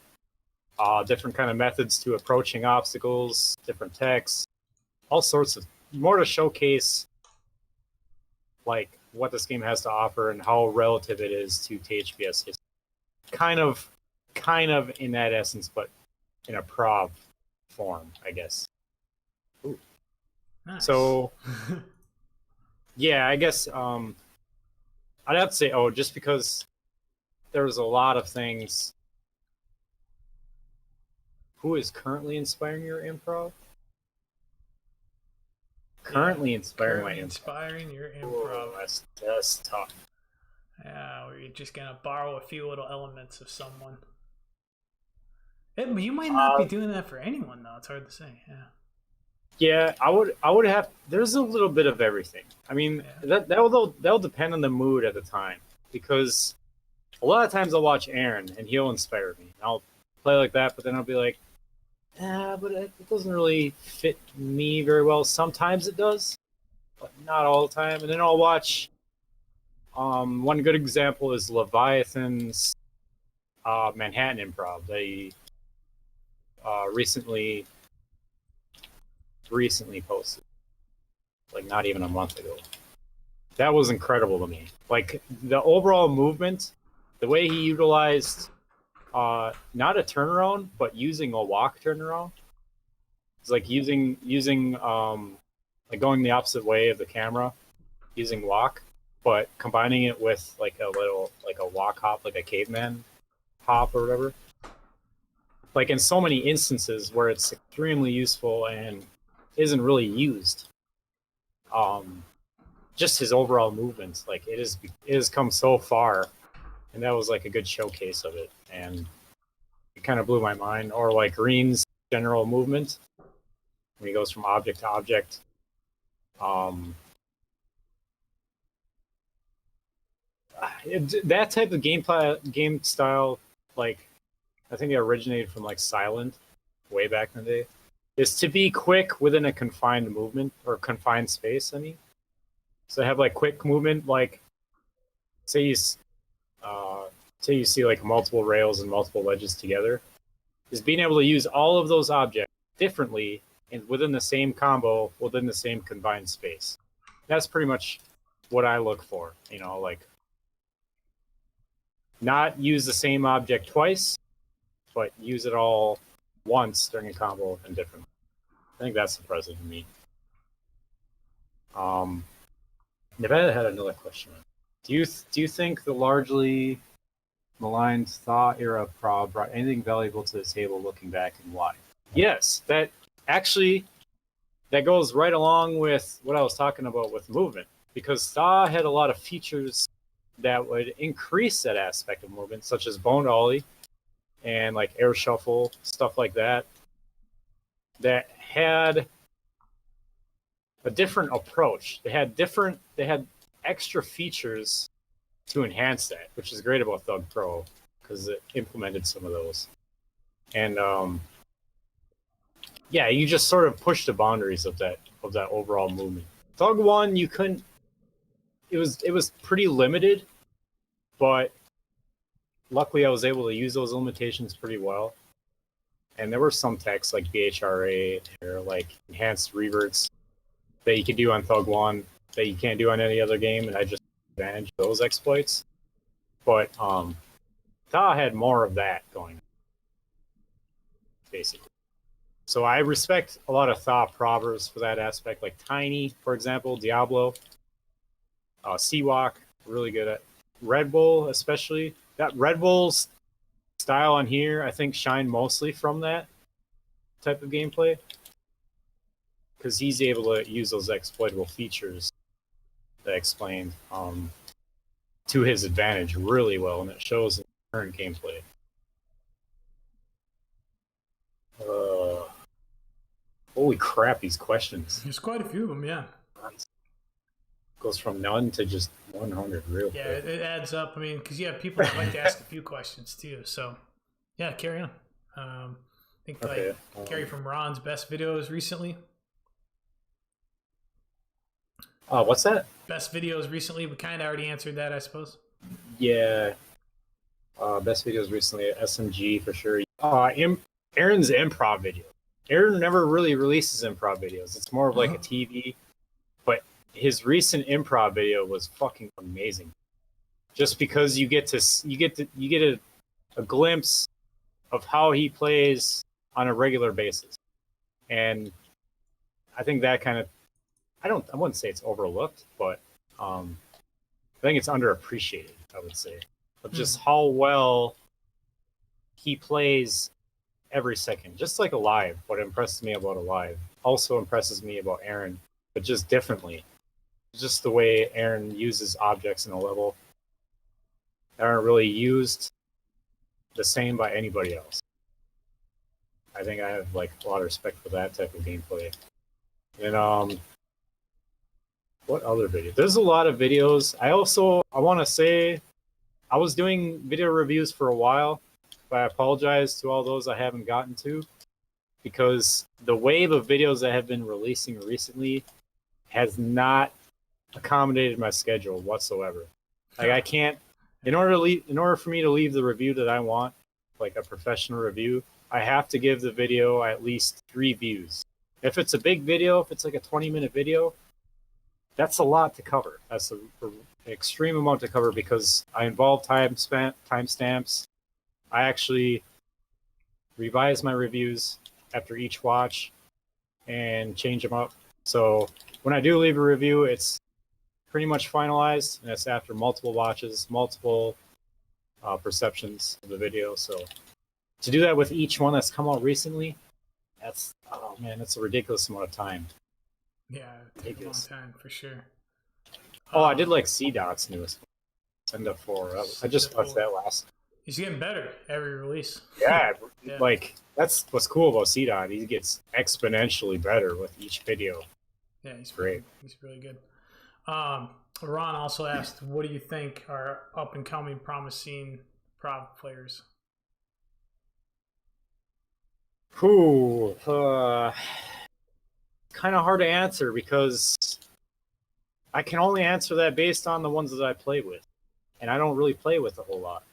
different kind of methods to approaching obstacles, different techs, all sorts of more to showcase like what this game has to offer and how relative it is to THPS history. Kind of in that essence, but in a prov form, I guess. Ooh. Nice. So, yeah, I guess I'd have to say, just because there's a lot of things. Who is currently inspiring your improv? Currently inspiring my improv. Inspiring your improv. Whoa, that's tough. Yeah, where you're just gonna borrow a few little elements of someone. You might not be doing that for anyone though. It's hard to say. Yeah. Yeah, I would have. There's a little bit of everything. I mean, that'll depend on the mood at the time, because a lot of times I'll watch Aaron and he'll inspire me. I'll play like that, but then I'll be like, but it doesn't really fit me very well. Sometimes it does, but not all the time. And then I'll watch. One good example is Leviathan's Manhattan Improv. They recently posted, like not even a month ago. That was incredible to me. Like the overall movement, the way he utilized not a turnaround, but using a walk turnaround. It's like using like going the opposite way of the camera, using walk, but combining it with like a walk hop, like a caveman hop or whatever. Like in so many instances where it's extremely useful and isn't really used. Just his overall movements, like it has come so far, and that was like a good showcase of it, and it kind of blew my mind. Or like Green's general movement when he goes from object to object. that type of game style, like I think it originated from like Silent, way back in the day, is to be quick within a confined movement or confined space. I mean, so have like quick movement, like say you uh, say you see like multiple rails and multiple ledges together, is being able to use all of those objects differently and within the same combo within the same confined space. That's pretty much what I look for. You know, like not use the same object twice, but use it all once during a combo and different. I think that's impressive to me. Nevada had another question. Do you think the largely maligned Thaw era prob brought anything valuable to the table looking back, and why? Yes, that actually that goes right along with what I was talking about with movement, because Thaw had a lot of features that would increase that aspect of movement, such as bone ollie and like air shuffle, stuff like that, that had a different approach. They had extra features to enhance that, which is great about Thug Pro because it implemented some of those. And yeah, you just sort of push the boundaries of that overall movement. Thug 1, you couldn't. It was pretty limited, but luckily I was able to use those limitations pretty well. And there were some techs like BHRA or like enhanced reverts that you could do on Thug 1 that you can't do on any other game, and I just took advantage of those exploits. But Thaw had more of that going on, basically. So I respect a lot of Thaw probbers for that aspect, like Tiny, for example, Diablo, Seawalk, really good at Red Bull, especially. That Red Bull's style on here, I think, shined mostly from that type of gameplay, because he's able to use those exploitable features that I explained to his advantage really well, and it shows in the current gameplay. Holy crap, these questions. There's quite a few of them, yeah. Goes from none to just 100 real Yeah, quick. it adds up. I mean, because people that like to ask a few questions too. So, yeah, carry on. I think Okay, Carrie from Ron's best videos recently. What's that? Best videos recently. We kind of already answered that, I suppose. Yeah. Best videos recently at SMG for sure. Aaron's improv video. Aaron never really releases improv videos. It's more of like a TV. But his recent improv video was fucking amazing. Just because you get a glimpse of how he plays on a regular basis. And I think that kind of I wouldn't say it's overlooked, but I think it's underappreciated, I would say. Of just how well he plays every second. Just like Alive, what impresses me about Alive also impresses me about Aaron, but just differently. Just the way Aaron uses objects in a level that aren't really used the same by anybody else. I think I have like a lot of respect for that type of gameplay. And what other video? There's a lot of videos. I want to say I was doing video reviews for a while, but I apologize to all those I haven't gotten to, because the wave of videos that have been releasing recently has not accommodated my schedule whatsoever. Like I can't, in order for me to leave the review that I want, like a professional review, I have to give the video at least 3 views. If it's a big video, if it's like a 20-minute video, that's a lot to cover. That's an extreme amount to cover because I involve timestamps. I actually revise my reviews after each watch and change them up. So when I do leave a review, it's pretty much finalized, and it's after multiple watches, multiple perceptions of the video. So to do that with each one that's come out recently, that's a ridiculous amount of time. Yeah, it took a long time for sure. Oh, I did like C-Dot's newest one. Send Up 4. I just watched that last. He's getting better every release. Yeah, like that's what's cool about C-Dot. He gets exponentially better with each video. Yeah, he's great. He's really good. Ron also asked, what do you think are up and coming promising prov players? Whew, kind of hard to answer because I can only answer that based on the ones that I play with, and I don't really play with a whole lot.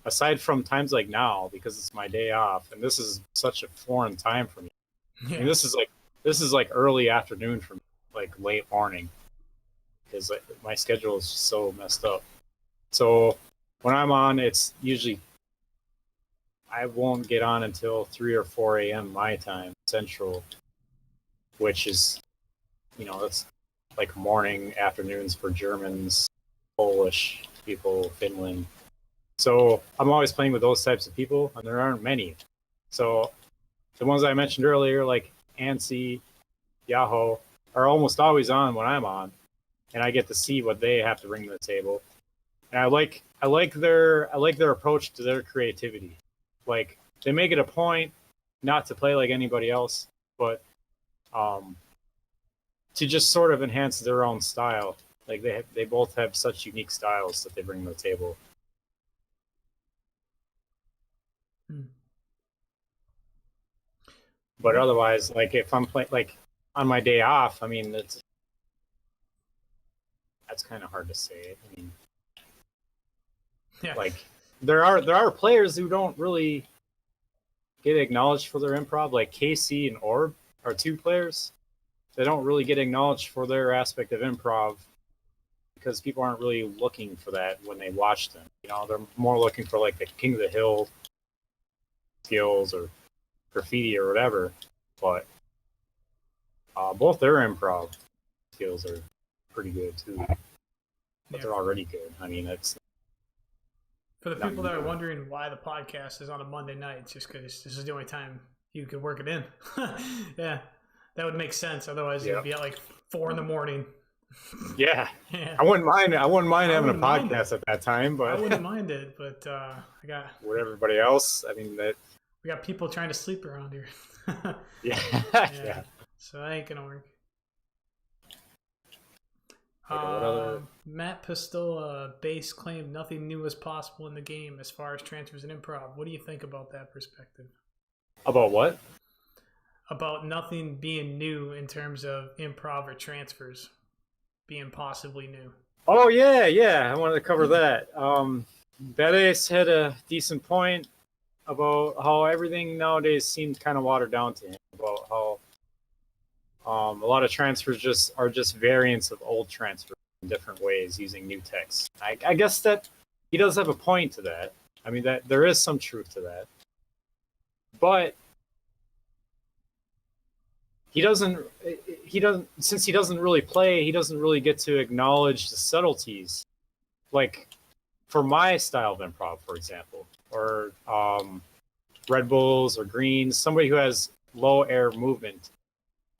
Aside from times like now, because it's my day off, and this is such a foreign time for me. Yeah. I mean, this is like early afternoon for me, like late morning, because like, my schedule is so messed up. So when I'm on, it's usually I won't get on until 3 or 4 a.m. my time central, which is that's like morning afternoons for Germans, Polish people, Finland. So I'm always playing with those types of people, and there aren't many. So the ones I mentioned earlier, like ANSI, Yahoo, are almost always on when I'm on, and I get to see what they have to bring to the table. And I like their approach to their creativity. Like they make it a point not to play like anybody else, but to just sort of enhance their own style. Like they both have such unique styles that they bring to the table. But otherwise, like if I'm playing like on my day off, I mean that's kind of hard to say. I mean, Yeah. like there are players who don't really get acknowledged for their improv. Like KC and Orb are two players. They don't really get acknowledged for their aspect of improv because people aren't really looking for that when they watch them. They're more looking for like the King of the Hill skills or graffiti or whatever. But both their improv skills are pretty good too. But they're already good. I mean, it's for the people that are wondering why the podcast is on a Monday night. It's just because this is the only time you could work it in. Yeah, that would make sense. Otherwise, it'd be at like 4 a.m. Yeah. Yeah. I wouldn't mind having a podcast at that time, but I wouldn't mind it. But I got with everybody else. I mean that we got people trying to sleep around here. Yeah. So that ain't gonna work. Okay, Matt Pistola base claimed nothing new is possible in the game as far as transfers and improv. What do you think about that perspective? About what? About nothing being new in terms of improv or transfers being possibly new. Oh yeah. I wanted to cover that. Bedes had a decent point about how everything nowadays seems kind of watered down to him. About how a lot of transfers are just variants of old transfers in different ways using new text. I guess that he does have a point to that. I mean that there is some truth to that, but he doesn't since he doesn't really play. He doesn't really get to acknowledge the subtleties, like for my style of improv, for example, or Red Bulls or Greens, somebody who has low air movement.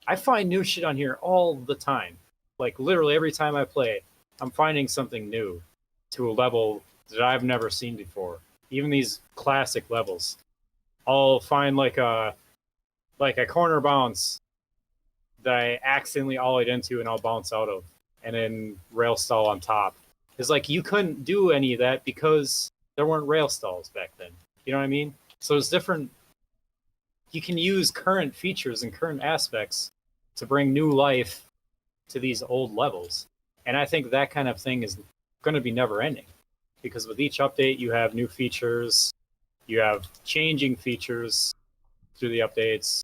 I find new shit on here all the time. Like literally every time I play, I'm finding something new to a level that I've never seen before. Even these classic levels, I'll find like a corner bounce that I accidentally ollied into and I'll bounce out of, and then rail stall on top. It's like you couldn't do any of that because there weren't rail stalls back then. You know what I mean? So it's different. You can use current features and current aspects to bring new life to these old levels. And I think that kind of thing is going to be never ending, because with each update, you have new features, you have changing features through the updates.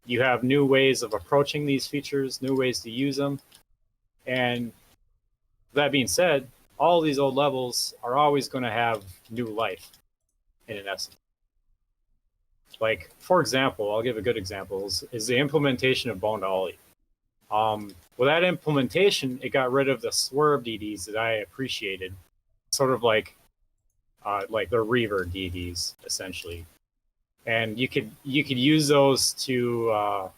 You have new ways of approaching these features, new ways to use them. And that being said, all these old levels are always going to have new life in an essence. Like, for example, I'll give a good example, is the implementation of Bone to Ollie. With that implementation, it got rid of the swerve DDs that I appreciated, sort of like the reaver DDs, essentially. And you could use those to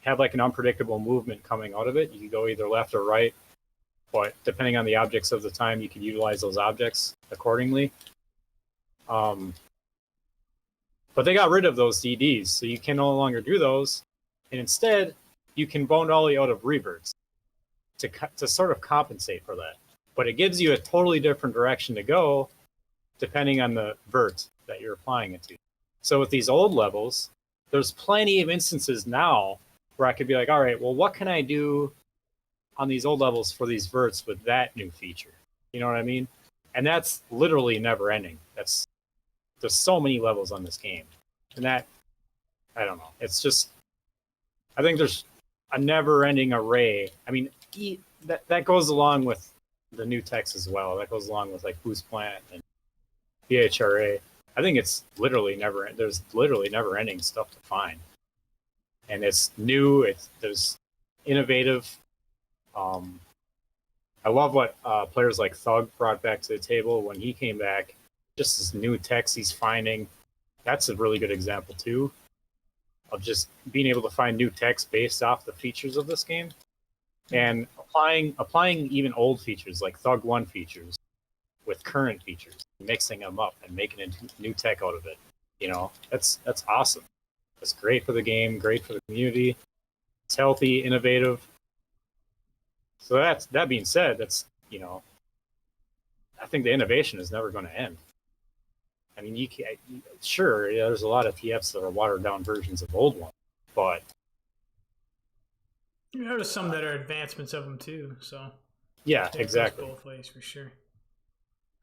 have like an unpredictable movement coming out of it. You could go either left or right, but depending on the objects of the time, you could utilize those objects accordingly. But they got rid of those DDs, so you can no longer do those, and instead you can bone ollie out of reverts. to sort of compensate for that. But it gives you a totally different direction to go depending on the vert that you're applying it to. So with these old levels, there's plenty of instances now where I could be like, all right, well, what can I do on these old levels for these verts with that new feature? You know what I mean? And that's literally never ending. There's so many levels on this game. And that, I don't know. It's just, I think there's a never ending array. I mean, that goes along with the new text as well. That goes along with like Boost Plant and BHRA. I think it's literally there's literally never ending stuff to find. And it's new, there's innovative. I love what players like Thug brought back to the table when he came back. Just this new text he's finding. That's a really good example too of just being able to find new text based off the features of this game, and applying even old features like Thug 1 features with current features, mixing them up and making a new tech out of it. You know, that's awesome. It's great for the game, great for the community. It's healthy, innovative. So that being said, that's, you know, I think the innovation is never going to end. I mean, you can't, sure, yeah, there's a lot of TFs that are watered down versions of old ones, but there's some that are advancements of them too. So yeah, exactly. Both ways for sure.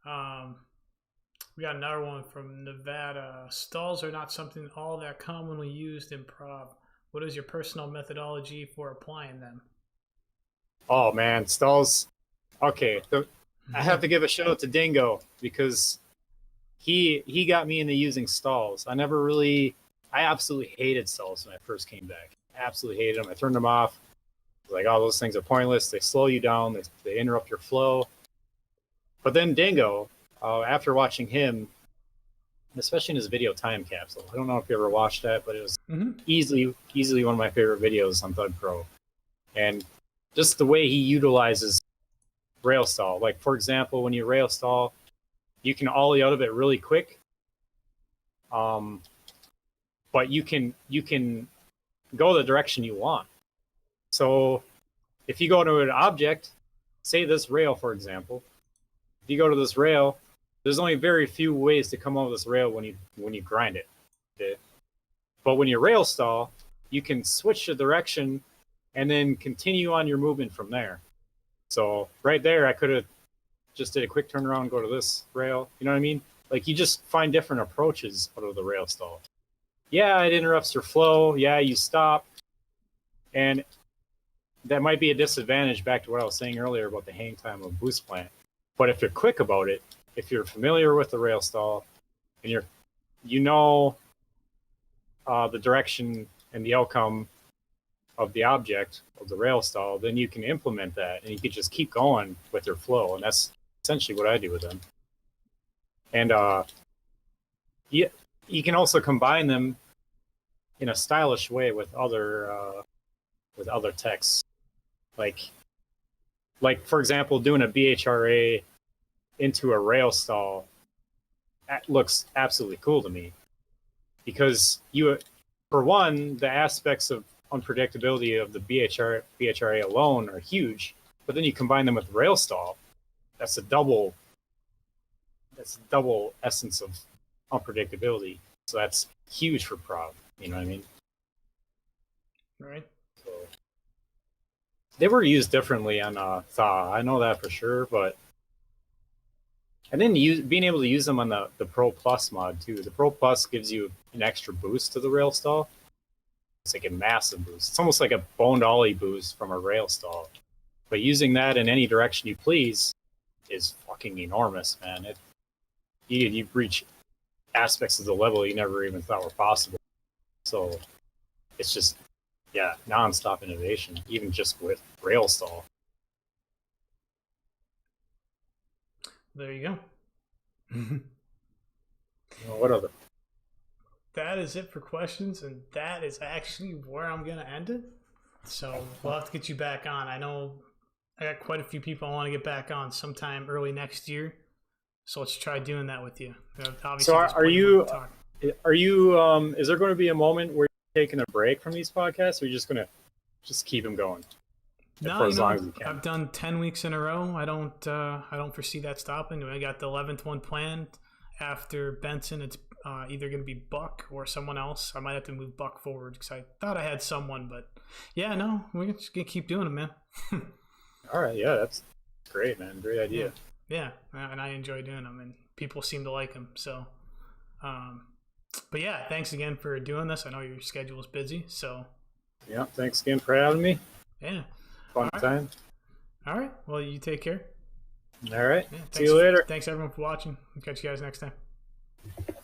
We got another one from Nevada. Stalls are not something all that commonly used in improv. What is your personal methodology for applying them? Oh man, stalls. Okay, I have to give a shout out to Dingo because he got me into using stalls. I absolutely hated stalls when I first came back. Absolutely hated them. I turned them off. Like, oh, those things are pointless. They slow you down. They interrupt your flow. But then Dingo, after watching him, especially in his video Time Capsule, I don't know if you ever watched that, but it was easily one of my favorite videos on Thug Pro. And just the way he utilizes rail stall. Like, for example, when you rail stall, you can ollie out of it really quick. But you can go the direction you want. So if you go to an object, say this rail, for example, if you go to this rail, there's only very few ways to come over this rail when you grind it. Okay? But when you rail stall, you can switch the direction and then continue on your movement from there. So right there, I could have just did a quick turnaround, go to this rail. You know what I mean? Like, you just find different approaches out of the rail stall. Yeah, it interrupts your flow. Yeah, you stop. And that might be a disadvantage back to what I was saying earlier about the hang time of Boost Plant. But if you're quick about it, if you're familiar with the rail stall and you know the direction and the outcome of the object of the rail stall, then you can implement that and you can just keep going with your flow. And that's essentially what I do with them. And you can also combine them in a stylish way with other texts. Like for example, doing a BHRA into a rail stall, that looks absolutely cool to me, because for one, the aspects of unpredictability of the BHRA alone are huge, but then you combine them with rail stall, that's a double essence of unpredictability. So that's huge for prov. You know what I mean? Right. So they were used differently on Thaw. I know that for sure, but and then being able to use them on the Pro Plus mod too. The Pro Plus gives you an extra boost to the rail stall. It's like a massive boost. It's almost like a boned ollie boost from a rail stall. But using that in any direction you please is fucking enormous, man. You reach aspects of the level you never even thought were possible. So it's just, yeah, non-stop innovation, even just with rail stall. There you go. What other? That is it for questions, and that is actually where I'm going to end it. So we'll have to get you back on. I know I got quite a few people I want to get back on sometime early next year. So let's try doing that with you. Obviously, so are you, is there going to be a moment where you're taking a break from these podcasts, or are you just going to keep them going? No, for as long as you can. I've done 10 weeks in a row. I don't foresee that stopping. I got the 11th one planned. After Benson, it's either going to be Buck or someone else. I might have to move Buck forward because I thought I had someone, but yeah, no, we're just gonna keep doing them, man. All right, yeah, that's great, man. Great idea. Yeah, and I enjoy doing them, and people seem to like them. So, but yeah, thanks again for doing this. I know your schedule is busy, so Yeah, thanks again for having me. yeah, Fun time. All right, well, you take care. All right, Yeah, see you later. Thanks everyone for watching. I'll catch you guys next time.